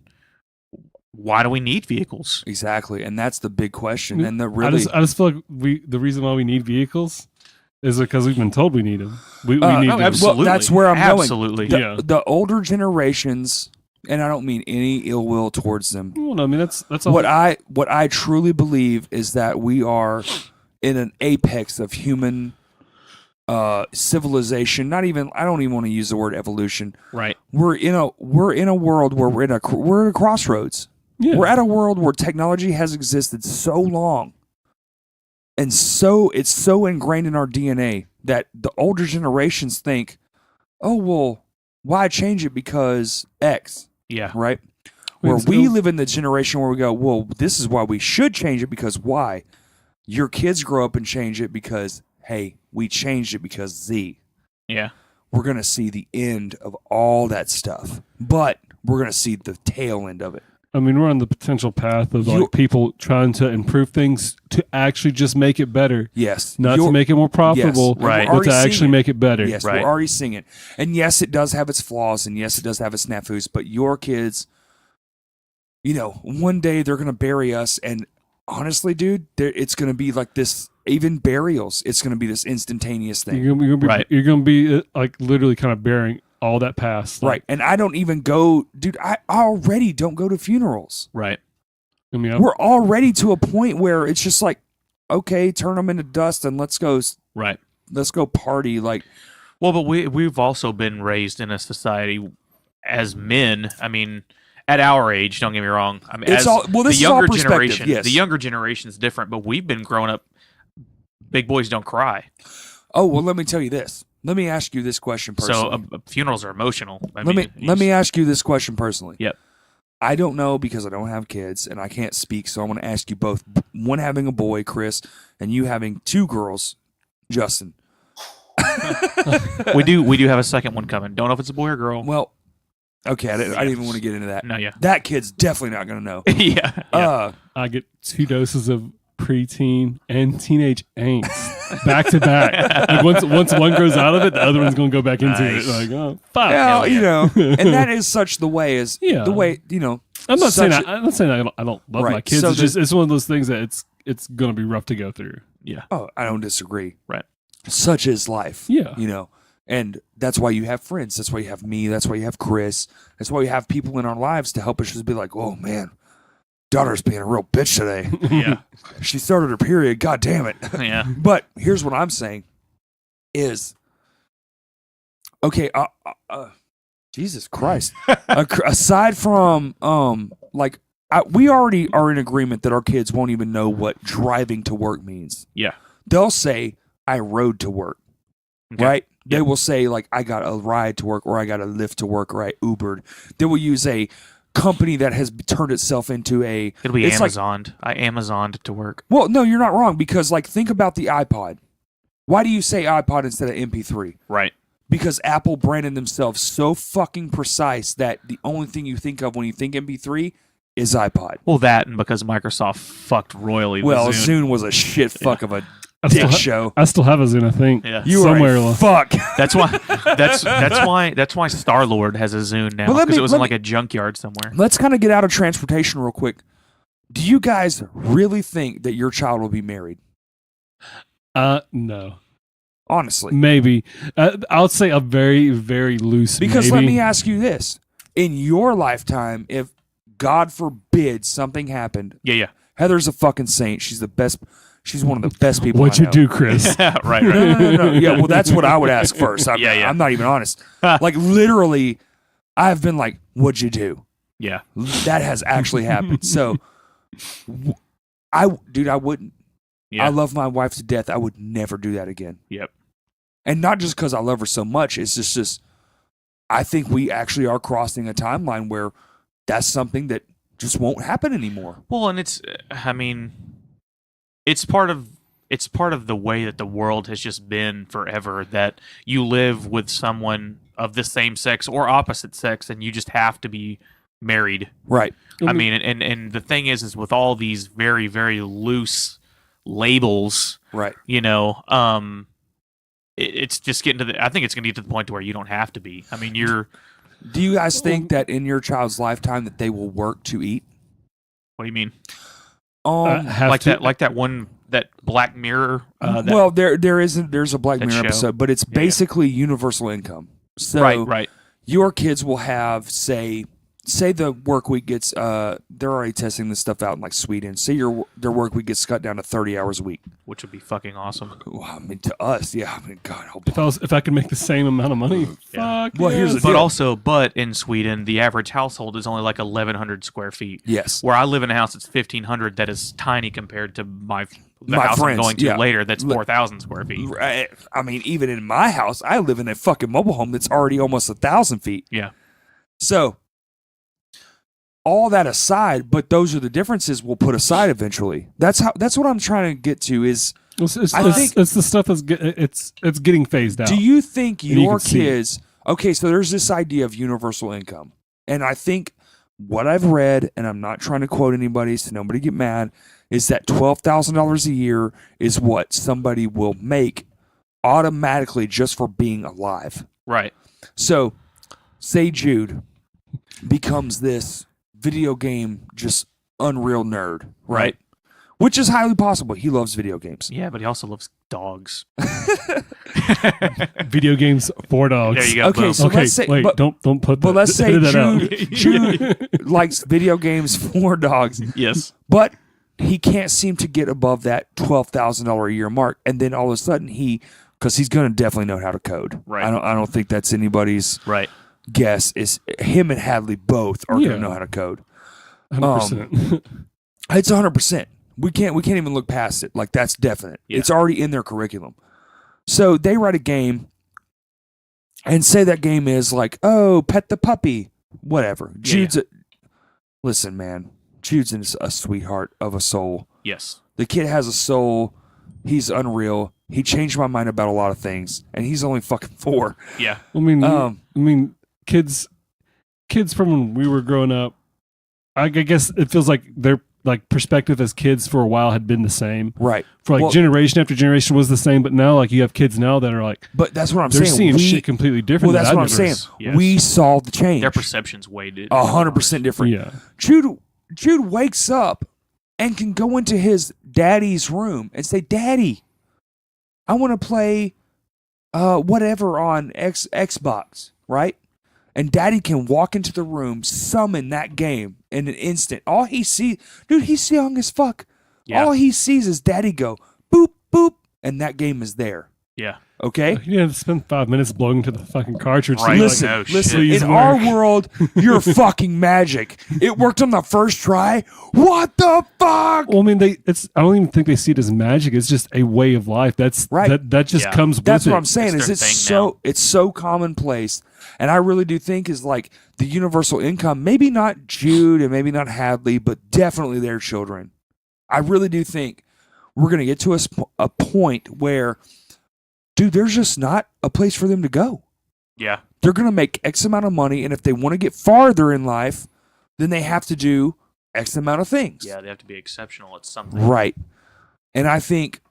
why do we need vehicles? Exactly, and that's the big question. And the really I just feel like the reason why we need vehicles Is it because we've been told we need them? We need Oh, them. absolutely. Well, that's where I'm going. Absolutely. Yeah. The older generations, and I don't mean any ill will towards them. Well, no, I mean that's a What I truly believe is that we are in an apex of human civilization. Not even, I don't even want to use the word evolution. Right. We're in a world where we're at a crossroads. yeah. We're at a world where technology has existed so long, and so it's so ingrained in our DNA that the older generations think, "Oh well, why change it because X?" Yeah. Right? Wait, Where so- we live in the generation where we go, "Well, this is why we should change it because why?" Your kids grow up and change it because, hey, we changed it because Z. Yeah. We're gonna see the end of all that stuff, but we're gonna see the tail end of it. I mean, we're on the potential path of You- like people trying to improve things to actually just make it better, Yes, not You're- to make it more profitable, Yes, Right. we're but to already actually seeing it. make it better. Yes, Right. we're already seeing it. And yes, it does have its flaws, and yes, it does have its snafus, but your kids, one day they're going to bury us, and honestly, dude, it's going to be like this, even burials, it's going to be this instantaneous thing. You're gonna be, Right. You're gonna be like literally kind of bearing all that past. Right. And I don't even go, dude, I already don't go to funerals. Right. I mean, We're already to a point where it's just like, okay, turn them into dust and let's go party. Like, Well, but we've also been raised in a society as men. I mean, at our age, don't get me wrong. I mean, It's as all- well, this the is all younger perspective, generation, yes. the younger generation is different. But we've been growing up. Big boys don't cry. oh, well, let me tell you this. Let me ask you this question personally. So funerals are emotional. I let mean, me ask you this question personally. Yep. I don't know because I don't have kids and I can't speak, so I'm going to ask you both. One having a boy, Chris, and you having two girls, Justin. we do have a second one coming. Don't know if it's a boy or girl. Well, okay, I didn't even want to get into that. No, yeah, That kid's definitely not going to know. yeah, yeah. I get 2 doses of preteen and teenage angst back to back. Like once one grows out of it, the other one's gonna go back into Nice. it. Like, oh fuck. Well, yeah. and that is such the way Yeah. the way, I'm not saying such I'm not saying I don't love Right. my kids. So It's just it's one of those things that it's gonna be rough to go through. I don't disagree. Right. Such is life. Yeah. And that's why you have friends. That's why you have me. That's why you have Chris. That's why we have people in our lives to help us just be like, oh man, daughter's being a real bitch today. Yeah, She started her period. God damn it. yeah. But here's what I'm saying is, okay, Jesus Christ. Aside from, we already are in agreement that our kids won't even know what driving to work means. Yeah. They'll say, I rode to work, Okay. right? They will say, like, I got a ride to work, or I got a lift to work, or I Ubered. They will use a company that has turned itself into a. It'll be it's like- Amazoned. I Amazoned to work. well, no, you're not wrong, because, like, think about the iPod. Why do you say iPod instead of MP3? Right. Because Apple branded themselves so fucking precise that the only thing you think of when you think MP3 is iPod. Well, that and because Microsoft fucked royally. Well, with Zune. Zune was a shit fuck of a I still, dick ha- show. I still have a Zune, I think. Yeah. You somewhere are a along- fuck. That's why. That's why Star Lord has a Zune now Well, let because me- it was let in like me- a junkyard somewhere. Let's kind of get out of transportation real quick. Do you guys really think that your child will be married? No, Honestly. maybe. I would say a very very loose. Because maybe. let me ask you this. In your lifetime, if God forbid something happened, Yeah, Heather's a fucking saint. She's the best. She's one of the best people. What'd I you know. do, Chris? yeah. right. No. Yeah, well, that's what I would ask first. I'm, Yeah. I'm not even honest. Like, literally, I've been like, what'd you do? Yeah. That has actually happened. So, I wouldn't. Yeah. I love my wife to death. I would never do that again. Yep. And not just because I love her so much. It's just, I think we actually are crossing a timeline where that's something that just won't happen anymore. Well, and it's. I mean, it's part of the way that the world has just been forever. That you live with someone of the same sex or opposite sex, and you just have to be married. Right. I mean, and the thing is with all these very, very loose labels, Right. It's just getting to the. I think it's going to get to the point to where you don't have to be. I mean, you're. Do you guys think that in your child's lifetime that they will work to eat? What do you mean? have Like to, that? Like that one that Black Mirror. There's a Black that Mirror show. episode, but it's Yeah. basically universal income. So right. your kids will have, say the work week gets, they're already testing this stuff out in like Sweden. Say their work week gets cut down to 30 hours a week. Which would be fucking awesome. Well, I mean, to us, yeah. I mean, God, If I could make the same amount of money, Yeah. fuck. Well, here's the yes. deal. But in Sweden, the average household is only like 1,100 square feet. yes. Where I live in a house that's 1,500, that is tiny compared to the My house friends, I'm going to yeah. later that's 4,000 square feet. Right. I mean, even in my house, I live in a fucking mobile home that's already almost 1,000 feet. Yeah. So, all that aside, but those are the differences we'll put aside eventually. That's what I'm trying to get to is, I think- it's the stuff that's it's getting phased out. do you think And you your can see it. kids, okay, so there's this idea of universal income. And I think what I've read, and I'm not trying to quote anybody so nobody get mad, is that $12,000 a year is what somebody will make automatically just for being alive. Right. So, say Jude becomes this video game just unreal nerd, right? Which is highly possible. He loves video games. Yeah, but he also loves dogs. Video games for dogs. There you go. Okay, boom. so Okay, let's say, wait, but, don't put that. but let's say edit that out. Jude likes video games for dogs, Yes. but he can't seem to get above that $12,000 a year mark, and then all of a sudden because he's going to definitely know how to code. Right. I don't think that's anybody's Right. guess. Is him and Hadley both are going Yeah. to know how to code. 100%. It's 100%. We can't even look past it. Like, that's definite. Yeah. It's already in their curriculum. So they write a game and say that game is like, oh, pet the puppy, whatever. Yeah, Listen, man, Jude's a sweetheart of a soul. Yes. The kid has a soul. He's unreal. He changed my mind about a lot of things, and he's only fucking 4. Yeah. I mean, kids from when we were growing up. I guess it feels like their like perspective as kids for a while had been the same. Right. For like Well- generation after generation was the same, but now like you have kids now that are like But that's what I'm they're saying. seeing shit completely different. Well, that's that what I'm I've saying. never- Yes. We saw the change. Their perception's way 100% different. Yeah, Jude wakes up and can go into his daddy's room and say, "Daddy, I want to play whatever on Xbox," right? And Daddy can walk into the room, summon that game in an instant. All he sees, dude, he's young as fuck. Yeah. All he sees is Daddy go boop boop, and that game is there. Yeah. Okay. you have to spend 5 minutes blowing into the fucking cartridge. to Right. be Listen, no listen. shit. In Please our work. world, you're fucking magic. It worked on the first try. What the fuck? Well, I mean, I don't even think they see it as magic. It's just a way of life. That's Right. That just Yeah. comes with That's it. what I'm saying. It's Is their it's thing now. so commonplace, and I really do think is like the universal income. Maybe not Jude and maybe not Hadley, but definitely their children. I really do think we're gonna get to a point where, dude, there's just not a place for them to go. Yeah. They're gonna make X amount of money, and if they want to get farther in life, then they have to do X amount of things. Yeah. They have to be exceptional at something. Right. And I think,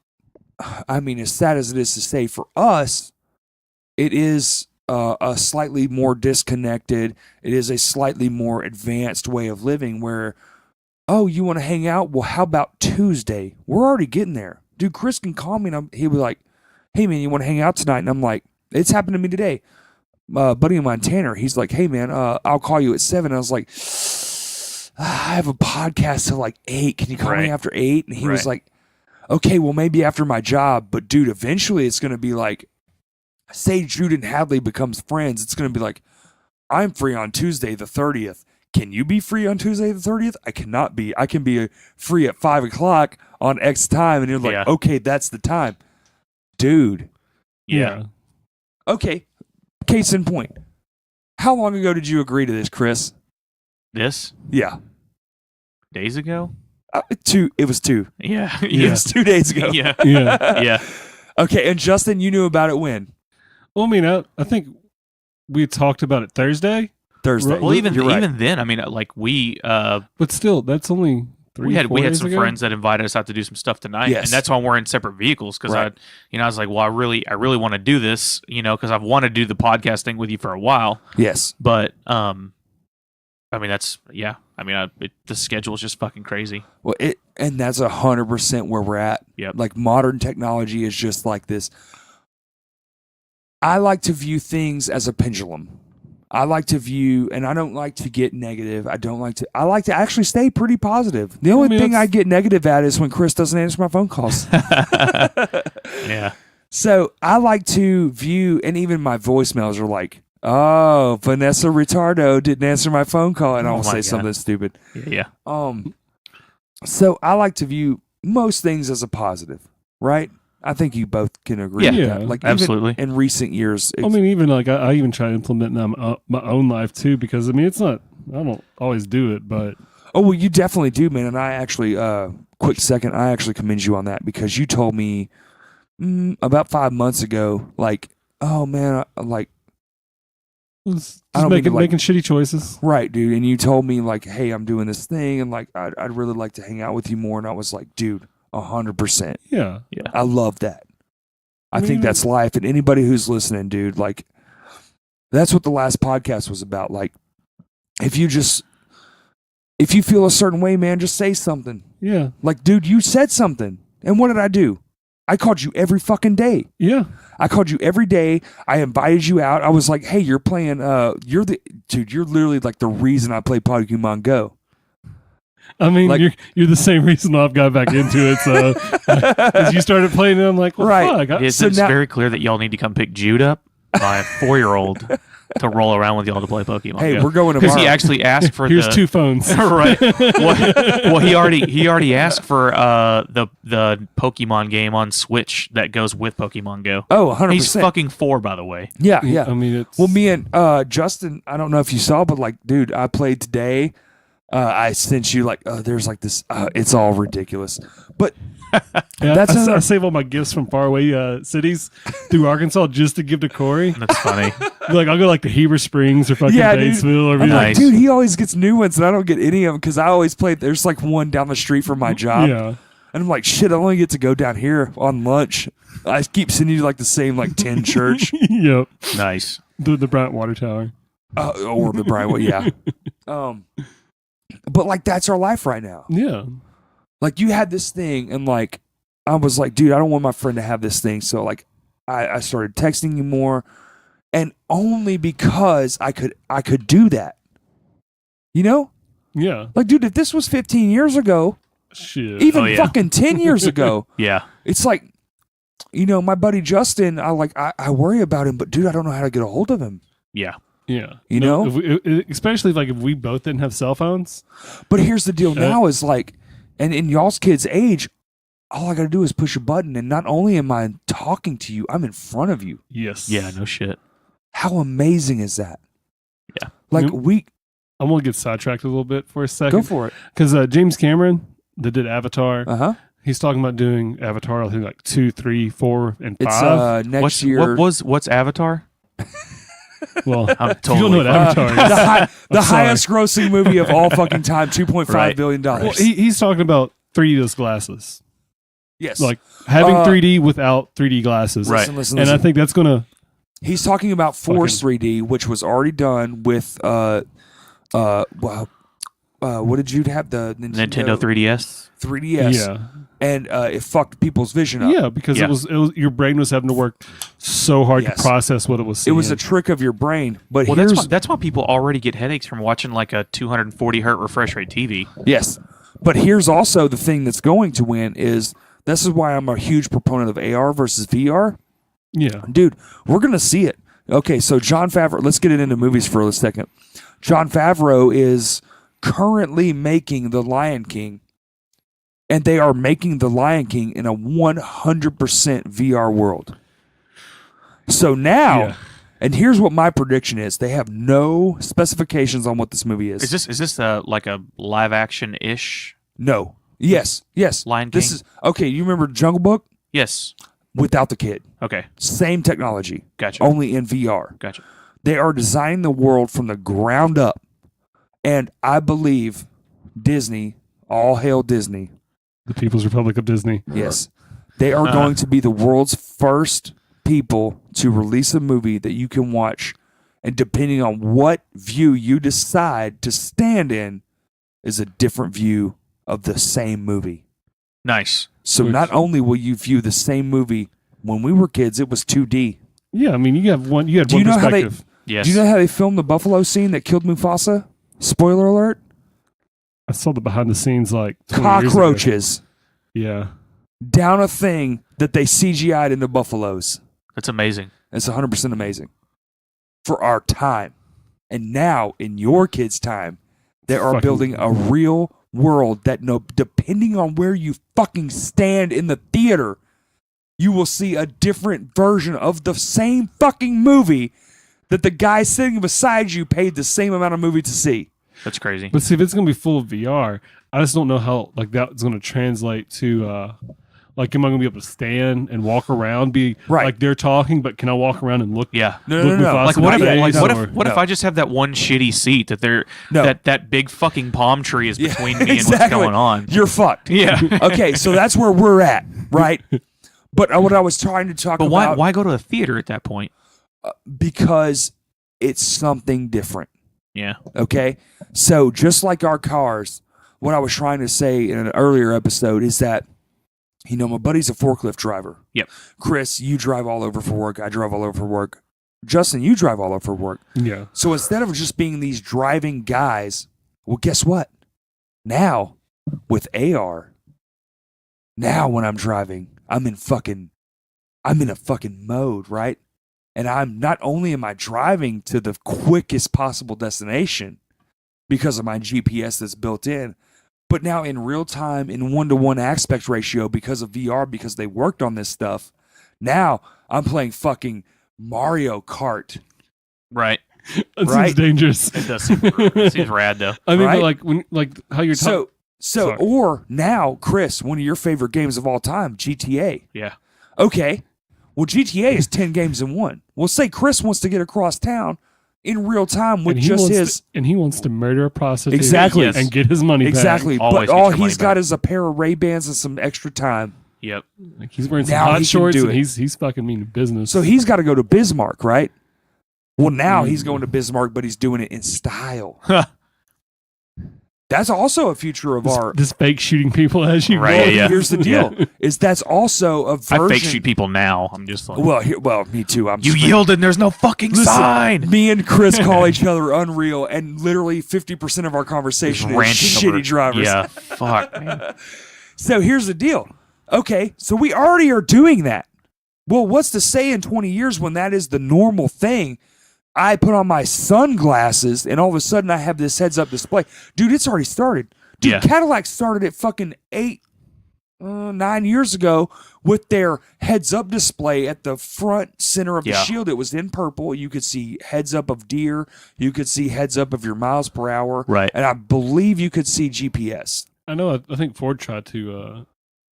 I mean, as sad as it is to say, for us, it is a slightly more disconnected, it is a slightly more advanced way of living where, oh, you want to hang out? Well, how about Tuesday? We're already getting there. Dude, Chris can call me and he'll be like, hey, man, you want to hang out tonight? And I'm like, it's happened to me today. Buddy of mine, Tanner, he's like, hey, man, I'll call you at 7. I was like, I have a podcast till like 8. Can you call me Right. after 8? And he was Right. like, okay, well, maybe after my job. But, dude, eventually it's going to be like, say Jude and Hadley becomes friends. It's going to be like, I'm free on Tuesday the 30th. Can you be free on Tuesday the 30th? I cannot be. I can be free at 5 o'clock on X time. And you're like, Yeah. okay, that's the time. Dude. Yeah. Okay. Case in point. How long ago did you agree to this, Chris? This Yeah. days ago. 2. It was 2. Yeah. It Yeah. was 2 days ago. Yeah. Yeah. Yeah. Okay. And Justin, you knew about it when? Well, I mean, I think we talked about it Thursday, Thursday. Well, Well, even You're right. even then, I mean, like but still, that's only 3 we had 4 days some ago? friends that invited us out to do some stuff tonight, Yes. and that's why we're in separate vehicles because Right. I was like, well, I really want to do this, because I've wanted to do the podcast thing with you for a while, Yes. but I mean, the schedule is just fucking crazy. Well, and that's 100% where we're at. Yep. Like modern technology is just like this. I like to view things as a pendulum. I like to view, and I don't like to get negative. I like to actually stay pretty positive. The only thing I get negative at is when Chris doesn't answer my phone calls. Yeah. So I like to view, and even my voicemails are like, oh, Vanessa Ritardo didn't answer my phone call, and I'll say God. something stupid. Yeah. So I like to view most things as a positive, right? I think you both can agree with Yeah. that. Like Absolutely. Even in recent years, I mean, even like I even try to implement that in my own life too, because I mean, it's not. I don't always do it, but oh well, you definitely do, man. And I actually, quick second, I actually commend you on that because you told me about 5 months ago, like, oh man, like. it's I just don't mean to, making shitty choices. Right, dude. And you told me like, hey, I'm doing this thing, and like, I'd really like to hang out with you more. And I was like, dude, 100%. Yeah. I love that. I think mean- that's life. And anybody who's listening, dude, like, that's what the last podcast was about. Like, if you feel a certain way, man, just say something. Yeah. Like, dude, you said something. And what did I do? I called you every fucking day. Yeah. I called you every day. I invited you out. I was like, hey, you're playing, you're literally like the reason I play Pokemon Go. I mean, Like- you're the same reason I've got back into it. So as you started playing it, I'm like, well, Right. fuck. It's, So it's now- very clear that y'all need to come pick Jude up, my 4-year-old, to roll around with y'all to play Pokemon. Hey, we're going because tomorrow. he actually asked for Here's the 2 phones. right. Well, he already asked for the Pokemon game on Switch that goes with Pokemon Go. Oh, 100%. He's fucking 4, by the way. Yeah, yeah. I mean, it's Well, me and Justin, I don't know if you saw, but like, dude, I played today. I sent you like, there's like this. It's all ridiculous, but Yeah, That's I another- save all my gifts from faraway cities through Arkansas just to give to Corey. That's funny. Like I'll go like to Heber Springs or fucking Yeah, dude. Batesville or I'm be like, like, Nice. dude, he always gets new ones, and I don't get any of them because I always play. There's like one down the street from my job, yeah, and I'm like, shit, I only get to go down here on lunch. I keep sending you like the same like 10 church yep. Nice. The Bryant Water Tower. or the Brian. Yeah, but like that's our life right now. Yeah, Like you had this thing, and like I was like, dude, I don't want my friend to have this thing. So like I started texting you more, and only because I could do that. You know? yeah. Like, dude, if this was 15 years ago, Shit. even Oh, yeah. fucking 10 years ago, Yeah. it's like, you know, my buddy Justin, I worry about him, but dude, I don't know how to get a hold of him. Yeah. Yeah, You know? if we, especially like if we both didn't have cell phones. But here's the deal now is like, and in y'all's kids' age, all I got to do is push a button, and not only am I talking to you, I'm in front of you. Yes. Yeah. No shit. How amazing is that? Yeah. Like Yep. I'm gonna get sidetracked a little bit for a go second for it. because James Cameron that did Avatar, Uh-huh. he's talking about doing Avatar. I think like 2, 3, 4, and 5. It's next year. What's Avatar? well, I'm you don't totally know what Avatar is. the sorry. highest grossing movie of all fucking time, $2.5 Right. billion. Well, he's talking about 3D glasses, Yes. like having Uh, 3D without 3D glasses. Right. Listen, listen, And I listen. think that's gonna. He's talking about Force 3D, which was already done with what did you have, the Nintendo 3DS. 3DS, Yeah, and it fucked people's vision up. yeah, because Yeah. it was your brain was having to work so hard Yes. to process what it was It seeing. was a trick of your brain. But Well, here's that's why people already get headaches from watching like a 240 hertz refresh rate TV. yes, but here's also the thing that's going to win is this is why I'm a huge proponent of AR versus VR. yeah, Dude, we're going to see it. Okay, so Jon Favreau, let's get it into movies for a second. Jon Favreau is currently making The Lion King, and they are making The Lion King in a 100% VR world. So now, Yeah. and here's what my prediction is. They have no specifications on what this movie is. Is this like a live action ish No. Yes. Yes. Lion This King? is okay, you remember Jungle Book Yes. without the kid. Okay. Same technology, Gotcha. only in VR. Gotcha. They are designing the world from the ground up. And I believe Disney, all hail Disney, the People's Republic of Disney. yes, they are going to be the world's first people to release a movie that you can watch And depending on what view you decide to stand in is a different view of the same movie. Nice. So not only will you view the same movie, when we were kids, it was 2D. Yeah, I mean, you had one Do you know how they- perspective. Yes. Do you know how they filmed the buffalo scene that killed Mufasa? Spoiler alert. I saw the behind the scenes like 20 years ago. Cockroaches Yeah. down a thing that they CGI'd into buffaloes. That's amazing. It's 100% amazing for our time. And now, in your kids' time, they are Fucking- building a real world that, depending on where you fucking stand in the theater, you will see a different version of the same fucking movie that the guy sitting beside you paid the same amount of movie to see. That's crazy. But see, if it's gonna be full of VR, I just don't know how like that's gonna translate to like am I gonna be able to stand and walk around, be Right. like they're talking, but can I walk around and look? Yeah. No, look Mufasa Like in what the if face, what or- if what if No. I just have that one shitty seat that they're No. that big fucking palm tree is Yeah, between me and what's exactly. going on? You're fucked. Yeah. Okay, so that's where we're at, right? But what I was trying to talk But about, why go to a theater at that point? because it's something different. Yeah. Okay, so just like our cars, what I was trying to say in an earlier episode is that, my buddy's a forklift driver. Yep. Chris, you drive all over for work. I drive all over for work. Justin, you drive all over for work. Yeah. So instead of just being these driving guys, well, guess what? Now, with AR, now when I'm driving, I'm in a fucking mode, right? And I'm not only am I driving to the quickest possible destination because of my GPS that's built in, but now in real time, in 1-to-1 aspect ratio because of VR, because they worked on this stuff, now I'm playing fucking Mario Kart. Right. That Right. seems dangerous. It does seems rad though. I mean, Right? but like when how you're talking. So Sorry. or now, Chris, one of your favorite games of all time, GTA. Yeah. Okay. Well, GTA is 10 games in one. Well, say Chris wants to get across town in real time with he wants to murder a prostitute. Exactly. Yes. And get his money exactly, back. Always but get all your money he's got back. is a pair of Ray-Bans and some extra time. Yep. Like he's wearing some Now he hot can shorts do and it. he's fucking mean business. So he's got to go to Bismarck, right? Well, now he's going to Bismarck, but he's doing it in style. That's also a future of our. this fake shooting people as you Right, walk. yeah. Here's the deal: is that's also a version. I fake shoot people now. I'm just like, Well, me too. I'm you just yielded and there's no fucking Listen, sign. Me and Chris call each other unreal, and literally 50% of our conversation is Ranting over- shitty drivers. Yeah. Fuck, man. So here's the deal. Okay, so we already are doing that. Well, what's to say in 20 years when that is the normal thing? I put on my sunglasses, and all of a sudden I have this heads-up display. Dude, it's already started. Dude, Yeah. Cadillac started it fucking 9 years ago with their heads-up display at the front center of the Yeah. shield. It was in purple. You could see heads-up of deer. You could see heads-up of your miles per hour. Right. And I believe you could see GPS. I know. I think Ford tried to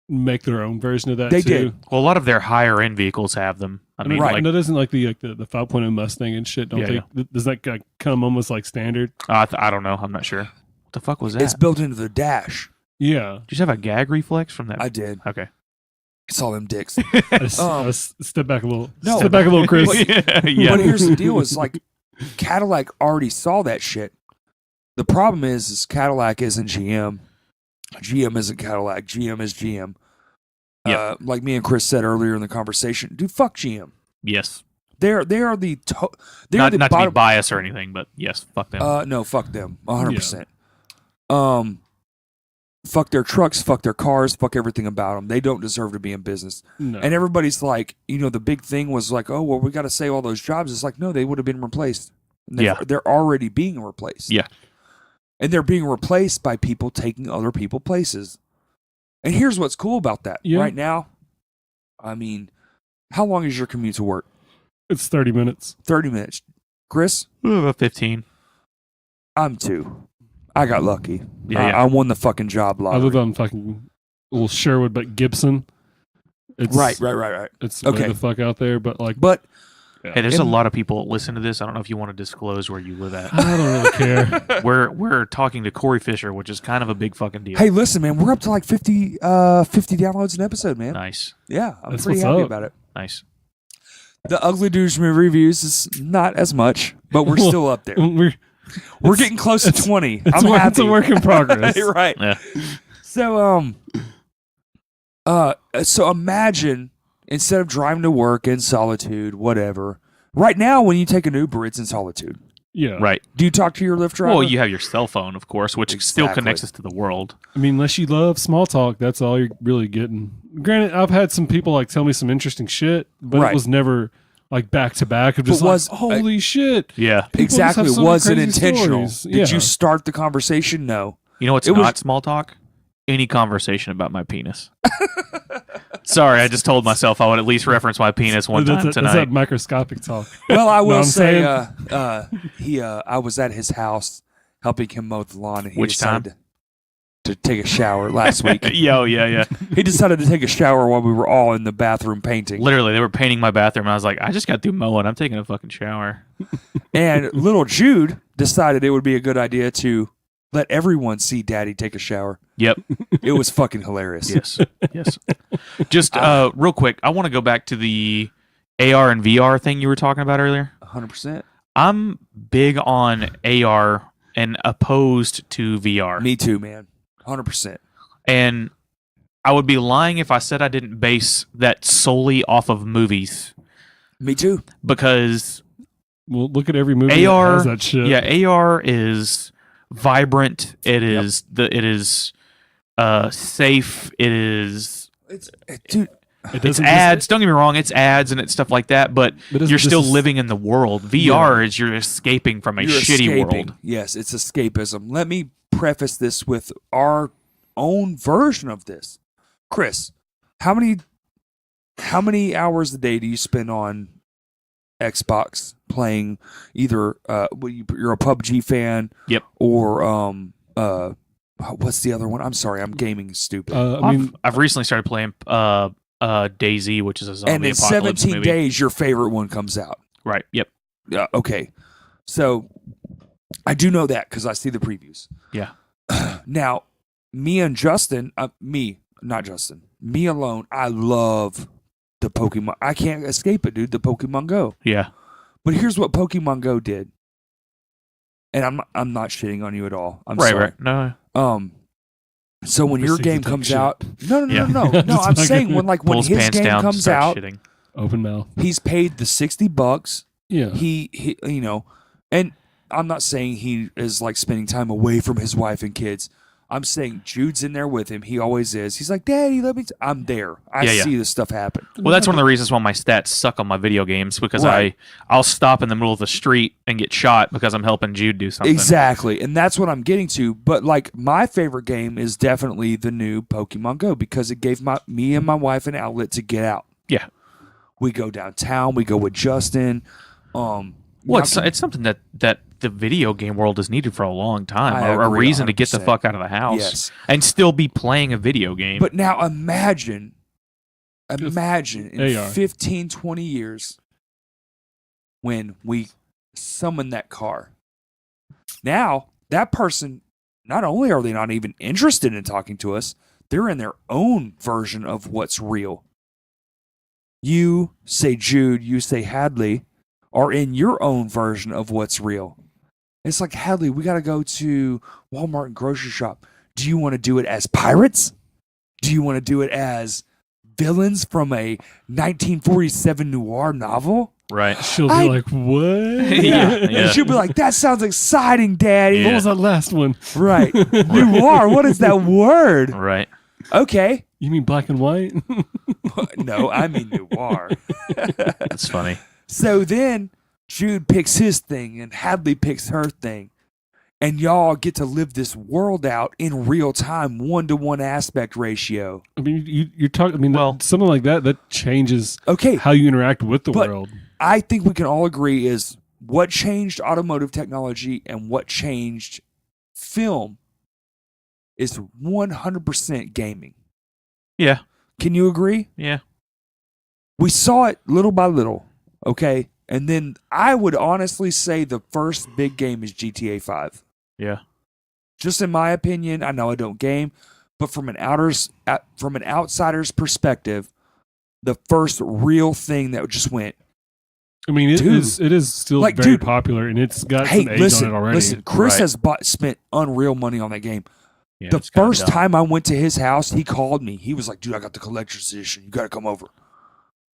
make their own version of that. They too. did. Well, a lot of their higher end vehicles have them. I mean, Right. And that isn't like the 5.0 Mustang and shit. Don't Yeah, they? Does that come almost like standard? I don't know. I'm not sure. What the fuck was that? It's built into the dash. Yeah. Did you have a gag reflex from that? I did. Okay. It's all them dicks. I step back a little. No. Step back a little, Chris. yeah. But here's the deal: is like Cadillac already saw that shit. The problem is Cadillac isn't GM. GM isn't Cadillac. GM is GM. Yep. Like me and Chris said earlier in the conversation, dude, fuck GM. Yes. They are the they're Not the to be bottom. biased or anything, but yes, fuck them. No, fuck them, 100%. Fuck their trucks, fuck their cars, fuck everything about them. They don't deserve to be in business. No. And everybody's like, the big thing was like, oh, well, we got to save all those jobs. It's like, no, they would have been replaced. And Yeah. They're already being replaced. Yeah. And they're being replaced by people taking other people places. And here's what's cool about that. Yeah. Right now, I mean, how long is your commute to work? It's 30 minutes. 30 minutes. Chris, About 15. I'm 2. I got lucky. Yeah, I yeah. won the fucking job I lottery. live on fucking little Sherwood, but Gibson. It's Right. It's Okay. way the fuck out there, but like, But Hey, there's a And- lot of people that listen to this. I don't know if you want to disclose where you live at. I don't really care. We're talking to Corey Fisher, which is kind of a big fucking deal. hey, listen, man, we're up to like 50 downloads an episode, man. Nice. Yeah, I'm That's pretty what's happy up. about it. Nice. The Ugly Dudes movie reviews is not as much, but we're still up there. We're getting close to 20. I'm happy. It's a work in progress. Right. Yeah. So so imagine instead of driving to work in solitude, whatever. Right now, when you take an Uber, it's in solitude. Yeah. Right. Do you talk to your Lyft driver? Well, you have your cell phone, of course, which still Exactly. connects us to the world. I mean, unless you love small talk, that's all you're really getting. Granted, I've had some people like tell me some interesting shit, but Right. it was never like back to back of just But was- like, holy shit. Yeah. People just exactly. have so many Was it crazy intentional? stories. Did Yeah. you start the conversation? No. You know what's It was- not small talk? Any conversation about my penis. Sorry, I just told myself I would at least reference my penis one time That's tonight. that microscopic talk. Well, I will I'm say, saying? I was at his house helping him mow the lawn, and he Which time? decided to take a shower last week. Yeah. He decided to take a shower while we were all in the bathroom painting. Literally, they were painting my bathroom. And I was like, I just got through mowing. I'm taking a fucking shower. And little Jude decided it would be a good idea to let everyone see Daddy take a shower. Yep. It was fucking hilarious. Yes. Just real quick, I want to go back to the AR and VR thing you were talking about earlier. 100%. I'm big on AR and opposed to VR. Me too, man. 100%. And I would be lying if I said I didn't base that solely off of movies Me too. because Well, look at every movie AR that has that shit. yeah, AR is vibrant. It is safe. It is Dude, It it's doesn't ads. Don't get me wrong, it's ads and it's stuff like that. But But isn't you're this still is- living in the world. VR is you're escaping from a you're shitty escaping. world. Yes, it's escapism. Let me preface this with our own version of this. Chris, how many hours a day do you spend on Xbox playing either you're a PUBG fan? Yep. Or what's the other one? I'm sorry, I'm gaming stupid. I mean, I've recently started playing DayZ, which is a zombie and in apocalypse 17 movie. days your favorite one comes out. Right. Yep. Okay. So I do know that because I see the previews. Yeah. Now, me and Justin, not Justin, me alone, I love the Pokemon. I can't escape it, dude. The Pokemon Go. Yeah. But here's what Pokemon Go did. And I'm not shitting on you at all. I'm Right. sorry. Right. No. So when your Proceed to game take comes shit. out, no, Yeah. I'm Just saying when Pulls his pants game down. comes starts out, shitting. open mouth. he's paid the $60. Yeah. He and I'm not saying he is like spending time away from his wife and kids. I'm saying Jude's in there with him. He always is. He's like, Daddy, let me. I'm there. I Yeah, yeah. see this stuff happen. Well, that's one of the reasons why my stats suck on my video games because Right. I'll stop in the middle of the street and get shot because I'm helping Jude do something. Exactly, and that's what I'm getting to. But like, my favorite game is definitely the new Pokemon Go because it gave me and my wife an outlet to get out. Yeah. We go downtown. We go with Justin. Well, not it's something that the video game world has needed for a long time. I A agree reason to get the 100%. fuck out of the house Yes. and still be playing a video game. But now imagine in AR. 15, 20 years when we summon that car. Now, that person, not only are they not even interested in talking to us, they're in their own version of what's real. You say Jude, you say Hadley, are in your own version of what's real. It's like, Hadley, we got to go to Walmart and grocery shop. Do you want to do it as pirates? Do you want to do it as villains from a 1947 noir novel? right. She'll be like, what? Yeah. And she'll be like, that sounds exciting, Daddy. What was that last one? Right. Noir, what is that word? Right. Okay. You mean black and white? No, I mean noir. That's funny. So then Jude picks his thing and Hadley picks her thing. And y'all get to live this world out in real time, 1-to-1 aspect ratio. I mean, you're talking. I mean, Well- something like that changes Okay. how you interact with the But- world. I think we can all agree is what changed automotive technology and what changed film is 100% gaming. Yeah. Can you agree? Yeah. We saw it little by little, okay? And then I would honestly say the first big game is GTA 5. Yeah. Just in my opinion, I know I don't game, but from an outsider's perspective, the first real thing that just went, I mean, it Dude. is still Like, very dude. popular, and it's got Hey, some age listen, on it already. listen. Chris Right. has spent unreal money on that game. Yeah, The it's kinda first dumb. time I went to his house, he called me. He was like, "Dude, I got the collector's edition. You got to come over."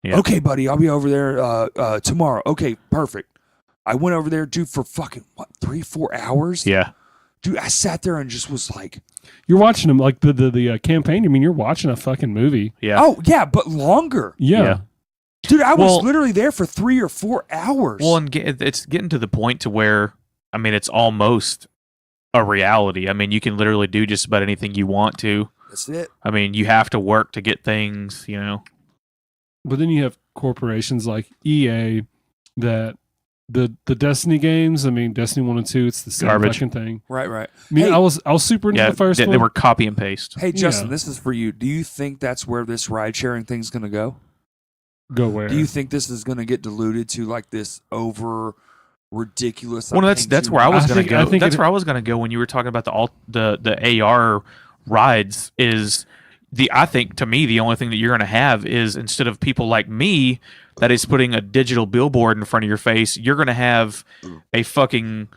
Yeah. Okay, buddy, I'll be over there tomorrow. Okay, perfect. I went over there, dude, for fucking 3-4 hours. Yeah. Dude, I sat there and just was like, You're watching them like the campaign. I mean, you're watching a fucking movie. Yeah. "Oh yeah, but longer, Yeah. Yeah. dude." I was Well- literally there for 3 or 4 hours. Well, and it's getting to the point to where, I mean, it's almost a reality. I mean, you can literally do just about anything you want to. That's it. I mean, you have to work to get things, you know. But then you have corporations like EA that the Destiny games. I mean, Destiny 1 and 2. It's the same Garbage. fucking thing. Right. I mean, Hey. I was super into Yeah, the first they one. were copy and paste. Hey, Justin, Yeah. this is for you. Do you think that's where this ride sharing thing's going to go? Go where? Do you think this is going to get diluted to like this over ridiculous? Well, I'm that's paying where I was I going to think- go. I think That's it- where I was going to go when you were talking about the AR rides. Is I think to me the only thing that you're going to have is, instead of people like me that is putting a digital billboard in front of your face, you're going to have a fucking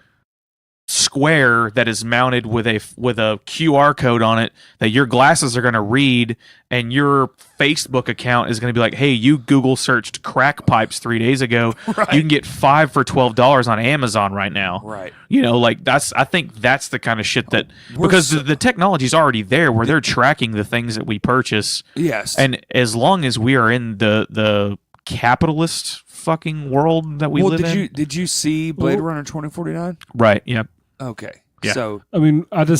square that is mounted with a QR code on it that your glasses are going to read, and your Facebook account is going to be like, "Hey, you Google searched crack pipes 3 days ago. Right. You can get 5 for $12 on Amazon right now." Right. You know, like I think that's the kind of shit that, We're because so- the technology's already there where they're tracking the things that we purchase, Yes. and as long as we are in the capitalist fucking world that we well, live did in, you see Blade Well- Runner 2049? right? Yeah. Okay. Yeah. So I mean, I don't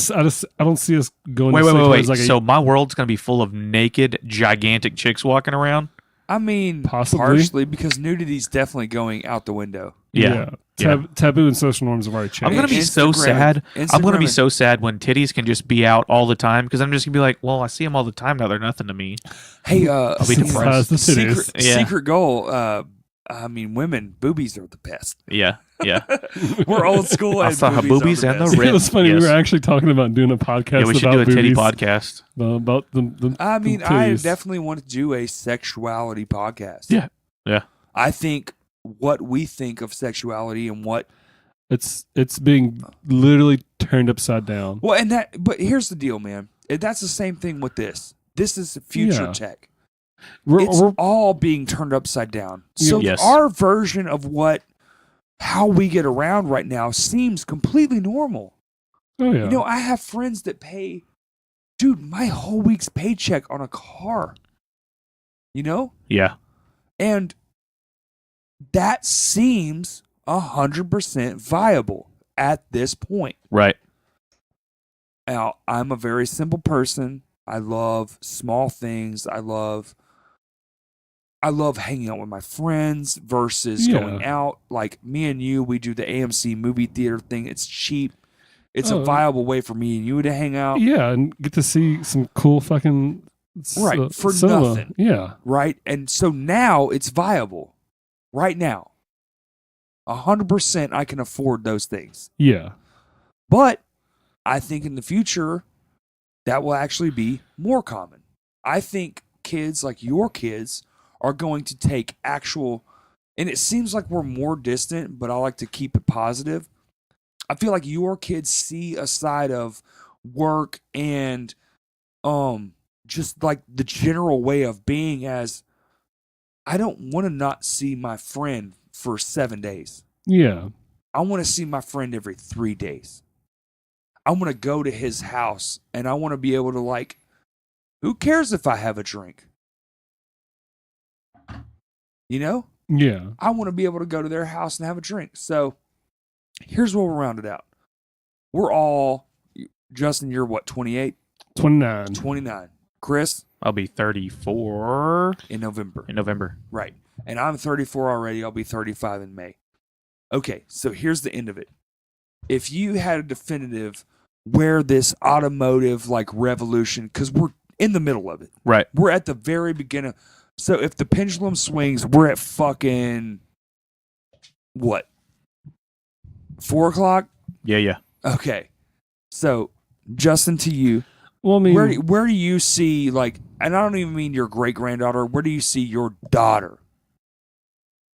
see us going. Wait. towards like So my world's gonna be full of naked, gigantic chicks walking around. I mean, Possibly. partially because nudity's definitely going out the window. Yeah. Taboo and social norms have already changed. I'm gonna be so Instagram- sad. I'm gonna be Instagram- so sad when titties can just be out all the time, because I'm just gonna be like, well, I see them all the time now. They're nothing to me. Hey, be depressed. The titties. secret, Yeah. secret goal. I mean, women boobies are the best. Yeah. Yeah. We're old school. I and saw her boobies boobies are and the best. It was funny. Yes. We were actually talking about doing a podcast. Yeah, we should about do a titty boobies, podcast. about the I mean, the I titties. definitely want to do a sexuality podcast. Yeah. Yeah. I think what we think of sexuality and what It's being literally turned upside down. well, and that. But here's the deal, man. That's the same thing with this. This is future Yeah. tech. We're, It's we're all being turned upside down. So Yes. our version of how we get around right now seems completely normal. oh yeah. You know, I have friends that pay, dude, my whole week's paycheck on a car. You know, Yeah. and that seems 100% viable at this point. Right. Now, I'm a very simple person. I love small things. I love hanging out with my friends versus Yeah. going out. Like me and you, we do the AMC movie theater thing. It's cheap. It's a Oh. viable way for me and you to hang out, yeah, and get to see some cool fucking Right, for cinema. nothing. Yeah. right? And so now it's viable. Right now. 100% I can afford those things. Yeah. But I think in the future, that will actually be more common. I think kids like your kids are going to take actual, and it seems like we're more distant, but I like to keep it positive. I feel like your kids see a side of work and just like the general way of being as I don't want to not see my friend for 7 days. Yeah. I want to see my friend every 3 days. I want to go to his house and I want to be able to, like, who cares if I have a drink? You know? Yeah. I want to be able to go to their house and have a drink. So here's where we'll round it out. We're all, Justin, you're what, 28? 29. 29. Chris, I'll be 34 in November. in November. Right. And I'm 34 already. I'll be 35 in May. Okay, so here's the end of it. If you had a definitive where this automotive like revolution, because we're in the middle of it. Right. We're at the very beginning. So if the pendulum swings, we're at fucking what? 4 o'clock? Yeah. Yeah. Okay. So Justin, to you, Well, I mean, where do you see, like, and I don't even mean your great granddaughter, where do you see your daughter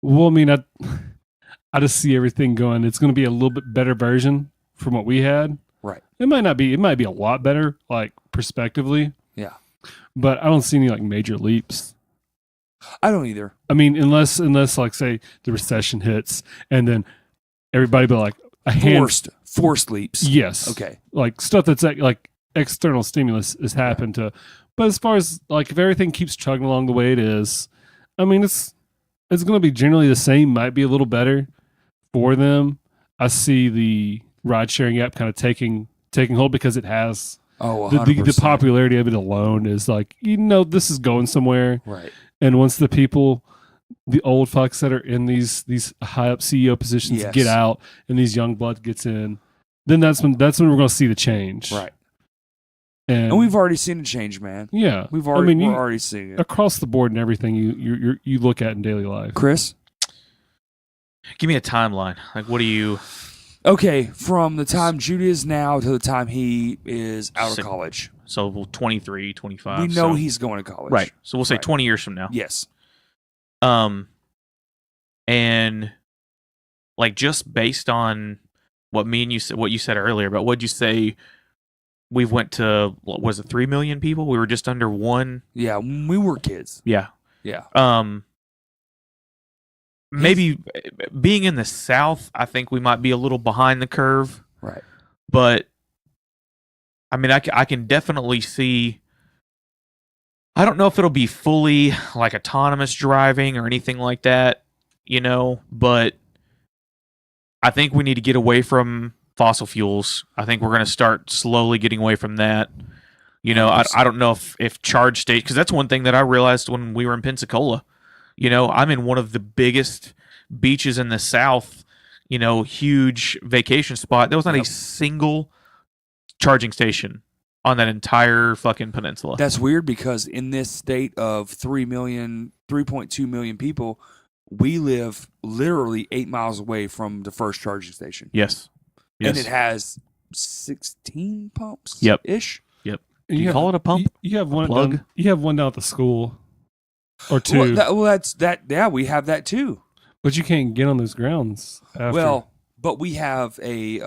Well, I mean, I just see everything going. It's going to be a little bit better version from what we had. Right. It might not be. It might be a lot better, like prospectively. Yeah. But I don't see any like major leaps. I don't either. I mean, unless like say the recession hits and then everybody be like a Forced leaps. Yes. Okay. Like stuff that's like external stimulus has happened to. But as far as like if everything keeps chugging along the way it is, I mean it's going to be generally the same. Might be a little better for them. I see the ride sharing app kind of taking hold because it has Oh, the 100%. popularity of it alone is like this is going somewhere. Right. And once the people, the old fucks that are in these high up CEO positions Yes. get out and these young blood gets in, then that's when we're going to see the change. Right. And And we've already seen a change, man. yeah, We've already I mean, we're already seeing it. across the board and everything you look at in daily life. Chris? Give me a timeline. Like, what do you? Okay, from the time Judy is now to the time he is out of Six- college. So 23, 25. We know so, he's going to college. right. So we'll say Right. 20 years from now. Yes. And like just based on what me and you said, what you said earlier, but what'd you say? We've went to what was it 3 million people? We were just under 1. Yeah, when we were kids. Yeah. Yeah. Maybe being in the South, I think we might be a little behind the curve. Right. But I mean, I can definitely see. I don't know if it'll be fully like autonomous driving or anything like that, but I think we need to get away from fossil fuels. I think we're going to start slowly getting away from that. I don't know if charge state, because that's one thing that I realized when we were in Pensacola. I'm in one of the biggest beaches in the South, huge vacation spot. There was not a single charging station on that entire fucking peninsula. That's weird because in this state of 3.2 million people, we live literally 8 miles away from the first charging station. Yes. And it has 16 pumps. Yep. Ish. Do you call it a pump? You have one. Plug? You have one down at the school, or two, That's that. Yeah, we have that too. but you can't get on those grounds. After. Well, but we have a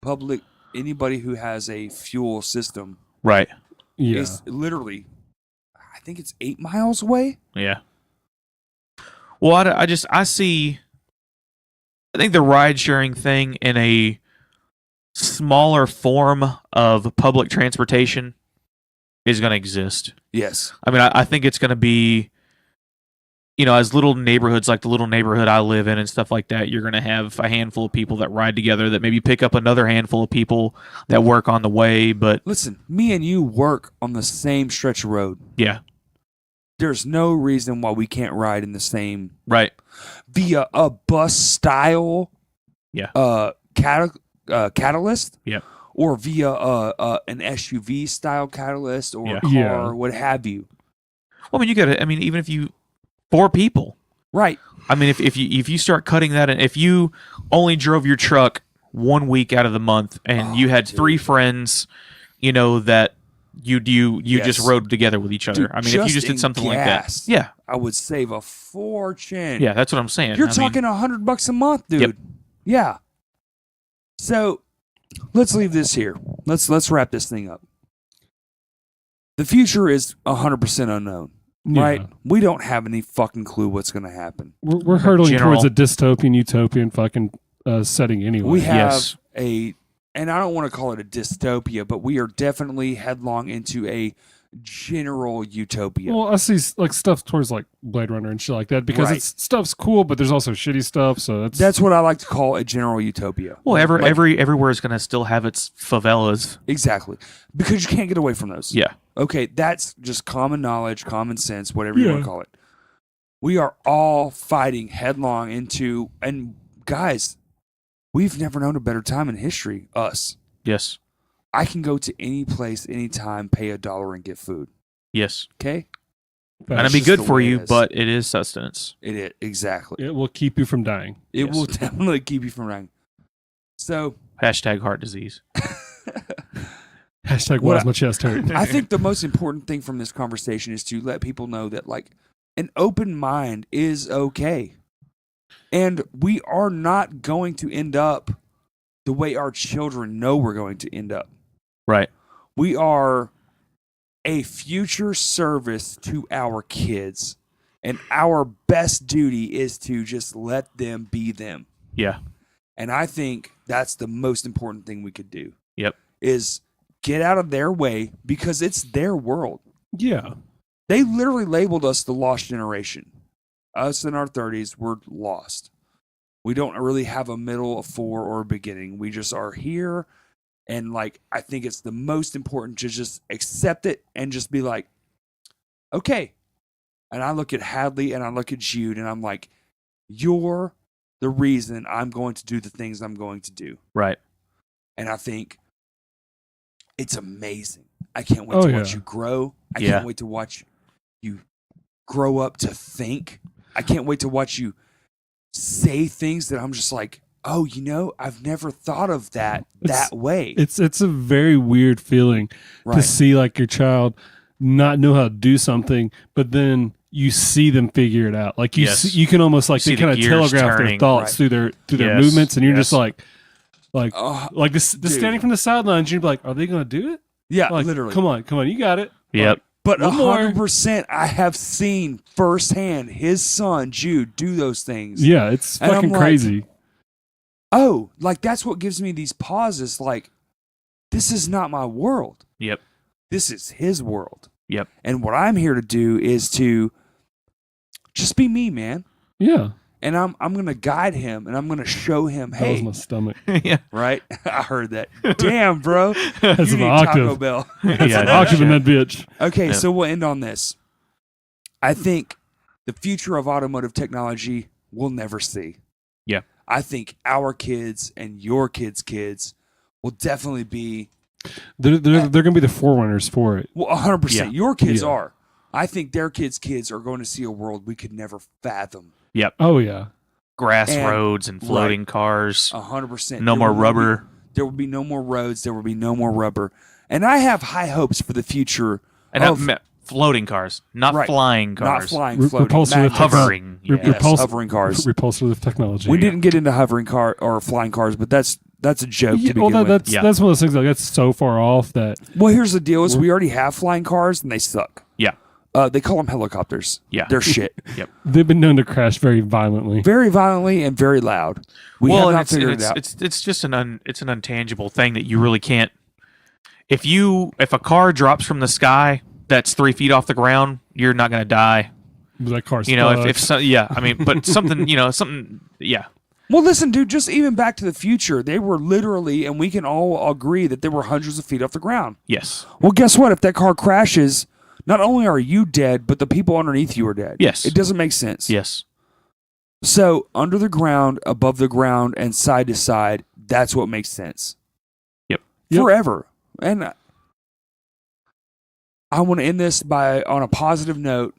public. Anybody who has a fuel system Right. yeah, is literally, I think it's 8 miles away. Yeah. Well, I see. I think the ride sharing thing in a smaller form of public transportation is going to exist. Yes. I mean, I think it's going to be, as little neighborhoods like the little neighborhood I live in and stuff like that, you're going to have a handful of people that ride together that maybe pick up another handful of people that work on the way. But Listen, me and you work on the same stretch of road. yeah, There's no reason why we can't ride in the same right. via a bus style catalyst. Yep. Or via an SUV style catalyst or Yeah. a car Yeah. or what have you. Well, I mean, even if you 4 people, Right. I mean, if you start cutting that, and if you only drove your truck 1 week out of the month, and you had 3 friends, that you Yes. just rode together with each other. Dude, I mean, if you just just did in something gas. like that, I would save a fortune. yeah, that's what I'm saying. You're I mean, talking $100 a month, dude. Yep. Yeah. So let's leave this here. Let's wrap this thing up. The future is 100% unknown, right? Yeah. We don't have any fucking clue what's going to happen. We're hurtling General- towards a dystopian, utopian fucking setting anyway. We have Yes. and I don't want to call it a dystopia, but we are definitely headlong into a general utopia. Well, I see like stuff towards like Blade Runner and shit like that because Right. it's stuff's cool, but there's also shitty stuff. So That's what I like to call a general utopia. well, Like- everywhere is going to still have its favelas. Exactly. Because you can't get away from those. Yeah, Okay, that's just common knowledge, common sense, whatever you want Yeah. to call it. We are all fighting headlong into, and guys, we've never known a better time in history, us. yes, I can go to any place, anytime, pay $1 and get food. yes, Okay? and That's it'd be just good the for way it you, is. but it is sustenance. Exactly. it will keep you from dying. It Yes. will definitely keep you from dying. So, Hashtag heart disease. Hashtag What why is my chest hurt? I think the most important thing from this conversation is to let people know that, like, an open mind is okay. And we are not going to end up the way our children know we're going to end up. Right. We are a future service to our kids. And our best duty is to just let them be them. Yeah. And I think that's the most important thing we could do. Yep. Is get out of their way because it's their world. Yeah. They literally labeled us the lost generation. Us in our 30s, we're lost. We don't really have a middle, a fore, or a beginning. We just are here. And like, I think it's the most important to just accept it and just be like, okay. And I look at Hadley and I look at Jude and I'm like, you're the reason I'm going to do the things I'm going to do. Right. And I think it's amazing. I can't wait to watch you grow. I can't wait to watch you grow up to think. I can't wait to watch you say things that I'm just like, oh, I've never thought of that way. It's a very weird feeling to see like your child not know how to do something, but then you see them figure it out. Like you can almost like they kind of telegraph their thoughts through their movements, and you're just like this standing from the sidelines, you'd be like, are they going to do it? Yeah, like, literally. Come on, you got it. Yep. But 100%, I have seen firsthand his son Jude do those things. Yeah, it's fucking crazy. Oh, like that's what gives me these pauses. Like, this is not my world. Yep. This is his world. Yep. And what I'm here to do is to just be me, man. Yeah. And I'm gonna guide him, and I'm gonna show him, That hey, was my stomach. Yeah. right? I heard that. Damn, bro. That's You an need octave. Taco Bell. That's an octave in that bitch. Okay, Yeah. so we'll end on this. I think the future of automotive technology we'll never see. Yeah. I think our kids and your kids' will definitely be They're going to be the forerunners for it. well 100%. Yeah. Your kids Yeah. are. I think their kids are going to see a world we could never fathom. Oh yeah. Grass And- roads and floating cars. 100%. No more rubber. There will be no more roads. There will be no more rubber. And I have high hopes for the future And of floating cars, not Right. flying cars. not flying, floating, repulsive magnets. Hovering. Re- Yeah. Yes, Repulsive- hovering cars. Repulsive technology. We didn't get into hovering car or flying cars, but that's a joke to begin with. that's one of those things like that's so far off that Well, here's the deal: is we already have flying cars and they suck. Yeah. They call them helicopters. Yeah. They're shit. they've been known to crash very violently. Very violently and very loud. We have and not figured it out. It's just an untangible thing that you really can't. If a car drops from the sky that's 3 feet off the ground, you're not going to die. That car's You know, stuck. if so, I mean, but something, yeah, Well, listen, dude. Just even Back to the Future, they were literally, and we can all agree that they were hundreds of feet off the ground. yes, Well, guess what? If that car crashes, not only are you dead, but the people underneath you are dead. Yes. It doesn't make sense. yes, So under the ground, above the ground, and side to side, that's what makes sense. Yep. Forever. And I want to end this on a positive note.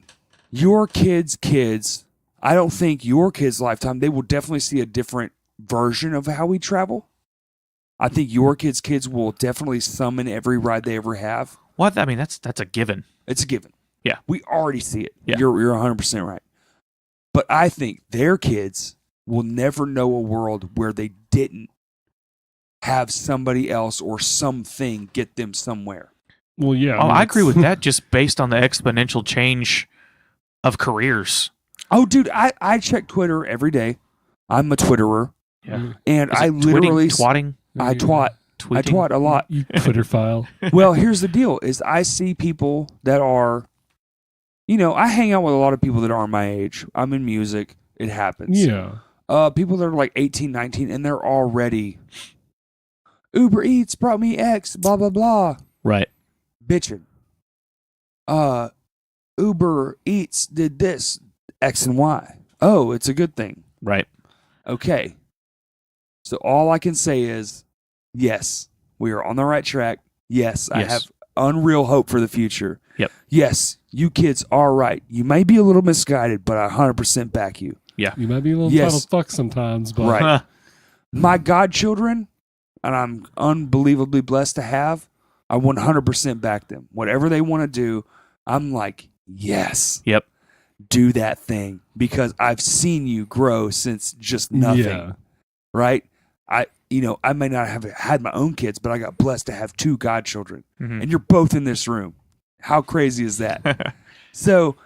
Your kids, I don't think your kids' lifetime, they will definitely see a different version of how we travel. I think your kids will definitely summon every ride they ever have. What I mean, that's a given. It's a given. Yeah. We already see it. Yeah. You're 100% right. But I think their kids will never know a world where they didn't have somebody else or something get them somewhere. well, yeah. Oh, I agree with it's- that. Just based on the exponential change of careers. Oh, dude, I check Twitter every day. I'm a Twitterer. Yeah, And Is I it literally twatting. I twat. I Tweeting? twat a lot. You Twitter file. Well, here's the deal: is I see people that are, I hang out with a lot of people that aren't my age. I'm in music; it happens. Yeah. People that are like 18, 19, and they're already Uber Eats brought me X, blah blah blah, Right. bitching. Uber Eats did this X and Y. Oh, it's a good thing. Right. Okay. So all I can say is, yes, we are on the right track. Yes, I Yes. have unreal hope for the future. Yep. Yes, you kids are right. You may be a little misguided, but I 100% back you. You might be a little Yes. titled fuck sometimes, but Right. My godchildren, and I'm unbelievably blessed to have, I 100% back them. Whatever they want to do, I'm like, yes. Yep. do that thing because I've seen you grow since just nothing. Yeah. Right? I may not have had my own kids, but I got blessed to have 2 godchildren, and you're both in this room. How crazy is that? So,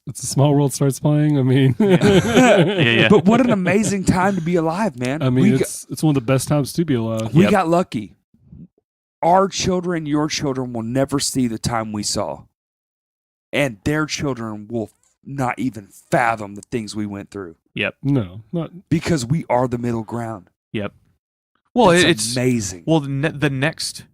It's a small world starts playing. I mean, Yeah. but what an amazing time to be alive, man. I mean, it's one of the best times to be alive. We got lucky. Our children, your children will never see the time we saw. And their children will not even fathom the things we went through No, not because we are the middle ground. Yep. Well, It's it's amazing. Well, the next,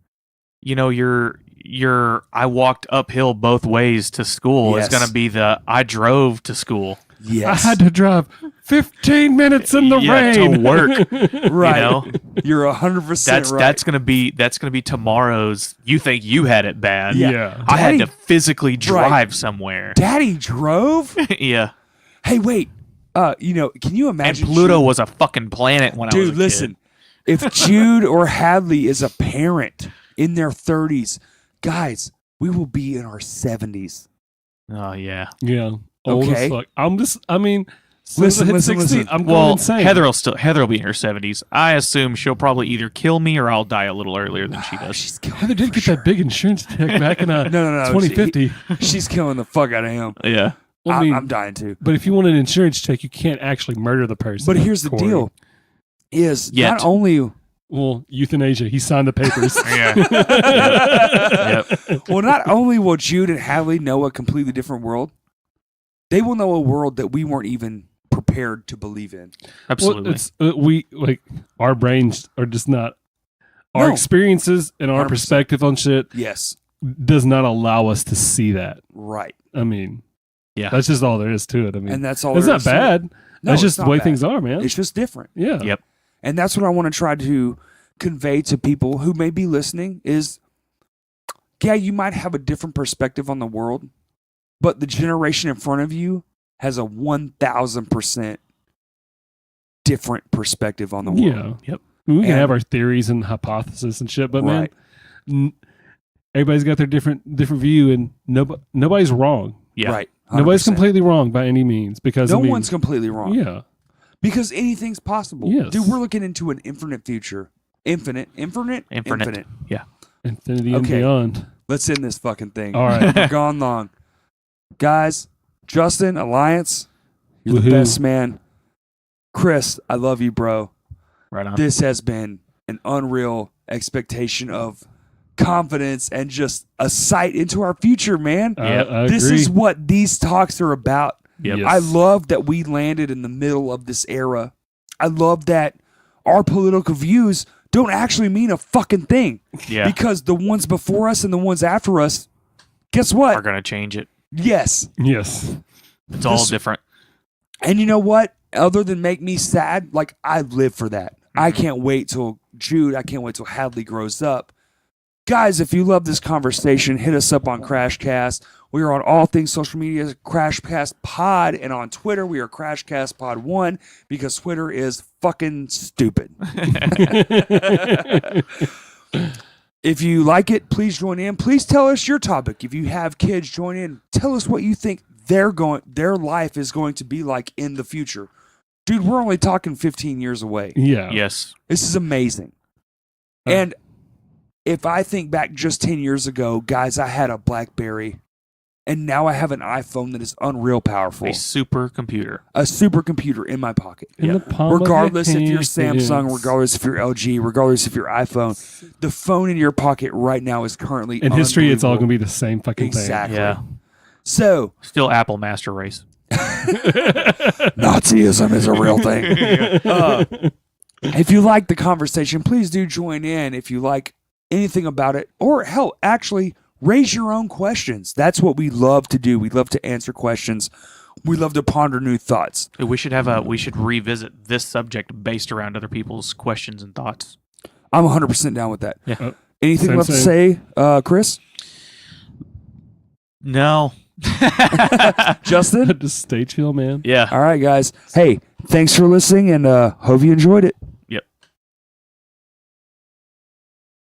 I walked uphill both ways to school is Yes. going to be I drove to school. Yes. I had to drive 15 minutes in the rain to work. right. You know, You're 100% right. that's gonna be tomorrow's. You think you had it bad? Yeah. I had Daddy- to physically drive Right. somewhere. Daddy drove? Yeah, Hey, wait. Can you and imagine? Pluto Jude- was a fucking planet when I was a Dude, listen. kid. If Jude or Hadley is a parent in their 30s, guys, we will be in our 70s. Oh yeah. Yeah. Old Okay. as fuck. I mean, since Listen, I hit listen, 60, listen. I'm going Well, insane. Heather will be in her 70s. I assume she'll probably either kill me or I'll die a little earlier than she does. She's killing Heather did for get sure. that big insurance check back in No. 2050. She's killing the fuck out of him. Yeah. Well, I mean, I'm dying too. but if you want an insurance check, you can't actually murder the person. But here's the Corey. deal: is Yet. not only Well, euthanasia. He signed the papers. Yeah. Yep. well, not only will Jude and Hadley know a completely different world, they will know a world that we weren't even prepared to believe in. Absolutely. Well, it's we like our brains are just not. Our No. experiences and our 100%. perspective on shit Yes, does not allow us to see that. right, I mean, Yeah. that's just all there is to it. I mean, and that's all. it's there not is to it. bad. No, That's it's just the not way bad. things are, man. It's just different. Yeah. Yep. And that's what I want to try to convey to people who may be listening is, yeah, you might have a different perspective on the world, but the generation in front of you has a 1,000% different perspective on the world. Yeah. Yep. I mean, we can And- have our theories and hypotheses and shit, but Right. man, everybody's got their different view, and nobody's wrong. Yeah. Right. Nobody's 100%. completely wrong by any means because No I mean, one's completely wrong. Yeah. Because anything's possible. Yes. Dude, we're looking into an infinite future. Infinite. Infinite. Yeah. Infinity and Okay. beyond. Let's end this fucking thing. All right. We're gone long. Guys, Justin, Alliance, you're the Woohoo. best man. Chris, I love you, bro. Right on. This has been an unreal expectation of confidence and just a sight into our future, man. Yep. I This agree. is what these talks are about. Yep. Yes. I love that we landed in the middle of this era. I love that our political views don't actually mean a fucking thing. Yeah. Because the ones before us and the ones after us, guess what? Are gonna change it. Yes. Yes. It's all This- different. And you know what? Other than make me sad, like I live for that. I can't wait till Jude. I can't wait till Hadley grows up. Guys, if you love this conversation, hit us up on Crashcast. We are on all things social media, Crashcast Pod, and on Twitter, we are Crashcast Pod 1 because Twitter is fucking stupid. If you like it, please join in. Please tell us your topic. If you have kids, join in. Tell us what you think their life is going to be like in the future. Dude, we're only talking 15 years away. Yeah. Yes. This is amazing. And if I think back just 10 years ago, guys, I had a BlackBerry, and now I have an iPhone that is unreal powerful. A supercomputer. A supercomputer in my pocket. In the palm of your Regardless if you're hand, Samsung, yes. regardless if you're LG, regardless if you're iPhone, the phone in your pocket right now is currently In history, it's all going unbelievable. to be the same fucking Exactly. Yeah. So, Still Apple Master Race. Nazism is a real thing. If you like the conversation, please do join in. If you like anything about it, or hell, actually raise your own questions. That's what we love to do. We love to answer questions. We love to ponder new thoughts. We should revisit this subject based around other people's questions and thoughts. I'm 100% down with that. Yeah. Anything Same, left to say, Chris? No. Justin? Just stay chill, man. Yeah. All right, guys. Hey, thanks for listening, and hope you enjoyed it.